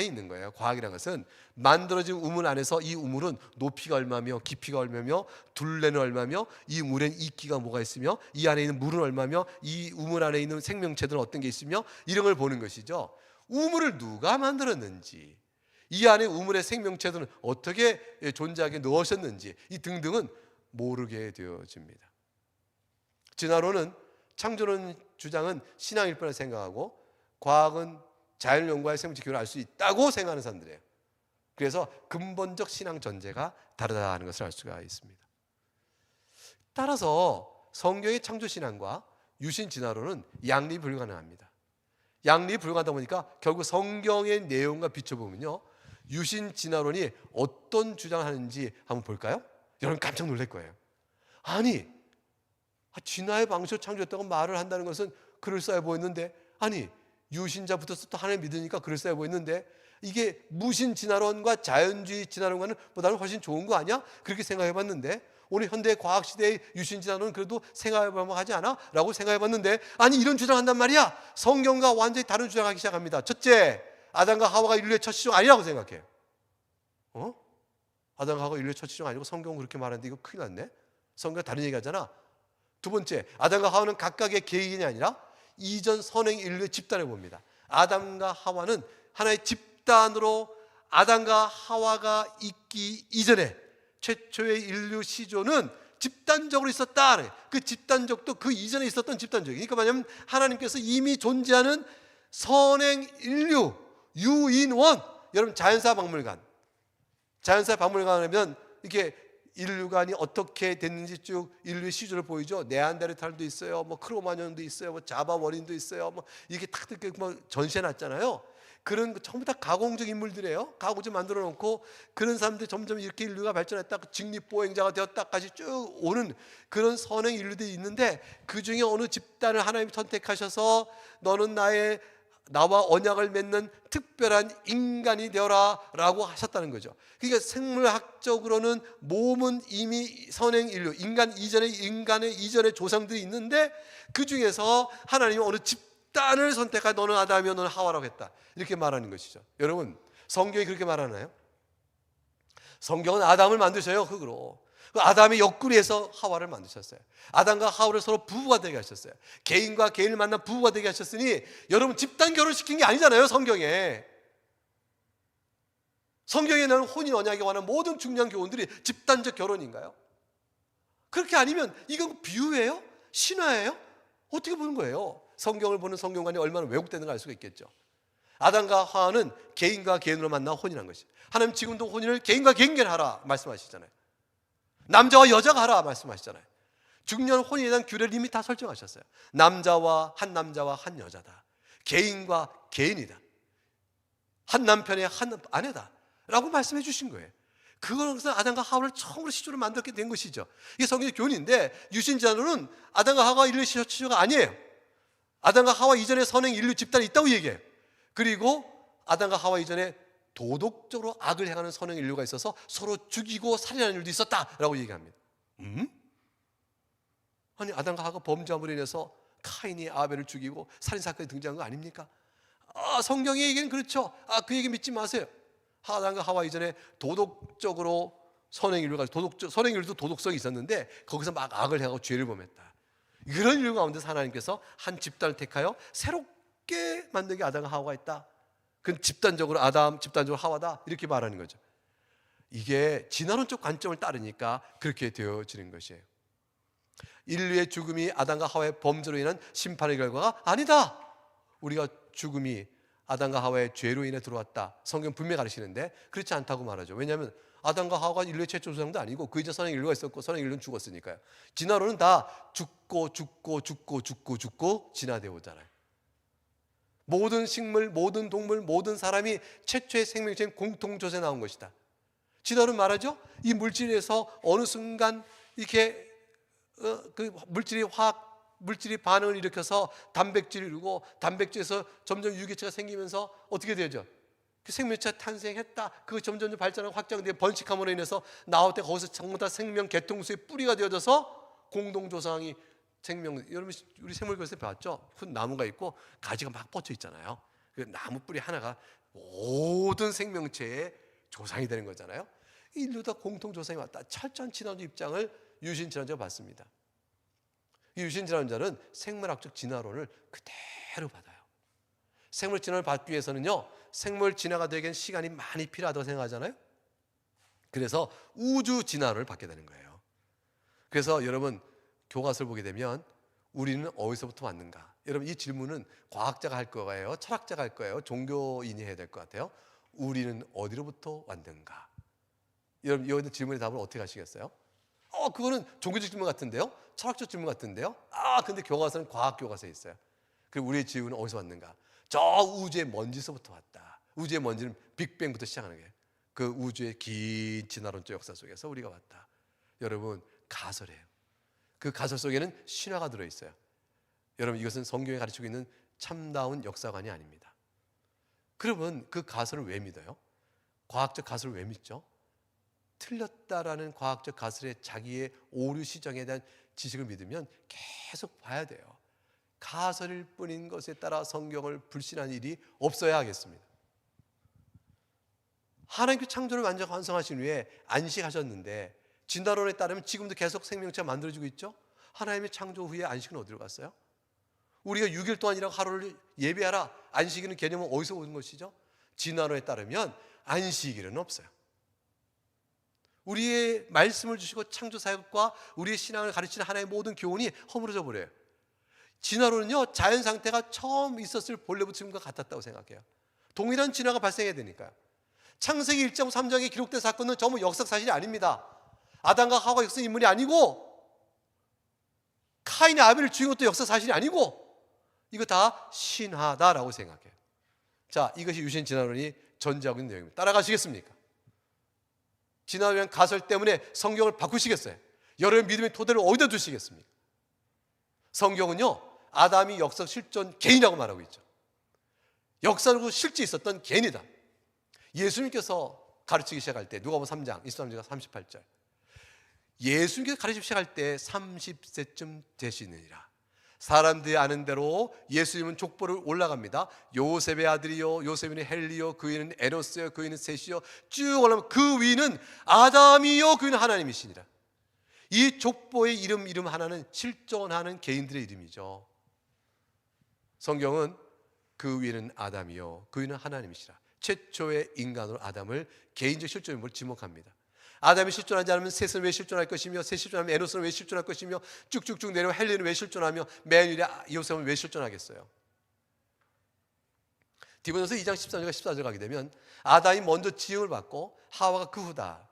있는 거예요. 과학이라는 것은 만들어진 우물 안에서 이 우물은 높이가 얼마며 깊이가 얼마며 둘레는 얼마며 이 우물엔 이끼가 뭐가 있으며 이 안에 있는 물은 얼마며 이 우물 안에 있는 생명체들은 어떤 게 있으며 이런 걸 보는 것이죠. 우물을 누가 만들었는지 이 안에 우물의 생명체들은 어떻게 존재하게 넣으셨는지 이 등등은 모르게 되어집니다. 진화론은 창조론 주장은 신앙일 뿐이라 생각하고 과학은 자연을 연구하여 생명체 기원을 알 수 있다고 생각하는 사람들이에요. 그래서 근본적 신앙 전제가 다르다는 것을 알 수가 있습니다. 따라서 성경의 창조 신앙과 유신 진화론은 양립이 불가능합니다. 양립이 불가능하다 보니까 결국 성경의 내용과 비춰보면요, 유신 진화론이 어떤 주장을 하는지 한번 볼까요? 여러분 깜짝 놀랄 거예요. 아니, 진화의 방식으로 창조했다고 말을 한다는 것은 그럴싸해 보였는데, 아니 유신자부터 또 하나님 믿으니까 그럴싸해 보였는데 이게 무신 진화론과 자연주의 진화론과는 보다는 훨씬 좋은 거 아니야? 그렇게 생각해봤는데 오늘 현대 과학 시대의 유신 진화론은 그래도 생각해볼만 하지 않아? 라고 생각해봤는데 아니 이런 주장한단 말이야. 성경과 완전히 다른 주장하기 시작합니다. 첫째, 아담과 하와가 인류의 첫 시종 아니라고 생각해요. 아담과 하와가 인류의 첫 시종 아니고 성경은 그렇게 말하는데 이거 큰일 났네. 성경과 다른 얘기 하잖아. 두 번째, 아담과 하와는 각각의 개인이 아니라 이전 선행 인류의 집단을 봅니다. 아담과 하와는 하나의 집단으로 아담과 하와가 있기 이전에 최초의 인류 시조는 집단적으로 있었다. 그 집단적도 그 이전에 있었던 집단적. 그러니까 뭐냐면 하나님께서 이미 존재하는 선행 인류 유인원. 여러분 자연사 박물관 하면 이렇게 인류관이 어떻게 됐는지 쭉 인류의 시조를 보이죠. 네안데르탈도 있어요, 뭐 크로마뇽도 있어요, 뭐 자바워린도 있어요, 뭐 이게 탁 이렇게 뭐 전시해놨잖아요. 그런 거 전부 다 가공적 인물들이에요. 가공적 만들어 놓고 그런 사람들이 점점 이렇게 인류가 발전했다, 직립보행자가 되었다까지 쭉 오는 그런 선행 인류들이 있는데 그 중에 어느 집단을 하나님이 선택하셔서 너는 나와 언약을 맺는 특별한 인간이 되어라 라고 하셨다는 거죠. 그러니까 생물학적으로는 몸은 이미 선행 인류, 인간의 이전의 조상들이 있는데 그 중에서 하나님이 어느 집단을 선택하 너는 아담이요 너는 하와라고 했다. 이렇게 말하는 것이죠. 여러분 성경이 그렇게 말하나요? 성경은 아담을 만드셔요. 흙으로. 그 아담의 옆구리에서 하와를 만드셨어요. 아담과 하와를 서로 부부가 되게 하셨어요. 개인과 개인을 만난 부부가 되게 하셨으니 여러분 집단 결혼시킨 게 아니잖아요. 성경에 나오는 혼인 언약에 관한 모든 중요한 교훈들이 집단적 결혼인가요? 그렇게 아니면 이건 비유예요? 신화예요? 어떻게 보는 거예요? 성경을 보는 성경관이 얼마나 왜곡되는가 알 수가 있겠죠. 아담과 하와는 개인과 개인으로 만나 혼인한 것이, 하나님 지금도 혼인을 개인과 개인끼리 하라 말씀하시잖아요. 남자와 여자가 하라 말씀하시잖아요. 중요한 혼인에 대한 규례를 이미 다 설정하셨어요. 한 남자와 한 여자다. 개인과 개인이다. 한 남편의 한 아내다 라고 말씀해 주신 거예요. 그것은 아담과 하와를 처음으로 시조를 만들게 된 것이죠. 이게 성경의 교훈인데, 유신자로는 아담과 하와가 인류 시조가 아니에요. 아담과 하와 이전에 선행 인류 집단이 있다고 얘기해요. 그리고 아담과 하와 이전에 도덕적으로 악을 행하는 선행 인류가 있어서 서로 죽이고 살인하는 일도 있었다라고 얘기합니다. 아니 아담과 하와가 범죄함으로 인해서 카인이 아벨을 죽이고 살인사건이 등장한 거 아닙니까? 성경의 얘기는 그렇죠. 그 얘기 믿지 마세요. 아담과 하와 이전에 도덕적으로 선행 인류가 선행 인류도 도덕성이 있었는데 거기서 막 악을 행하고 죄를 범했다. 이런 인류 가운데서 하나님께서 한 집단을 택하여 새롭게 만들게 아담과 하와가 있다. 그건 집단적으로 아담, 집단적으로 하와다 이렇게 말하는 거죠. 이게 진화론적 관점을 따르니까 그렇게 되어지는 것이에요. 인류의 죽음이 아담과 하와의 범죄로 인한 심판의 결과가 아니다. 우리가 죽음이 아담과 하와의 죄로 인해 들어왔다. 성경 분명히 가르치는데 그렇지 않다고 말하죠. 왜냐하면 아담과 하와가 인류의 최초 조상도 아니고 그 이전 선행 인류가 있었고 선행 인류는 죽었으니까요. 진화론은 다 죽고 진화되어 오잖아요. 모든 식물, 모든 동물, 모든 사람이 최초의 생명체인 공통조세 나온 것이다. 진화론 말하죠. 이 물질에서 어느 순간 이렇게 그 물질이 반응을 일으켜서 단백질을 이루고 단백질에서 점점 유기체가 생기면서 어떻게 되죠? 그 생명체가 탄생했다. 그 점점 발전하고 확장되고 번식함으로 인해서 나올 때 거기서 전부 다 생명 개통수의 뿌리가 되어져서 공동조상이 생명. 여러분 우리 생물교에서 배웠죠? 큰 나무가 있고 가지가 막 뻗쳐 있잖아요. 그 나무 뿌리 하나가 모든 생명체의 조상이 되는 거잖아요. 인류 다 공통조상이 왔다. 철저한 진화론적 입장을 유신진화론자가 받습니다. 이 유신진화론자는 생물학적 진화론을 그대로 받아요. 생물 진화를 받기 위해서는요, 생물 진화가 되기엔 시간이 많이 필요하다고 생각하잖아요. 그래서 우주 진화론을 받게 되는 거예요. 그래서 여러분 교과서를 보게 되면 우리는 어디서부터 왔는가? 여러분 이 질문은 과학자가 할 거예요? 철학자가 할 거예요? 종교인이 해야 될 것 같아요. 우리는 어디로부터 왔는가? 여러분 이 질문의 답을 어떻게 하시겠어요? 그거는 종교적 질문 같은데요? 철학적 질문 같은데요? 근데 교과서는 과학 교과서에 있어요. 그리고 우리의 지구는 어디서 왔는가? 저 우주의 먼지서부터 왔다. 우주의 먼지는 빅뱅부터 시작하는 거예요. 그 우주의 긴 진화론적 역사 속에서 우리가 왔다. 여러분 가설이에요. 그 가설 속에는 신화가 들어있어요. 여러분 이것은 성경에 가르치고 있는 참다운 역사관이 아닙니다. 그러면 그 가설을 왜 믿어요? 과학적 가설을 왜 믿죠? 틀렸다라는 과학적 가설에 자기의 오류 시정에 대한 지식을 믿으면 계속 봐야 돼요. 가설일 뿐인 것에 따라 성경을 불신하는 일이 없어야 하겠습니다. 하나님께 창조를 완성하신 후에 안식하셨는데 진화론에 따르면 지금도 계속 생명체가 만들어지고 있죠. 하나님의 창조 후에 안식은 어디로 갔어요? 우리가 6일 동안 일하고 하루를 예배하라. 안식일은 개념은 어디서 오는 것이죠? 진화론에 따르면 안식일은 없어요. 우리의 말씀을 주시고 창조 사역과 우리의 신앙을 가르치는 하나의 모든 교훈이 허물어져 버려요. 진화론은요, 자연 상태가 처음 있었을 본래부터 지금과 같았다고 생각해요. 동일한 진화가 발생해야 되니까요. 창세기 1장 3장에 기록된 사건은 전부 역사 사실이 아닙니다. 아담과 하와가 역사 인물이 아니고 카인이 아벨을 죽인 것도 역사 사실이 아니고 이거 다 신화다라고 생각해요. 자, 이것이 유신 진화론이 전제하고 있는 내용입니다. 따라가시겠습니까? 진화론 가설 때문에 성경을 바꾸시겠어요? 여러분의 믿음의 토대를 어디다 두시겠습니까? 성경은요, 아담이 역사 실존 개인이라고 말하고 있죠. 역사로 실제 있었던 개인이다. 예수님께서 가르치기 시작할 때 누가복음 3장 23절과 38절, 예수님께서 가르치기 시작할 때 30세쯤 되시느니라. 사람들이 아는 대로 예수님은 족보를 올라갑니다. 요셉의 아들이요, 요셉은 헬리요, 그이는 에노스요, 그이는 셋이요, 쭉 올라가면 그 위는 아담이요, 그이는 하나님이시니라. 이 족보의 이름 하나는 실존하는 개인들의 이름이죠. 성경은 그 위에는 아담이요 그 위는 하나님이시라. 최초의 인간으로 아담을 개인적 실존으로 지목합니다. 아담이 실존하지 않으면 셋은 왜 실존할 것이며, 셋 실존하면 에노스는 왜 실존할 것이며, 쭉쭉쭉 내려오면 헬리는 왜 실존하며, 맨 위에 요셉은 왜 실존하겠어요? 디모데후서 2장 13절과 14절 가게 되면 아담이 먼저 지음을 받고 하와가 그 후다.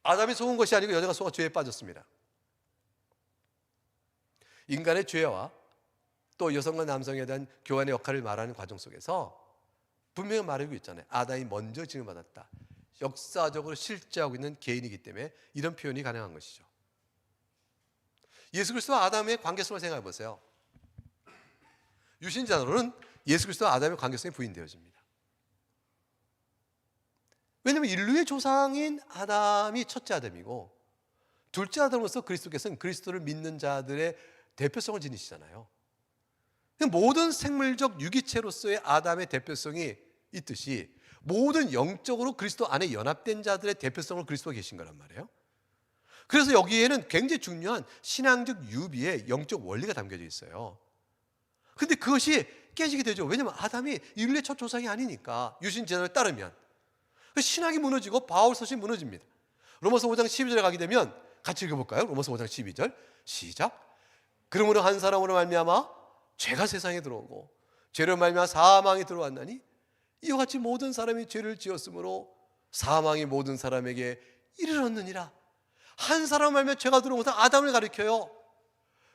아담이 속은 것이 아니고 여자가 속아 죄에 빠졌습니다. 인간의 죄와 또 여성과 남성에 대한 교환의 역할을 말하는 과정 속에서 분명히 말하고 있잖아요. 아담이 먼저 지음을 받았다. 역사적으로 실제하고 있는 개인이기 때문에 이런 표현이 가능한 것이죠. 예수 그리스도와 아담의 관계성을 생각해 보세요. 유신자로는 예수 그리스도와 아담의 관계성이 부인되어집니다. 왜냐하면 인류의 조상인 아담이 첫째 아담이고, 둘째 아담으로서 그리스도께서는 그리스도를 믿는 자들의 대표성을 지니시잖아요. 모든 생물적 유기체로서의 아담의 대표성이 있듯이 모든 영적으로 그리스도 안에 연합된 자들의 대표성으로 그리스도가 계신 거란 말이에요. 그래서 여기에는 굉장히 중요한 신앙적 유비의 영적 원리가 담겨져 있어요. 근데 그것이 깨지게 되죠. 왜냐하면 아담이 인류의 첫 조상이 아니니까, 유신 제도에 따르면 신학이 무너지고 바울 서신이 무너집니다. 로마서 5장 12절에 가게 되면 같이 읽어볼까요? 로마서 5장 12절 시작. 그러므로 한 사람으로 말미암아 죄가 세상에 들어오고 죄로 말미암아 사망이 들어왔나니 이와 같이 모든 사람이 죄를 지었으므로 사망이 모든 사람에게 이르렀느니라. 한 사람 말미암아 죄가 들어온 것은 아담을 가리켜요.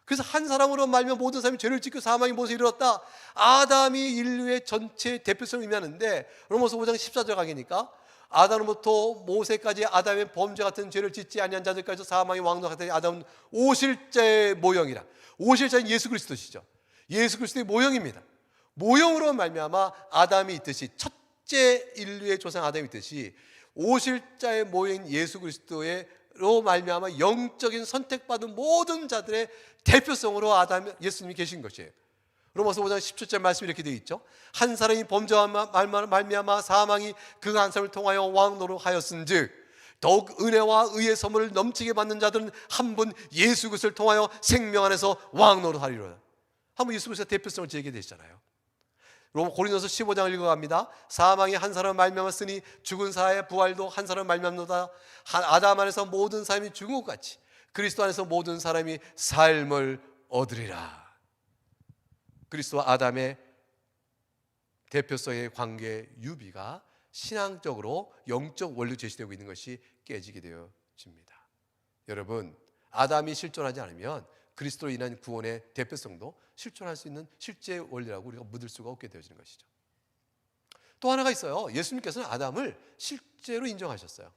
그래서 한 사람으로 말미암아 모든 사람이 죄를 짓고 사망이 모두 이르렀다. 아담이 인류의 전체 대표성을 의미하는데, 로마서 5장 14절 가니까 아담부터 모세까지 아담의 범죄 같은 죄를 짓지 아니한 자들까지 사망의 왕노 같은 아담은 오실자의 모형이라. 오실자는 예수 그리스도시죠. 예수 그리스도의 모형입니다. 모형으로 말미암아 아담이 있듯이, 첫째 인류의 조상 아담이 있듯이 오실자의 모형인 예수 그리스도로 말미암아 영적인 선택받은 모든 자들의 대표성으로 예수님이 계신 것이에요. 로마서 5장 10절 말씀이 이렇게 되어 있죠. 한 사람이 범죄한 말미암아 사망이 그 한 사람을 통하여 왕노로 하였은즉 더욱 은혜와 의의 선물을 넘치게 받는 자들은 한 분 예수 그리스도를 통하여 생명 안에서 왕노로 하리로다. 한번 예수 그리스도의 대표성을 제기해 되시잖아요. 고린도서 15장을 읽어갑니다. 사망이 한 사람 말미암았으니 죽은 사의 부활도 한 사람 말미암노다. 아담 안에서 모든 사람이 죽은 것 같이 그리스도 안에서 모든 사람이 삶을 얻으리라. 그리스도와 아담의 대표성의 관계 유비가 신앙적으로 영적 원리로 제시되고 있는 것이 깨지게 되어집니다. 여러분, 아담이 실존하지 않으면 그리스도로 인한 구원의 대표성도 실존할 수 있는 실제 원리라고 우리가 묻을 수가 없게 되어지는 것이죠. 또 하나가 있어요. 예수님께서는 아담을 실제로 인정하셨어요.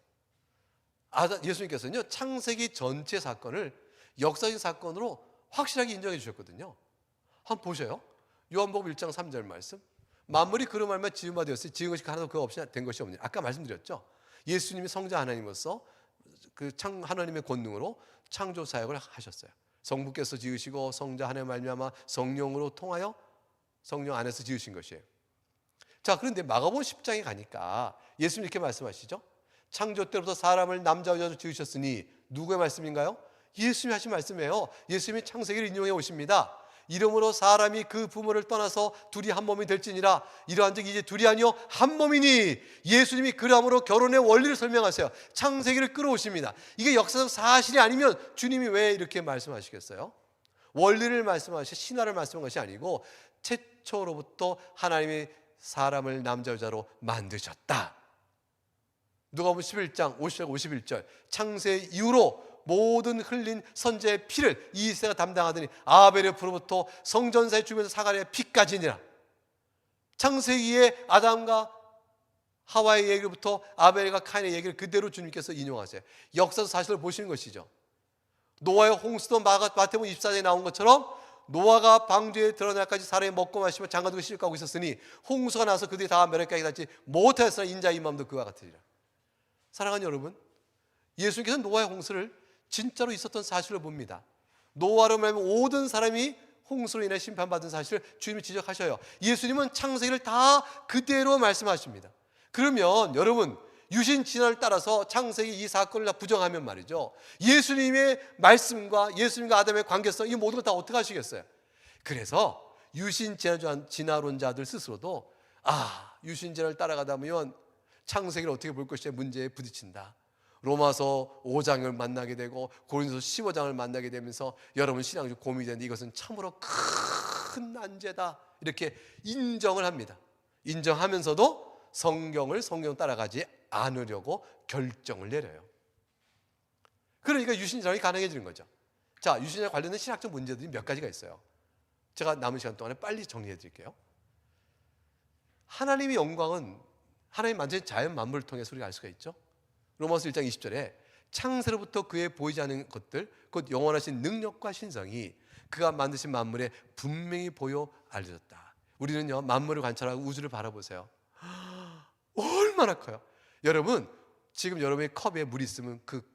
예수님께서는요, 창세기 전체 사건을 역사적 사건으로 확실하게 인정해 주셨거든요. 한번 보셔요. 요한복음 1장 3절 말씀. 만물이 그로 말미암아 지음바 되었으니 지은 것이 하나도 그 없이 된 것이 없느니. 아까 말씀드렸죠. 예수님이 성자 하나님으로서 하나님의 권능으로 창조 사역을 하셨어요. 성부께서 지으시고 성자 하나님 말미암아 성령으로 통하여 성령 안에서 지으신 것이에요. 자, 그런데 마가복음 10장에 가니까 예수님 이렇게 말씀하시죠. 창조 때부터 사람을 남자와 여자로 지으셨으니, 누구의 말씀인가요? 예수님이 하신 말씀이에요. 예수님이 창세기를 인용해 오십니다. 이름으로 사람이 그 부모를 떠나서 둘이 한 몸이 될지니라. 이러한 즉 이제 둘이 아니요 한 몸이니. 예수님이 그러므로 결혼의 원리를 설명하세요. 창세기를 끌어오십니다. 이게 역사적 사실이 아니면 주님이 왜 이렇게 말씀하시겠어요? 원리를 말씀하시, 신화를 말씀한 것이 아니고 최초로부터 하나님이 사람을 남자 여자로 만드셨다. 누가복음 11장 50절 51절 창세 이후로 모든 흘린 선제의 피를 이새가 담당하더니 아벨의 피로부터 성전사의 주변에서 사가랴의 피까지니라. 창세기의 아담과 하와의 얘기로부터 아벨과 카인의 얘기를 그대로 주님께서 인용하세요. 역사적 사실을 보시는 것이죠. 노아의 홍수도 마태복음 24장에 나온 것처럼 노아가 방주에 들어날까지 사람이 먹고 마시며 장가들고 시집가고 있었으니 홍수가 나서 그들이 다 멸하게 닿지 못하였으나 인자의 임함도 그와 같으리라. 사랑하는 여러분, 예수님께서 노아의 홍수를 진짜로 있었던 사실을 봅니다. 노아로 말하면 모든 사람이 홍수로 인해 심판받은 사실을 주님이 지적하셔요. 예수님은 창세기를 다 그대로 말씀하십니다. 그러면 여러분, 유신 진화를 따라서 창세기 이 사건을 다 부정하면 말이죠, 예수님의 말씀과 예수님과 아담의 관계성, 이 모든 걸 다 어떻게 하시겠어요? 그래서 유신 진화론자들 스스로도 유신 진화를 따라가다 보면 창세기를 어떻게 볼 것이냐 문제에 부딪힌다. 로마서 5장을 만나게 되고 고린도서 15장을 만나게 되면서 여러분 신앙적 고민이 되는데 이것은 참으로 큰 난제다, 이렇게 인정을 합니다. 인정하면서도 성경 따라가지 않으려고 결정을 내려요. 그러니까 유신진화론이 가능해지는 거죠. 자, 유신진화 관련된 신학적 문제들이 몇 가지가 있어요. 제가 남은 시간 동안에 빨리 정리해 드릴게요. 하나님의 영광은 하나님 만드신 자연 만물을 통해서 우리가 알 수가 있죠. 로마서 1장 20절에 창세로부터 그의 보이지 않는 것들 곧 영원하신 능력과 신성이 그가 만드신 만물에 분명히 보여 알려졌다. 우리는요, 만물을 관찰하고 우주를 바라보세요. 얼마나 커요. 여러분, 지금 여러분의 컵에 물이 있으면 그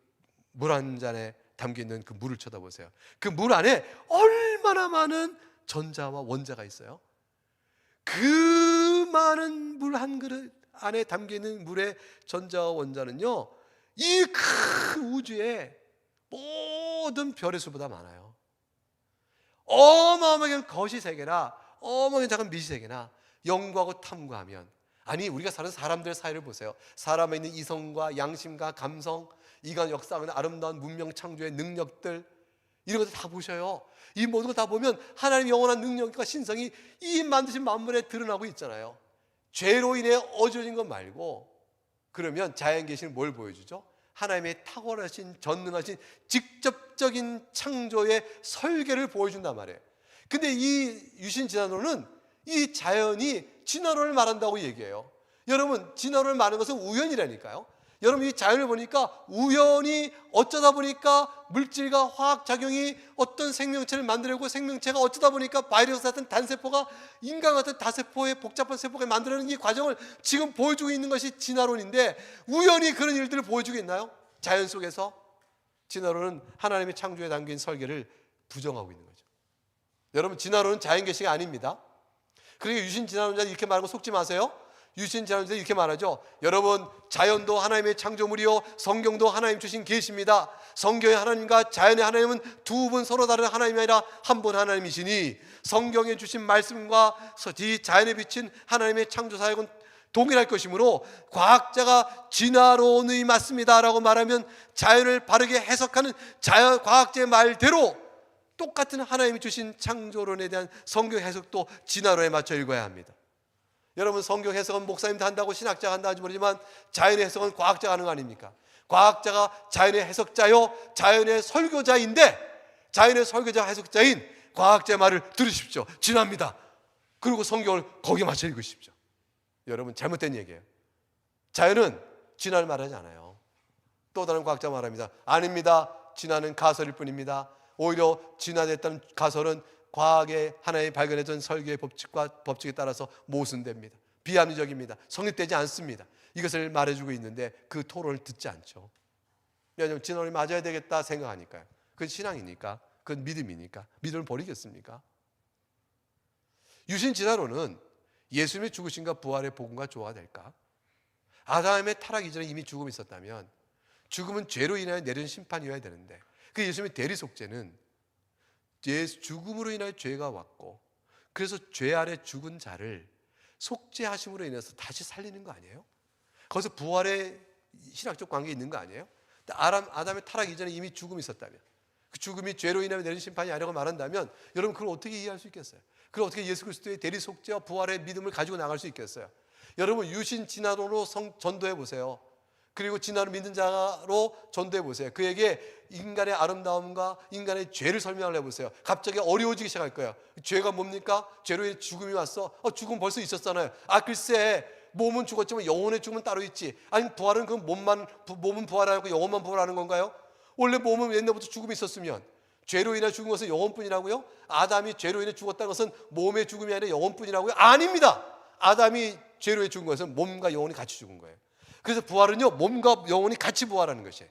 물 한 잔에 담겨있는 그 물을 쳐다보세요. 그 물 안에 얼마나 많은 전자와 원자가 있어요. 그 많은 물 한 그릇 안에 담겨있는 물의 전자와 원자는요, 이 큰 우주의 모든 별의 수보다 많아요. 어마어마한 거시 세계나 어마어마한 작은 미시 세계나 연구하고 탐구하면, 아니 우리가 사는 사람들 사이를 보세요. 사람에 있는 이성과 양심과 감성, 이간 역사하는 아름다운 문명 창조의 능력들, 이런 것들 다 보셔요. 이 모든 걸 다 보면 하나님의 영원한 능력과 신성이 이 만드신 만물에 드러나고 있잖아요. 죄로 인해 어지러진 것 말고, 그러면 자연 계시는 뭘 보여주죠? 하나님의 탁월하신 전능하신 직접적인 창조의 설계를 보여준단 말이에요. 근데 이 유신 진화론은 이 자연이 진화론을 말한다고 얘기해요. 여러분, 진화론을 말하는 것은 우연이라니까요. 여러분, 이 자연을 보니까 우연히 어쩌다 보니까 물질과 화학작용이 어떤 생명체를 만들고, 생명체가 어쩌다 보니까 바이러스 같은 단세포가 인간 같은 다세포의 복잡한 세포가 만들어내는 이 과정을 지금 보여주고 있는 것이 진화론인데, 우연히 그런 일들을 보여주고 있나요? 자연 속에서. 진화론은 하나님의 창조에 담긴 설계를 부정하고 있는 거죠. 여러분, 진화론은 자연계시가 아닙니다. 그러니까 유신 진화론자 이렇게 말하고 속지 마세요. 유신 진화론자 이렇게 말하죠. 여러분, 자연도 하나님의 창조물이요 성경도 하나님 주신 계시입니다. 성경의 하나님과 자연의 하나님은 두 분 서로 다른 하나님이 아니라 한 분 하나님이시니, 성경에 주신 말씀과 이 자연에 비친 하나님의 창조 사역은 동일할 것이므로 과학자가 진화론이 맞습니다라고 말하면 자연을 바르게 해석하는 자연 과학자의 말대로 똑같은 하나님이 주신 창조론에 대한 성경 해석도 진화론에 맞춰 읽어야 합니다. 여러분, 성경 해석은 목사님도 한다고 신학자가 한다 하지 모르지만 자연의 해석은 과학자가 하는 거 아닙니까? 과학자가 자연의 해석자요 자연의 설교자인데, 자연의 설교자 해석자인 과학자의 말을 들으십시오. 진화입니다. 그리고 성경을 거기에 맞춰 읽으십시오. 여러분, 잘못된 얘기예요. 자연은 진화를 말하지 않아요. 또 다른 과학자 말합니다. 아닙니다. 진화는 가설일 뿐입니다. 오히려 진화됐다는 가설은 과학의 하나의 발견해준 설계의 법칙에 따라서 모순됩니다. 비합리적입니다. 성립되지 않습니다. 이것을 말해주고 있는데 그 토론을 듣지 않죠. 왜냐하면 진화론이 맞아야 되겠다 생각하니까요. 그건 신앙이니까, 그건 믿음이니까. 믿음을 버리겠습니까? 유신 진화론은 예수님의 죽으심과 부활의 복음과 조화가 될까? 아담의 타락 이전에 이미 죽음이 있었다면 죽음은 죄로 인하여 내린 심판이어야 되는데, 그 예수님의 대리 속죄는 죽음으로 인하여 죄가 왔고, 그래서 죄 아래 죽은 자를 속죄하심으로 인해서 다시 살리는 거 아니에요? 거기서 부활의 신학적 관계가 있는 거 아니에요? 아담의 타락 이전에 이미 죽음이 있었다면, 그 죽음이 죄로 인하여 내린 심판이 아니라고 말한다면, 여러분 그걸 어떻게 이해할 수 있겠어요? 그걸 어떻게 예수 그리스도의 대리 속죄와 부활의 믿음을 가지고 나갈 수 있겠어요? 여러분, 유신 진화론으로 전도해 보세요. 그리고 진화를 믿는 자로 전도해 보세요. 그에게 인간의 아름다움과 인간의 죄를 설명을 해보세요. 갑자기 어려워지기 시작할 거예요. 죄가 뭡니까? 죄로 인해 죽음이 왔어. 죽음 벌써 있었잖아요. 글쎄, 몸은 죽었지만 영혼의 죽음은 따로 있지. 아니, 부활은 그 몸은 부활하고 영혼만 부활하는 건가요? 원래 몸은 옛날부터 죽음이 있었으면 죄로 인해 죽은 것은 영혼뿐이라고요? 아담이 죄로 인해 죽었다는 것은 몸의 죽음이 아니라 영혼뿐이라고요? 아닙니다. 아담이 죄로 인해 죽은 것은 몸과 영혼이 같이 죽은 거예요. 그래서 부활은요, 몸과 영혼이 같이 부활하는 것이에요.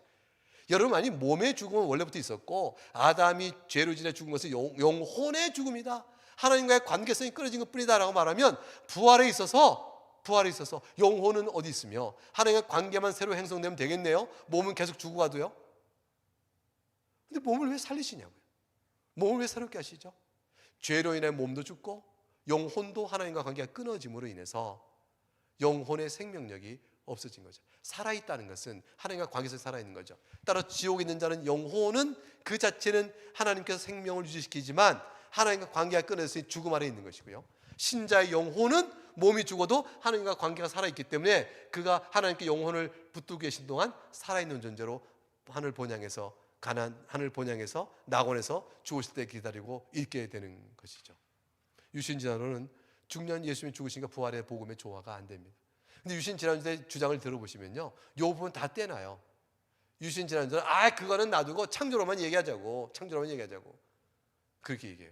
여러분, 아니 몸의 죽음은 원래부터 있었고, 아담이 죄로 인해 죽은 것은 영혼의 죽음이다, 하나님과의 관계성이 끊어진 것뿐이다 라고 말하면, 부활에 있어서 부활에 있어서 영혼은 어디 있으며 하나님과 관계만 새로 형성되면 되겠네요. 몸은 계속 죽어가도요. 근데 몸을 왜 살리시냐고요. 몸을 왜 새롭게 하시죠? 죄로 인해 몸도 죽고 영혼도 하나님과 관계가 끊어짐으로 인해서 영혼의 생명력이 없어진 거죠. 살아있다는 것은 하나님과 관계에서 살아있는 거죠. 따라 지옥에 있는 자는 영혼은 그 자체는 하나님께서 생명을 유지시키지만 하나님과 관계가 끊어졌으니 죽음 아래 있는 것이고요. 신자의 영혼은 몸이 죽어도 하나님과 관계가 살아있기 때문에 그가 하나님께 영혼을 붙들고 계신 동안 살아있는 존재로 하늘 본향에서 하늘 본향에서 낙원에서 죽으실 때 기다리고 있게 되는 것이죠. 유신진화론은 중년 예수님이 죽으신가 부활의 복음의 조화가 안 됩니다. 근데 유신진화론의 주장을 들어보시면요, 이 부분 다 떼나요. 유신진화론은 그거는 놔두고 창조로만 얘기하자고, 그렇게 얘기해요.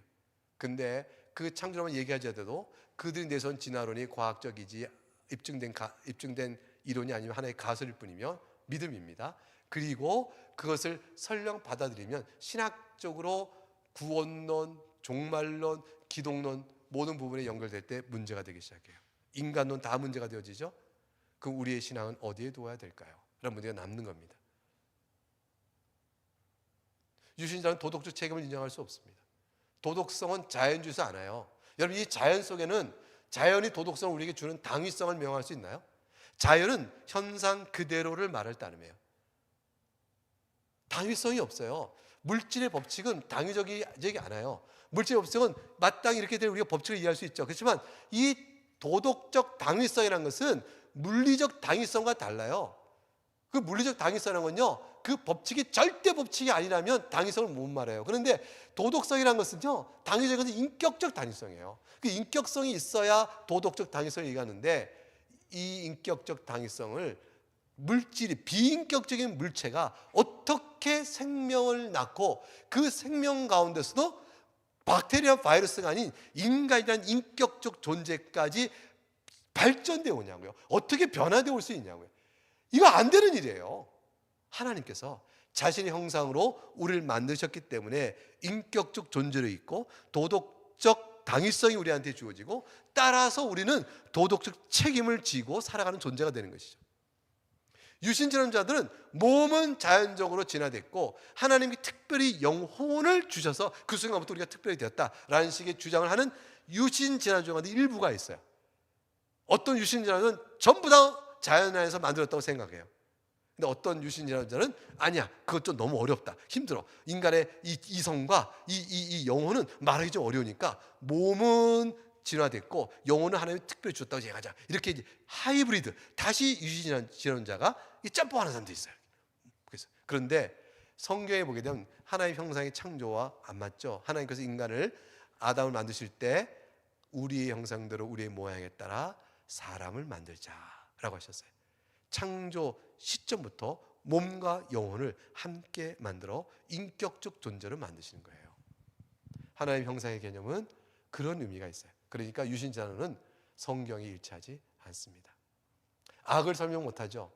근데 그 창조로만 얘기하지 않아도 그들이 내세운 진화론이 과학적이지 입증된 이론이 아니면 하나의 가설일 뿐이며 믿음입니다. 그리고 그것을 설령 받아들이면 신학적으로 구원론, 종말론, 기독론 모든 부분에 연결될 때 문제가 되기 시작해요. 인간론 다 문제가 되어지죠. 그럼 우리의 신앙은 어디에 두어야 될까요? 이런 문제가 남는 겁니다. 유신자는 도덕적 책임을 인정할 수 없습니다. 도덕성은 자연주의에서 안 와요. 여러분, 이 자연 속에는 자연이 도덕성을 우리에게 주는 당위성을 명할 수 있나요? 자연은 현상 그대로를 말할 따름이에요. 당위성이 없어요. 물질의 법칙은 당위적이지 않아요. 물질의 법칙은 마땅히 이렇게 되면 우리가 법칙을 이해할 수 있죠. 그렇지만 이 도덕적 당위성이라는 것은 물리적 당위성과 달라요. 그 물리적 당위성이라는 건요, 그 법칙이 절대 법칙이 아니라면 당위성을 못 말해요. 그런데 도덕성이라는 것은요, 당위적인 것은 인격적 당위성이에요. 그 인격성이 있어야 도덕적 당위성을 얘기하는데, 이 인격적 당위성을 비인격적인 물체가 어떻게 생명을 낳고 그 생명 가운데서도 박테리아 바이러스가 아닌 인간이라는 인격적 존재까지 발전되어 오냐고요. 어떻게 변화되어 올 수 있냐고요. 이거 안 되는 일이에요. 하나님께서 자신의 형상으로 우리를 만드셨기 때문에 인격적 존재로 있고 도덕적 당위성이 우리한테 주어지고 따라서 우리는 도덕적 책임을 지고 살아가는 존재가 되는 것이죠. 유신진화론자들은 몸은 자연적으로 진화됐고 하나님이 특별히 영혼을 주셔서 그 순간부터 우리가 특별히 되었다라는 식의 주장을 하는 유신진화론자들 일부가 있어요. 어떤 유신진화론은 전부 다 자연 안에서 만들었다고 생각해요. 근데 어떤 유신진화론자는 아니야, 그것 좀 너무 어렵다, 힘들어, 인간의 이 이성과 이 영혼은 말하기 좀 어려우니까 몸은 진화됐고 영혼은 하나님이 특별히 줬다고 얘기하자. 이렇게 이제 하이브리드, 다시 유신진화론자가 짬뽕하는 사람도 있어요. 그런데 성경에 보게 되면 하나님의 형상의 창조와 안 맞죠. 하나님께서 인간을, 아담을 만드실 때 우리의 형상대로 우리의 모양에 따라 사람을 만들자라고 하셨어요. 창조 시점부터 몸과 영혼을 함께 만들어 인격적 존재를 만드시는 거예요. 하나님의 형상의 개념은 그런 의미가 있어요. 그러니까 유신진화론은 성경이 일치하지 않습니다. 악을 설명 못하죠.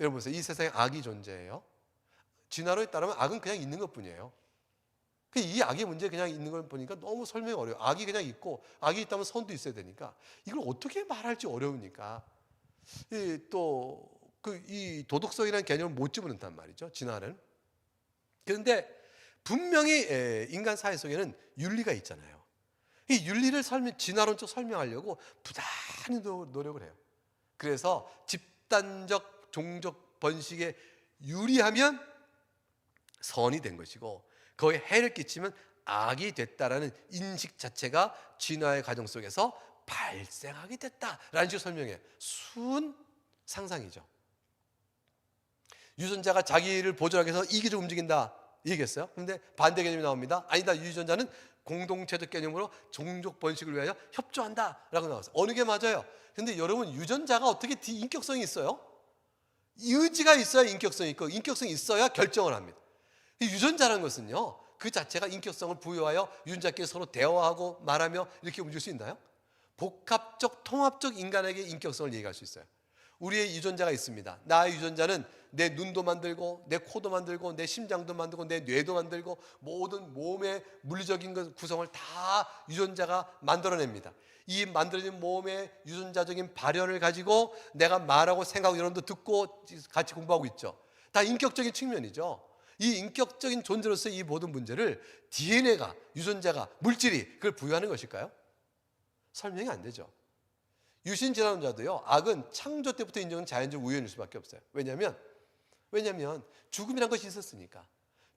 여러분 보세요. 이 세상에 악이 존재해요. 진화론에 따르면 악은 그냥 있는 것뿐이에요. 이 악의 문제 그냥 있는 걸 보니까 너무 설명이 어려워요. 악이 그냥 있고 악이 있다면 선도 있어야 되니까 이걸 어떻게 말할지 어려우니까 이 도덕성이라는 개념을 못 집어넣는단 말이죠. 진화는. 그런데 분명히 인간 사회 속에는 윤리가 있잖아요. 이 윤리를 진화론적 설명하려고 부단히 노력을 해요. 그래서 집단적 종족 번식에 유리하면 선이 된 것이고 거기에 해를 끼치면 악이 됐다라는 인식 자체가 진화의 과정 속에서 발생하게 됐다라는 식으로 설명해요. 순 상상이죠. 유전자가 자기를 보존하기 위해서 이기적으로 움직인다 얘기했어요. 그런데 반대 개념이 나옵니다. 아니다, 유전자는 공동체적 개념으로 종족 번식을 위하여 협조한다라고 나왔어요. 어느 게 맞아요? 근데 여러분, 유전자가 어떻게 인격성이 있어요? 의지가 있어야 인격성이 있고 인격성이 있어야 결정을 합니다. 유전자라는 것은요, 그 자체가 인격성을 부여하여 유전자끼리 서로 대화하고 말하며 이렇게 움직일 수 있나요? 복합적 통합적 인간에게 인격성을 얘기할 수 있어요. 우리의 유전자가 있습니다. 나의 유전자는 내 눈도 만들고 내 코도 만들고 내 심장도 만들고 내 뇌도 만들고 모든 몸의 물리적인 구성을 다 유전자가 만들어냅니다. 이 만들어진 몸의 유전자적인 발현을 가지고 내가 말하고 생각하고 여러분도 듣고 같이 공부하고 있죠. 다 인격적인 측면이죠. 이 인격적인 존재로서 이 모든 문제를 DNA가, 유전자가, 물질이 그걸 부여하는 것일까요? 설명이 안 되죠. 유신 진화론자도요, 악은 창조 때부터 인정한 자연적 우연일 수밖에 없어요. 왜냐하면 죽음이란 것이 있었으니까.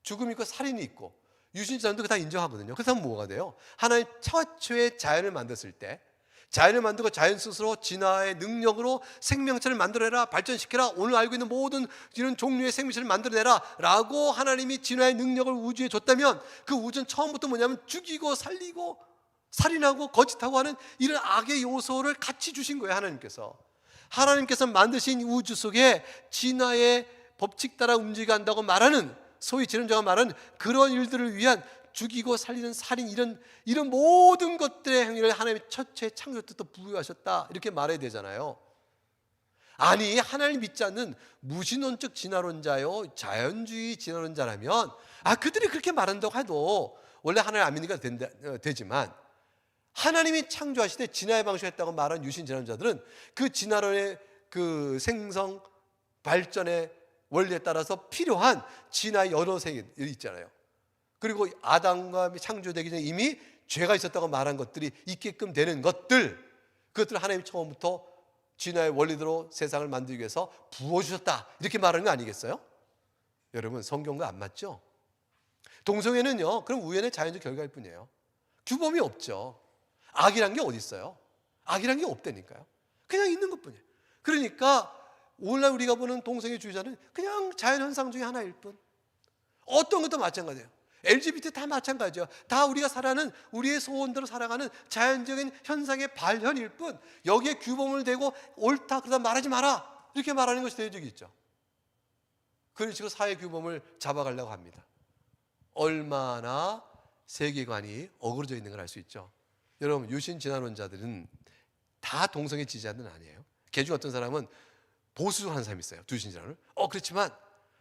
죽음이 있고 살인이 있고 유신 진화론도 다 인정하거든요. 그래서 뭐가 돼요? 하나님 최초의 자연을 만들었을 때, 자연을 만들고 자연 스스로 진화의 능력으로 생명체를 만들어내라, 발전시켜라, 오늘 알고 있는 모든 이런 종류의 생명체를 만들어내라 라고 하나님이 진화의 능력을 우주에 줬다면, 그 우주는 처음부터 뭐냐면 죽이고 살리고 살인하고 거짓하고 하는 이런 악의 요소를 같이 주신 거예요. 하나님께서 만드신 우주 속에 진화의 법칙 따라 움직여간다고 말하는, 소위 진화론자가 말하는 그런 일들을 위한 죽이고 살리는 살인, 이런 모든 것들의 행위를 하나님의 첫째 창조 때부터 부여하셨다, 이렇게 말해야 되잖아요. 아니, 하나님 믿지 않는 무신론적 진화론자요, 자연주의 진화론자라면 그들이 그렇게 말한다고 해도 원래 하나님 안 믿으니까 되지만, 하나님이 창조하실 때 진화의 방식했다고 말한 유신 진화론자들은 그 진화론의 그 생성 발전의 원리에 따라서 필요한 진화의 여러 세계들이 있잖아요. 그리고 아담과 창조되기 전에 이미 죄가 있었다고 말한 것들이 있게끔 되는 그것들을 하나님이 처음부터 진화의 원리대로 세상을 만들기 위해서 부어주셨다, 이렇게 말하는 거 아니겠어요? 여러분, 성경과 안 맞죠? 동성애는요, 그럼 우연의 자연적 결과일 뿐이에요. 규범이 없죠. 악이란 게 어디 있어요? 악이란 게 없다니까요. 그냥 있는 것뿐이에요. 그러니까 오늘날 우리가 보는 동성애주의자는 그냥 자연현상 중에 하나일 뿐. 어떤 것도 마찬가지예요. LGBT 다 마찬가지예요. 다 우리가 살아가는, 우리의 소원대로 살아가는 자연적인 현상의 발현일 뿐, 여기에 규범을 대고 옳다 그러다 말하지 마라, 이렇게 말하는 것이 대적이 있죠. 그런 식으로 사회 규범을 잡아가려고 합니다. 얼마나 세계관이 어그러져 있는 걸 알 수 있죠. 여러분, 유신 진화론자들은 다 동성애 지지자들은 아니에요. 개중 어떤 사람은 보수하는 사람이 있어요, 유신 진화론을. 그렇지만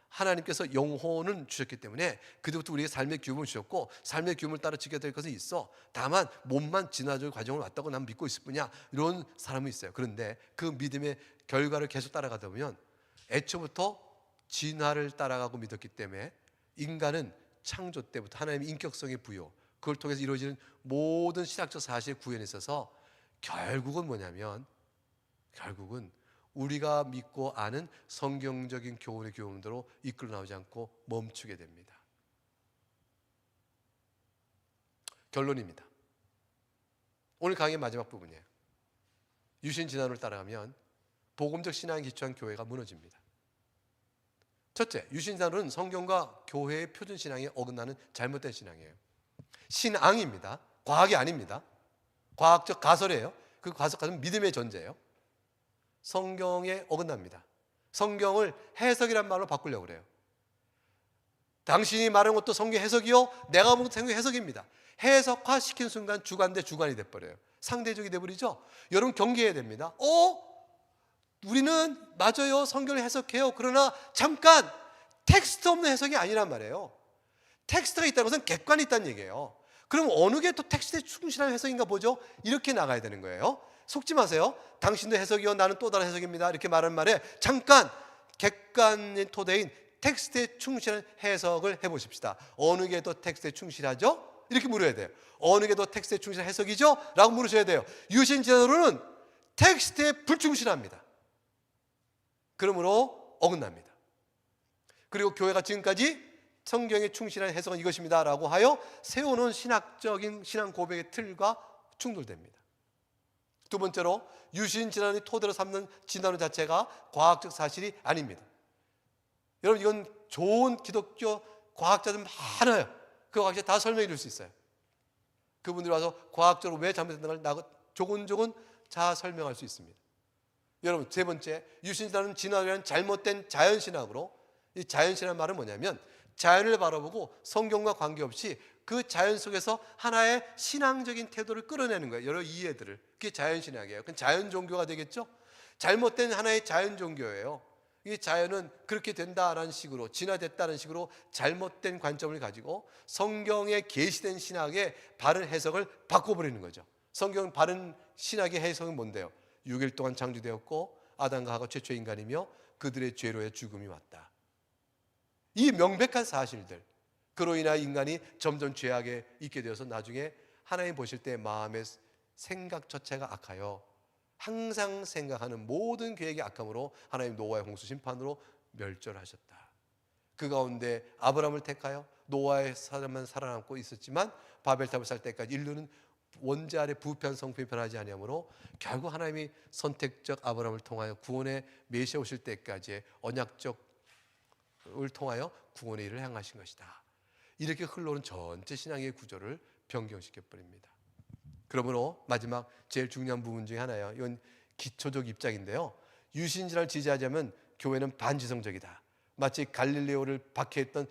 하나님께서 영혼은 주셨기 때문에 그때부터 우리에게 삶의 규범을 주셨고, 삶의 규범을 따라 지켜야 될 것은 있어. 다만 몸만 진화적 과정을 왔다고 난 믿고 있을 뿐이야, 이런 사람은 있어요. 그런데 그 믿음의 결과를 계속 따라가다 보면 애초부터 진화를 따라가고 믿었기 때문에 인간은 창조 때부터 하나님의 인격성의 부여, 그걸 통해서 이루어지는 모든 신학적 사실의 구현에 있어서 결국은 뭐냐면, 결국은 우리가 믿고 아는 성경적인 교훈의 교훈대로 이끌어 나오지 않고 멈추게 됩니다. 결론입니다. 오늘 강의의 마지막 부분이에요. 유신 진화론을 따라가면 복음적 신앙에 기초한 교회가 무너집니다. 첫째, 유신 진화론은 성경과 교회의 표준 신앙에 어긋나는 잘못된 신앙이에요. 신앙입니다. 과학이 아닙니다. 과학적 가설이에요. 그 가설은 믿음의 전제예요. 성경에 어긋납니다. 성경을 해석이란 말로 바꾸려고 그래요. 당신이 말하는 것도 성경 해석이요, 내가 본 것도 성경 해석입니다. 해석화시킨 순간 주관 대 주관이 돼버려요. 상대적이 돼버리죠. 여러분, 경계해야 됩니다. 우리는 맞아요, 성경을 해석해요. 그러나 잠깐, 텍스트 없는 해석이 아니란 말이에요. 텍스트가 있다는 것은 객관이 있다는 얘기예요. 그럼 어느 게 또 텍스트에 충실한 해석인가 보죠? 이렇게 나가야 되는 거예요. 속지 마세요. 당신도 해석이요, 나는 또 다른 해석입니다, 이렇게 말하는 말에 잠깐 객관의 토대인 텍스트에 충실한 해석을 해보십시다. 어느 게 더 텍스트에 충실하죠? 이렇게 물어야 돼요. 어느 게 더 텍스트에 충실한 해석이죠? 라고 물으셔야 돼요. 유신 진화론은 텍스트에 불충실합니다. 그러므로 어긋납니다. 그리고 교회가 지금까지 성경에 충실한 해석은 이것입니다 라고 하여 세워놓은 신학적인 신앙 고백의 틀과 충돌됩니다. 두 번째로, 유신 진화론이 토대로 삼는 진화론 자체가 과학적 사실이 아닙니다. 여러분, 이건 좋은 기독교 과학자들 많아요. 그 과학자 다 설명해 줄 수 있어요. 그분들이 와서 과학적으로 왜 잘못됐다는 걸 조곤조곤 다 설명할 수 있습니다. 여러분, 세 번째, 유신 진화론은 진화론이라는 잘못된 자연신학으로, 이 자연신학의 말은 뭐냐면 자연을 바라보고 성경과 관계없이 그 자연 속에서 하나의 신앙적인 태도를 끌어내는 거예요. 여러 이해들을. 그게 자연신학이에요. 그건 자연종교가 되겠죠? 잘못된 하나의 자연종교예요. 이 자연은 그렇게 된다라는 식으로, 진화됐다는 식으로 잘못된 관점을 가지고 성경에 계시된 신학의 바른 해석을 바꿔버리는 거죠. 성경 바른 신학의 해석은 뭔데요? 6일 동안 창조되었고 아담과 하와 최초의 인간이며 그들의 죄로의 죽음이 왔다. 이 명백한 사실들, 그로 인하여 인간이 점점 죄악에 있게 되어서 나중에 하나님 보실 때 마음의 생각 자체가 악하여 항상 생각하는 모든 계획이 악함으로 하나님 노아의 홍수 심판으로 멸절하셨다. 그 가운데 아브라함을 택하여 노아의 사람만 살아남고 있었지만 바벨탑을 살 때까지 인류는 원죄 아래 부패한 성품이 변하지 아니하므로 결국 하나님이 선택적 아브라함을 통하여 구원의 메시아 오실 때까지의 언약적을 통하여 구원의 일을 행하신 것이다. 이렇게 흘러오는 전체 신앙의 구조를 변경시켜 버립니다. 그러므로 마지막 제일 중요한 부분 중에 하나예요. 이건 기초적 입장인데요. 유신진화를 지지하자면 교회는 반지성적이다. 마치 갈릴레오를 박해했던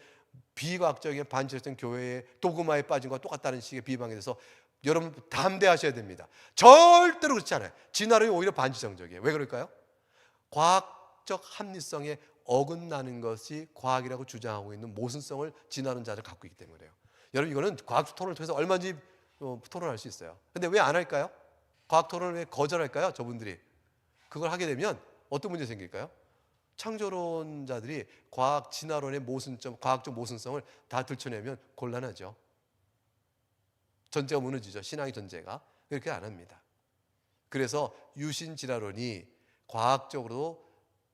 비과학적인 반지성적 교회의 도그마에 빠진 것과 똑같다는 식의 비방에 대해서 여러분 담대하셔야 됩니다. 절대로 그렇지 않아요. 진화론이 오히려 반지성적이에요. 왜 그럴까요? 과학적 합리성에 어긋나는 것이 과학이라고 주장하고 있는 모순성을 진화론자들 갖고 있기 때문에요. 여러분 이거는 과학적 토론을 통해서 얼마든지 토론할 수 있어요. 근데 왜 안 할까요? 과학 토론을 왜 거절할까요? 저분들이 그걸 하게 되면 어떤 문제 생길까요? 창조론자들이 과학 진화론의 모순점, 과학적 모순성을 다 들춰내면 곤란하죠. 전제가 무너지죠. 신앙의 전제가. 그렇게 안 합니다. 그래서 유신 진화론이 과학적으로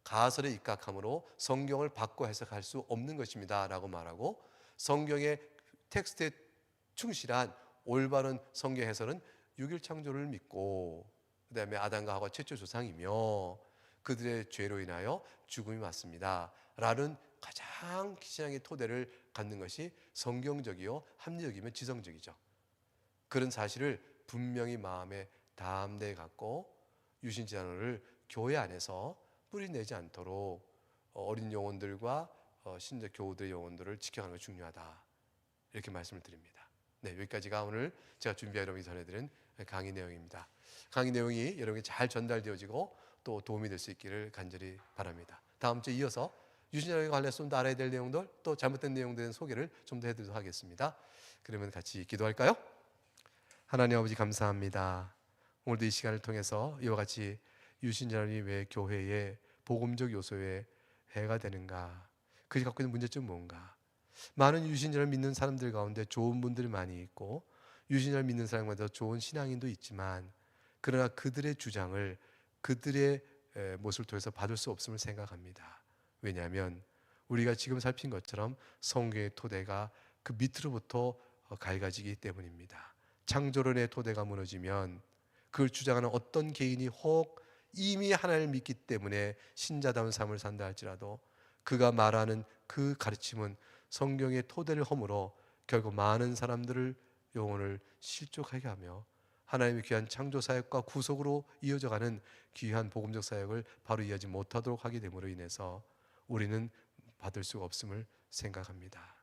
가설에 입각함으로 성경을 바꿔 해석할 수 없는 것입니다 라고 말하고, 성경의 텍스트에 충실한 올바른 성경 해설은 6일 창조를 믿고 그 다음에 아담과 하와 최초 조상이며 그들의 죄로 인하여 죽음이 왔습니다 라는 가장 신앙의 토대를 갖는 것이 성경적이요 합리적이며 지성적이죠. 그런 사실을 분명히 마음에 담대히 갖고 유신진화론을 교회 안에서 뿌리내지 않도록 어린 영혼들과 신자 교우들의 영혼들을 지켜가는 것이 중요하다, 이렇게 말씀을 드립니다. 네, 여기까지가 오늘 제가 준비해 여러분이 전해드린 강의 내용입니다. 강의 내용이 여러분에게 잘 전달되어지고 또 도움이 될 수 있기를 간절히 바랍니다. 다음 주에 이어서 유신진화론에 관련해서 좀 더 알아야 될 내용들, 또 잘못된 내용들의 소개를 좀 더 해드리도록 하겠습니다. 그러면 같이 기도할까요? 하나님 아버지 감사합니다. 오늘도 이 시간을 통해서 이와 같이 유신진화론이 왜 교회의 복음적 요소에 해가 되는가, 그것이 갖고 있는 문제점은 뭔가. 많은 유신진화를 믿는 사람들 가운데 좋은 분들이 많이 있고 유신진화를 믿는 사람 가운데 좋은 신앙인도 있지만, 그러나 그들의 주장을 그들의 모습을 통해서 받을 수 없음을 생각합니다. 왜냐하면 우리가 지금 살핀 것처럼 성경의 토대가 그 밑으로부터 갈가지기 때문입니다. 창조론의 토대가 무너지면 그걸 주장하는 어떤 개인이 혹 이미 하나님을 믿기 때문에 신자다운 삶을 산다 할지라도 그가 말하는 그 가르침은 성경의 토대를 허물어 결국 많은 사람들을 영혼을 실족하게 하며 하나님의 귀한 창조 사역과 구속으로 이어져가는 귀한 복음적 사역을 바로 이어지 못하도록 하게 됨으로 인해서 우리는 받을 수가 없음을 생각합니다.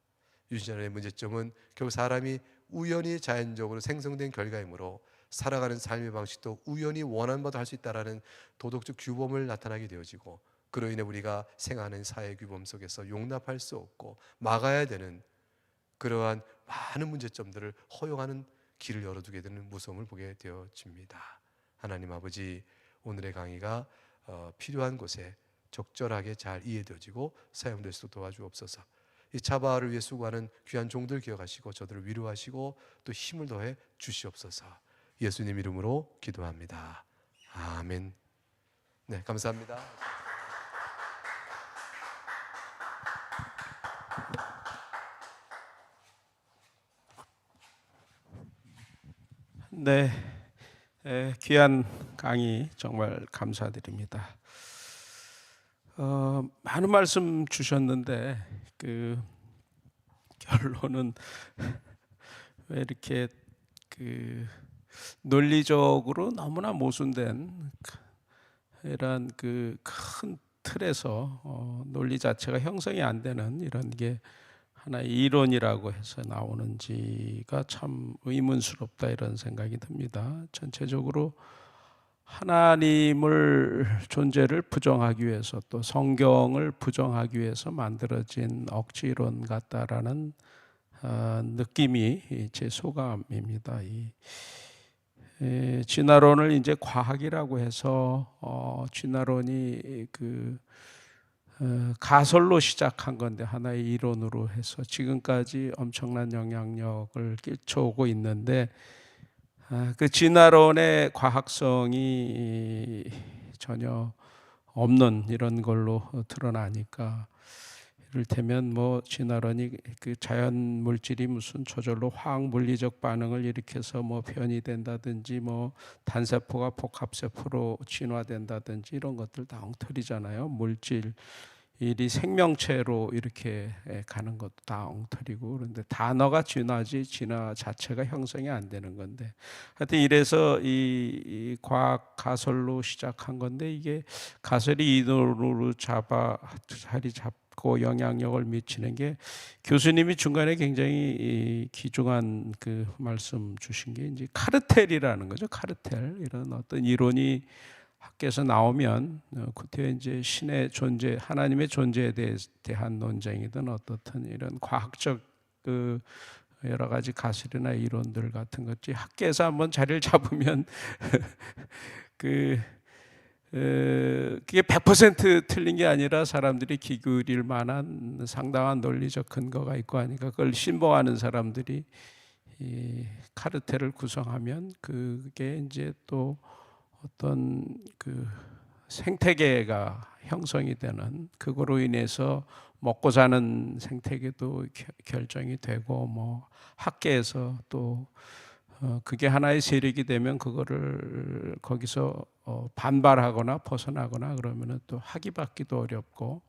유신진화론의 문제점은 결국 사람이 우연히 자연적으로 생성된 결과이므로 살아가는 삶의 방식도 우연히 원하는 바도 할 수 있다라는 도덕적 규범을 나타나게 되어지고, 그로 인해 우리가 생활하는 사회 규범 속에서 용납할 수 없고 막아야 되는 그러한 많은 문제점들을 허용하는 길을 열어두게 되는 무서움을 보게 되어집니다. 하나님 아버지, 오늘의 강의가 필요한 곳에 적절하게 잘 이해되어지고 사용될 수 도와주옵소서. 이 차바를 위해 수고하는 귀한 종들 기억하시고 저들을 위로하시고 또 힘을 더해 주시옵소서. 예수님 이름으로 기도합니다. 아멘. 네, 감사합니다. 네, 귀한 강의 정말 감사드립니다. 많은 말씀 주셨는데 그 결론은 왜 이렇게 그 논리적으로 너무나 모순된 이런 그 큰 틀에서 논리 자체가 형성이 안 되는 이런 게 하나의 이론이라고 해서 나오는지가 참 의문스럽다, 이런 생각이 듭니다. 전체적으로 하나님을 존재를 부정하기 위해서 또 성경을 부정하기 위해서 만들어진 억지 이론 같다라는 느낌이 제 소감입니다. 진화론을 이제 과학이라고 해서 진화론이 가설로 시작한 건데 하나의 이론으로 해서 지금까지 엄청난 영향력을 끼쳐오고 있는데 그 진화론의 과학성이 전혀 없는 이런 걸로 드러나니까 이를테면 뭐 진화론이 그 자연 물질이 무슨 저절로 화학 물리적 반응을 일으켜서 뭐 변이 된다든지 뭐 단세포가 복합세포로 진화된다든지 이런 것들 다 엉터리잖아요. 물질 일이 생명체로 이렇게 가는 것도 다 엉터리고 그런데 단어가 진화지 진화 자체가 형성이 안 되는 건데 하여튼 이래서 이 과학 가설로 시작한 건데 이게 가설이 이론으로 자리 잡고 영향력을 미치는 게 교수님이 중간에 굉장히 귀중한 그 말씀 주신 게 이제 카르텔이라는 거죠. 카르텔 이런 어떤 이론이 학교에서 나오면 그때 이제 신의 존재, 하나님의 존재에 대한 논쟁이든 어떻든 이런 과학적 그 여러 가지 가설이나 이론들 같은 것이 학교에서 한번 자리를 잡으면 그게 100% 틀린 게 아니라 사람들이 기울일 만한 상당한 논리적 근거가 있고 하니까 그걸 신봉하는 사람들이 이 카르텔을 구성하면 그게 이제 또 어떤 그 생태계가 형성이 되는 그거로 인해서 먹고 사는 생태계도 결정이 되고 뭐 학계에서 또 그게 하나의 세력이 되면 그거를 거기서 반발하거나 벗어나거나 그러면은 또 학위 받기도 어렵고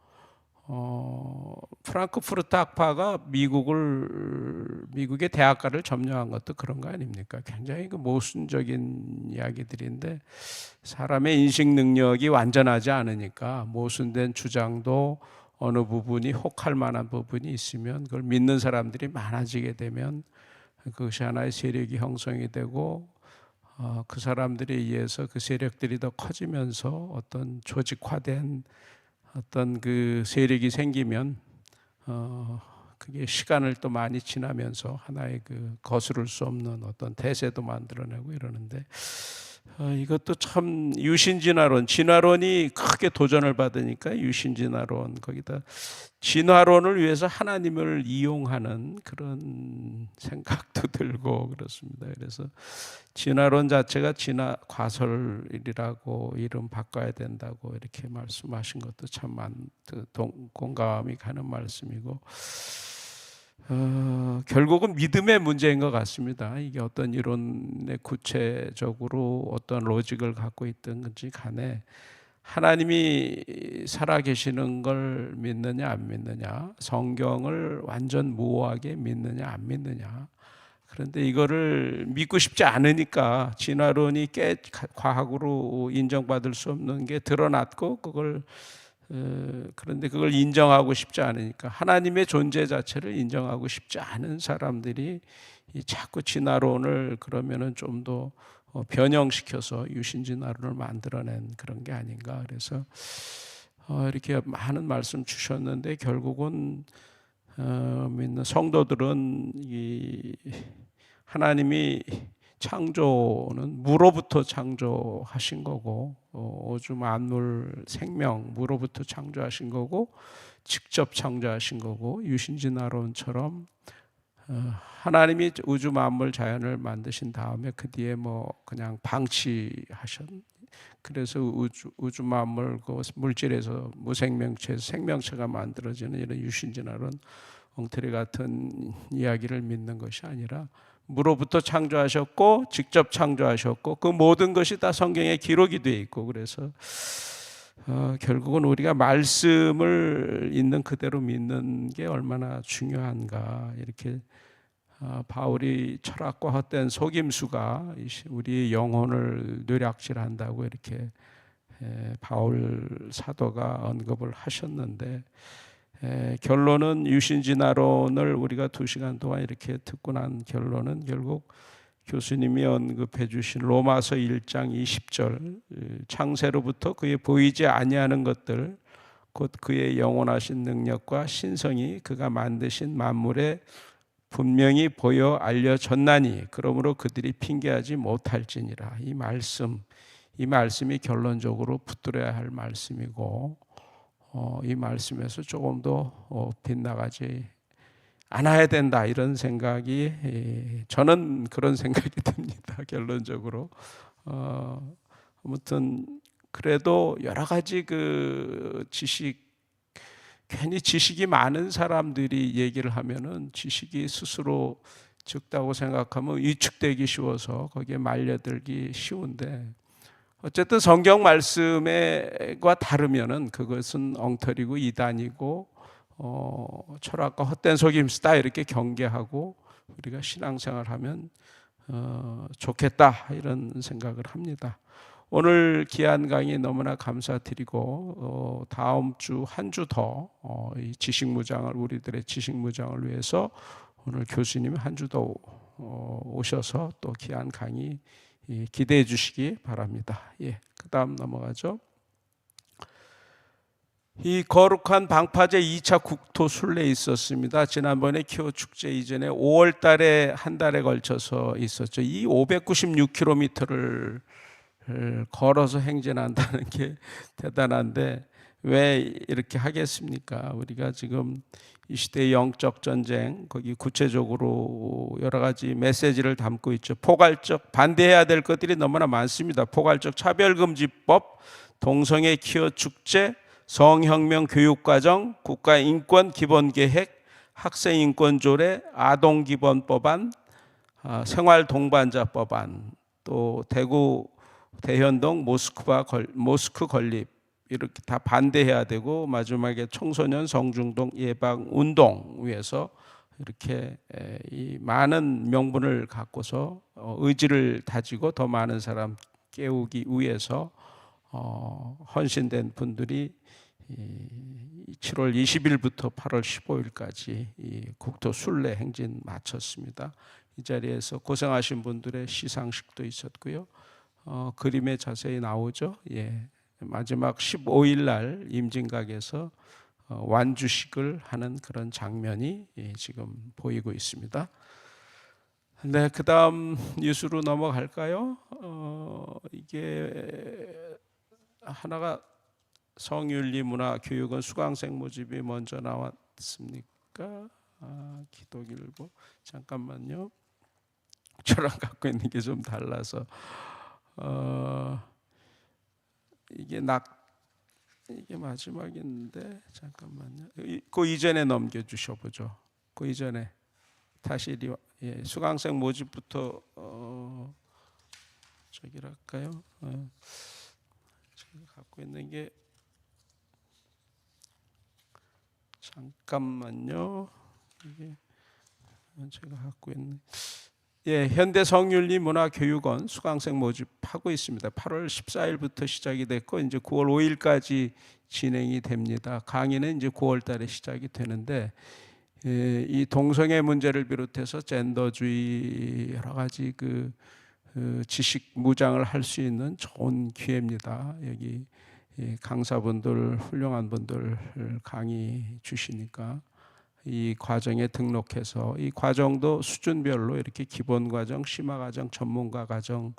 프랑크푸르트 학파가 미국의 대학가를 점령한 것도 그런 거 아닙니까? 굉장히 그 모순적인 이야기들인데 사람의 인식 능력이 완전하지 않으니까 모순된 주장도 어느 부분이 혹할 만한 부분이 있으면 그걸 믿는 사람들이 많아지게 되면 그것이 하나의 세력이 형성이 되고 그 사람들에 의해서 그 세력들이 더 커지면서 어떤 조직화된 어떤 그 세력이 생기면 그게 시간을 또 많이 지나면서 하나의 그 거스를 수 없는 어떤 대세도 만들어내고 이러는데 이것도 참 유신진화론, 진화론이 크게 도전을 받으니까 유신진화론 거기다 진화론을 위해서 하나님을 이용하는 그런 생각도 들고 그렇습니다. 그래서 진화론 자체가 진화 과설이라고 이름 바꿔야 된다고 이렇게 말씀하신 것도 참 공감이 가는 말씀이고 결국은 믿음의 문제인 것 같습니다. 이게 어떤 이론에 구체적으로 어떤 로직을 갖고 있던 건지 간에 하나님이 살아계시는 걸 믿느냐 안 믿느냐, 성경을 완전 무오하게 믿느냐 안 믿느냐. 그런데 이거를 믿고 싶지 않으니까 진화론이 과학으로 인정받을 수 없는 게 드러났고 그런데 그걸 인정하고 싶지 않으니까 하나님의 존재 자체를 인정하고 싶지 않은 사람들이 자꾸 진화론을 그러면은 좀 더 변형시켜서 유신진화론을 만들어낸 그런 게 아닌가. 그래서 이렇게 많은 말씀 주셨는데 결국은 믿는 성도들은 이 하나님이 창조는 무로부터 창조하신 거고 우주 만물 생명 무로부터 창조하신 거고 직접 창조하신 거고 유신진화론처럼 하나님이 우주 만물 자연을 만드신 다음에 그 뒤에 뭐 그냥 방치하셨. 그래서 우주 만물 그 물질에서 무생명체에서 생명체가 만들어지는 이런 유신진화론 엉터리 같은 이야기를 믿는 것이 아니라 무로부터 창조하셨고 직접 창조하셨고 그 모든 것이 다 성경에 기록이 되어 있고 그래서 결국은 우리가 말씀을 있는 그대로 믿는 게 얼마나 중요한가. 이렇게 바울이 철학과 헛된 속임수가 우리의 영혼을 뇌락질한다고 이렇게 바울 사도가 언급을 하셨는데 결론은 유신진화론을 우리가 2시간 동안 이렇게 듣고 난 결론은 결국 교수님이 언급해 주신 로마서 1장 20절 창세로부터 그의 보이지 아니하는 것들 곧 그의 영원하신 능력과 신성이 그가 만드신 만물에 분명히 보여 알려졌나니 그러므로 그들이 핑계하지 못할지니라. 이 말씀이 결론적으로 붙들어야 할 말씀이고 이 말씀에서 조금 더 빗나가지 않아야 된다 이런 생각이 저는 그런 생각이 듭니다. 결론적으로 아무튼 그래도 여러 가지 그 괜히 지식이 많은 사람들이 얘기를 하면은 지식이 스스로 적다고 생각하면 위축되기 쉬워서 거기에 말려들기 쉬운데 어쨌든 성경 말씀과 다르면은 그것은 엉터리고 이단이고 철학과 헛된 속임수다 이렇게 경계하고 우리가 신앙생활하면 좋겠다 이런 생각을 합니다. 오늘 귀한 강의 너무나 감사드리고 다음 주 한 주 더 이 지식무장을 우리들의 지식무장을 위해서 오늘 교수님이 한 주 더 오셔서 또 귀한 강의 기대해 주시기 바랍니다. 예, 그다음 넘어가죠. 이 거룩한 방파제 2차 국토 순례 있었습니다. 지난번에 키오 축제 이전에 5월 달에 한 달에 걸쳐서 있었죠. 이 596km를 걸어서 행진한다는 게 대단한데 왜 이렇게 하겠습니까? 우리가 지금 이 시대의 영적 전쟁 거기 구체적으로 여러 가지 메시지를 담고 있죠. 포괄적 반대해야 될 것들이 너무나 많습니다. 포괄적 차별금지법, 동성애 키오 축제, 성혁명 교육과정, 국가인권기본계획, 학생인권조례, 아동기본법안, 생활동반자법안, 또 대구 대현동 모스크 건립 이렇게 다 반대해야 되고 마지막에 청소년 성중독 예방 운동 위해서 이렇게 이 많은 명분을 갖고서 의지를 다지고 더 많은 사람 깨우기 위해서 헌신된 분들이 7월 20일부터 8월 15일까지 이 국토 순례 행진 마쳤습니다. 이 자리에서 고생하신 분들의 시상식도 있었고요. 그림에 자세히 나오죠. 예, 마지막 15일 날 임진각에서 완주식을 하는 그런 장면이 지금 보이고 있습니다. 네, 그다음 뉴스로 넘어갈까요? 이게 하나가 성윤리문화교육원 수강생 모집이 먼저 나왔습니까? 기독일보 잠깐만요. 저랑 갖고 있는 게 좀 달라서 이게 마지막인데 잠깐만요. 그 이전에 넘겨주셔 보죠. 그 이전에 다시 수강생 모집부터 저기를 할까요? 제가 갖고 있는 게 잠깐만요. 이게 제가 갖고 있는 현대 성윤리문화교육원 수강생 모집하고 있습니다. 8월 14일부터 시작이 됐고 이제 9월 5일까지 진행이 됩니다. 강의는 이제 9월 달에 시작이 되는데 이 동성애 문제를 비롯해서 젠더주의 여러 가지 그 지식 무장을 할 수 있는 좋은 기회입니다. 여기 강사분들 훌륭한 분들 강의 주시니까 이 과정에 등록해서 이 과정도 수준별로 이렇게 기본 과정, 심화 과정, 전문가 과정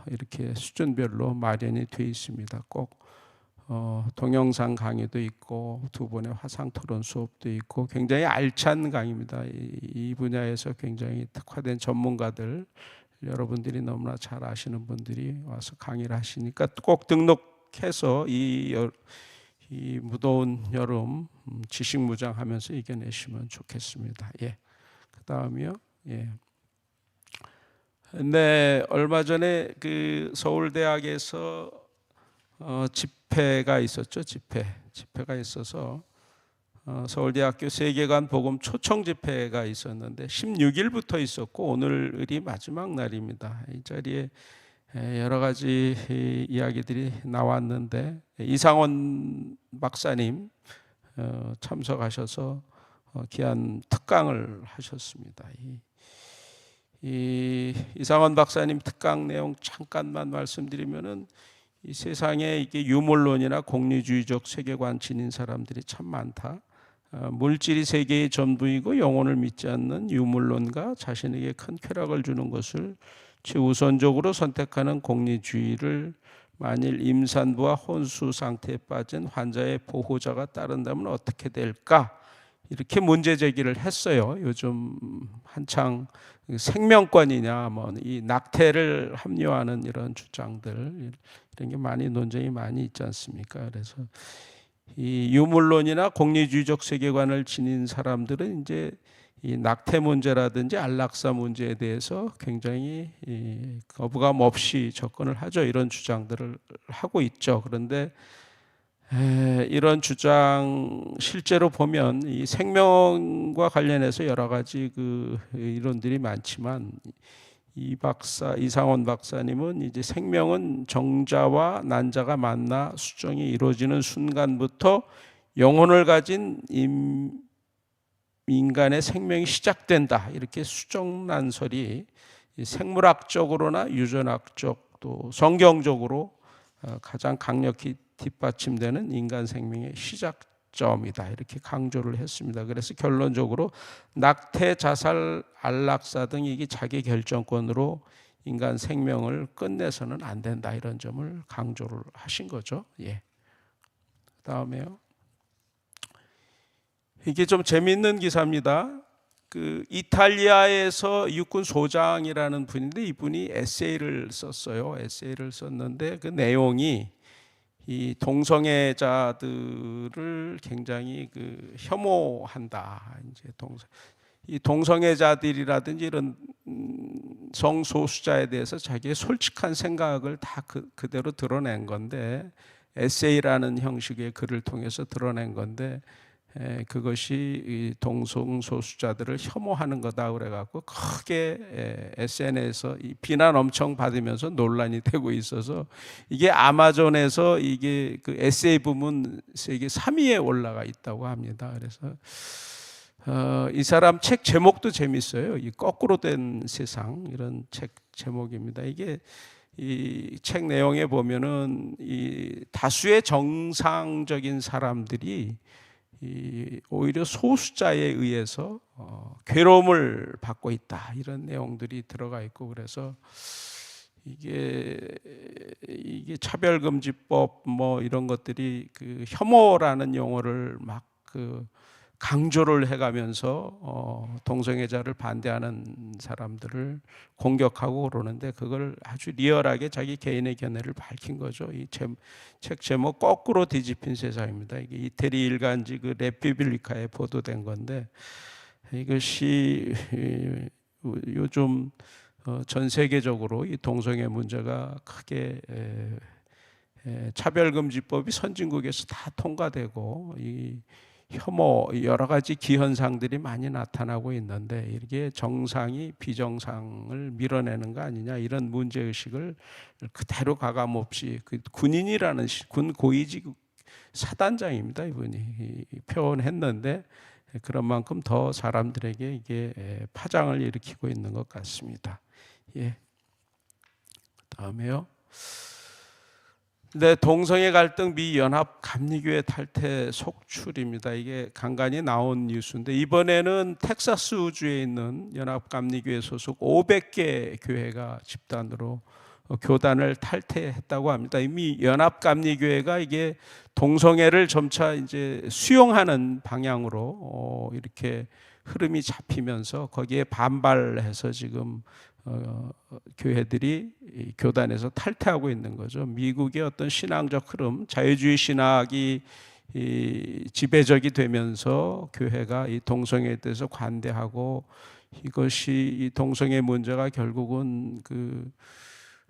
이렇게 수준별로 마련이 되어 있습니다. 꼭 동영상 강의도 있고 두 번의 화상 토론 수업도 있고 굉장히 알찬 강의입니다. 이 분야에서 굉장히 특화된 전문가들 여러분들이 너무나 잘 아시는 분들이 와서 강의를 하시니까 꼭 등록해서 이 무더운 여름 지식무장하면서 이겨내시면 좋겠습니다. 예. 그다음이요. 예. 네, 얼마 전에 그 서울대학에서 집회가 있었죠. 집회가 있어서 서울대학교 세계관 복음 초청 집회가 있었는데 16일부터 있었고 오늘이 마지막 날입니다. 이 자리에 여러 가지 이야기들이 나왔는데 이상원 박사님 참석하셔서 귀한 특강을 하셨습니다. 이 이상원 박사님 특강 내용 잠깐만 말씀드리면은 이 세상에 이게 유물론이나 공리주의적 세계관 지닌 사람들이 참 많다. 물질이 세계의 전부이고 영혼을 믿지 않는 유물론가 자신에게 큰 쾌락을 주는 것을 최우선적으로 선택하는 공리주의를 만일 임산부와 혼수 상태에 빠진 환자의 보호자가 따른다면 어떻게 될까? 이렇게 문제 제기를 했어요. 요즘 한창 생명권이냐, 뭐 이 낙태를 합리화하는 이런 주장들 이런 게 많이 논쟁이 많이 있지 않습니까? 그래서 이 유물론이나 공리주의적 세계관을 지닌 사람들은 이제 이 낙태 문제라든지 안락사 문제에 대해서 굉장히 거부감 없이 접근을 하죠. 이런 주장들을 하고 있죠. 그런데 이런 주장 실제로 보면 이 생명과 관련해서 여러 가지 그 이론들이 많지만 이상원 박사님은 이제 생명은 정자와 난자가 만나 수정이 이루어지는 순간부터 영혼을 가진 인간의 생명이 시작된다. 이렇게 수정난설이 생물학적으로나 유전학적 또 성경적으로 가장 강력히 뒷받침되는 인간 생명의 시작점이다. 이렇게 강조를 했습니다. 그래서 결론적으로 낙태, 자살, 안락사 등 이게 자기 결정권으로 인간 생명을 끝내서는 안 된다. 이런 점을 강조를 하신 거죠. 예. 다음에요. 이게 좀 재미있는 기사입니다. 그 이탈리아에서 육군 소장이라는 분인데 이분이 에세이를 썼어요. 에세이를 썼는데 그 내용이 이 동성애자들을 굉장히 그 혐오한다. 이제 이 동성애자들이라든지 이런 성소수자에 대해서 자기의 솔직한 생각을 다 그대로 드러낸 건데 에세이라는 형식의 글을 통해서 드러낸 건데 그것이 이 동성소수자들을 혐오하는 거다 그래갖고 크게 SNS에서 이 비난 엄청 받으면서 논란이 되고 있어서 이게 아마존에서 이게 그 에세이 부문 세계 3위에 올라가 있다고 합니다. 그래서 이 사람 책 제목도 재밌어요. 이 거꾸로 된 세상 이런 책 제목입니다. 이게 이 책 내용에 보면은 이 다수의 정상적인 사람들이 오히려 소수자에 의해서 괴로움을 받고 있다 이런 내용들이 들어가 있고 그래서 이게 차별금지법 뭐 이런 것들이 그 혐오라는 용어를 막 그 강조를 해가면서 동성애자를 반대하는 사람들을 공격하고 그러는데 그걸 아주 리얼하게 자기 개인의 견해를 밝힌 거죠. 이 책 제목 거꾸로 뒤집힌 세상입니다. 이게 이태리 일간지 그 레피블리카에 보도된 건데 이것이 요즘 전 세계적으로 이 동성애 문제가 크게 차별금지법이 선진국에서 다 통과되고 이 혐오 여러 가지 기현상들이 많이 나타나고 있는데 이게 정상이 비정상을 밀어내는 거 아니냐 이런 문제의식을 그대로 가감없이 그 군인이라는 군 고위직 사단장입니다. 이분이 표현했는데 그런 만큼 더 사람들에게 이게 파장을 일으키고 있는 것 같습니다. 예. 다음에요. 네, 동성애 갈등 미 연합 감리교회 탈퇴 속출입니다. 이게 간간히 나온 뉴스인데 이번에는 텍사스주에 있는 연합 감리교회 소속 500개 교회가 집단으로 교단을 탈퇴했다고 합니다. 이미 연합 감리교회가 이게 동성애를 점차 이제 수용하는 방향으로 이렇게 흐름이 잡히면서 거기에 반발해서 지금 교회들이 교단에서 탈퇴하고 있는 거죠. 미국의 어떤 신앙적 흐름, 자유주의 신학이 지배적이 되면서 교회가 이 동성애에 대해서 관대하고 이것이 이 동성애 문제가 결국은 그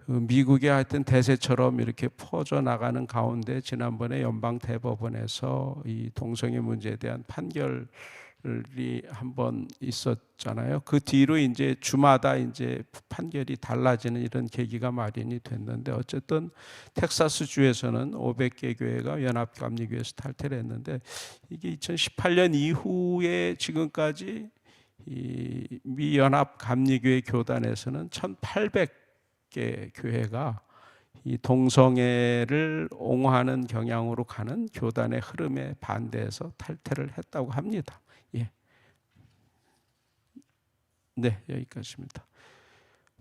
미국의 하여튼 대세처럼 이렇게 퍼져 나가는 가운데 지난번에 연방 대법원에서 이 동성애 문제에 대한 판결 이 한번 있었잖아요. 그 뒤로 이제 주마다 이제 판결이 달라지는 이런 계기가 마련이 됐는데 어쨌든 텍사스 주에서는 500개 교회가 연합감리교회에서 탈퇴를 했는데 이게 2018년 이후에 지금까지 이 미연합 감리교회 교단에서는 1,800개 교회가 이 동성애를 옹호하는 경향으로 가는 교단의 흐름에 반대해서 탈퇴를 했다고 합니다. 예. 네, 여기까지입니다.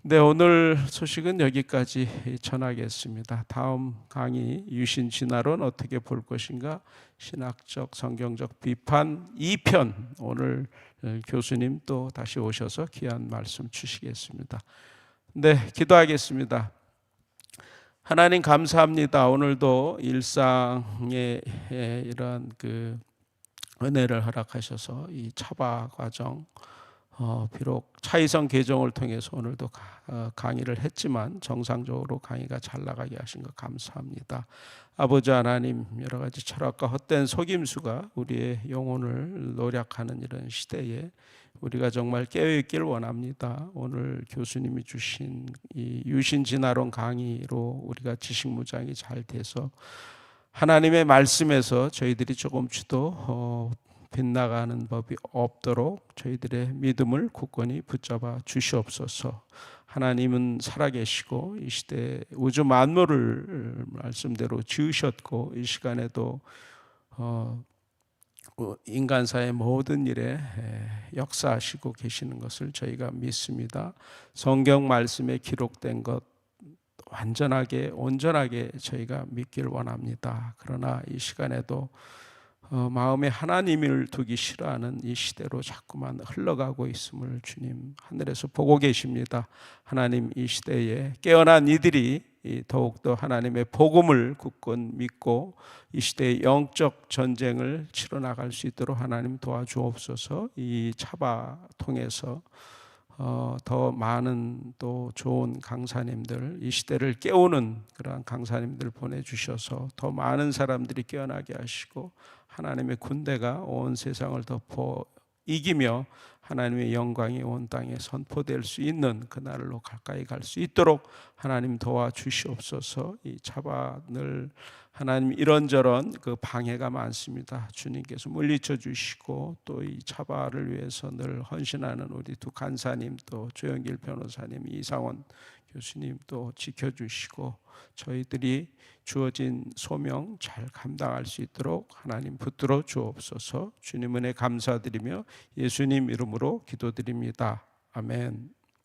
네, 오늘 소식은 여기까지 전하겠습니다. 다음 강의 유신 진화론 어떻게 볼 것인가, 신학적 성경적 비판 2편, 오늘 교수님 또 다시 오셔서 귀한 말씀 주시겠습니다. 네, 기도하겠습니다. 하나님 감사합니다. 오늘도 일상의 이런 그 은혜를 허락하셔서 이 차바 과정, 비록 차이성 개정을 통해서 오늘도 강의를 했지만 정상적으로 강의가 잘 나가게 하신 것 감사합니다. 아버지 하나님, 여러 가지 철학과 헛된 속임수가 우리의 영혼을 노략하는 이런 시대에 우리가 정말 깨어있길 원합니다. 오늘 교수님이 주신 이 유신진화론 강의로 우리가 지식무장이 잘 돼서 하나님의 말씀에서 저희들이 조금씩도 빗나가는 법이 없도록 저희들의 믿음을 굳건히 붙잡아 주시옵소서. 하나님은 살아계시고 이 시대 우주 만물을 말씀대로 지으셨고 이 시간에도 인간사의 모든 일에 역사하시고 계시는 것을 저희가 믿습니다. 성경 말씀에 기록된 것 완전하게 온전하게 저희가 믿길 원합니다. 그러나 이 시간에도 마음에 하나님을 두기 싫어하는 이 시대로 자꾸만 흘러가고 있음을 주님 하늘에서 보고 계십니다. 하나님, 이 시대에 깨어난 이들이 더욱더 하나님의 복음을 굳건 믿고 이 시대의 영적 전쟁을 치러 나갈 수 있도록 하나님 도와주옵소서. 이 차바 통해서 더 많은 또 좋은 강사님들, 이 시대를 깨우는 그러한 강사님들 보내주셔서 더 많은 사람들이 깨어나게 하시고 하나님의 군대가 온 세상을 덮어 이기며 하나님의 영광이 온 땅에 선포될 수 있는 그날로 가까이 갈 수 있도록 하나님 도와주시옵소서. 이 차반을 하나님 이런저런 그 방해가 많습니다. 주님께서 물리쳐 주시고 또 이 차바를 위해서 늘 헌신하는 우리 두 간사님, 또 조영길 변호사님, 이상원 교수님 또 지켜주시고 저희들이 주어진 소명 잘 감당할 수 있도록 하나님 붙들어 주옵소서. 주님 은혜 감사드리며 예수님 이름으로 기도드립니다. 아멘.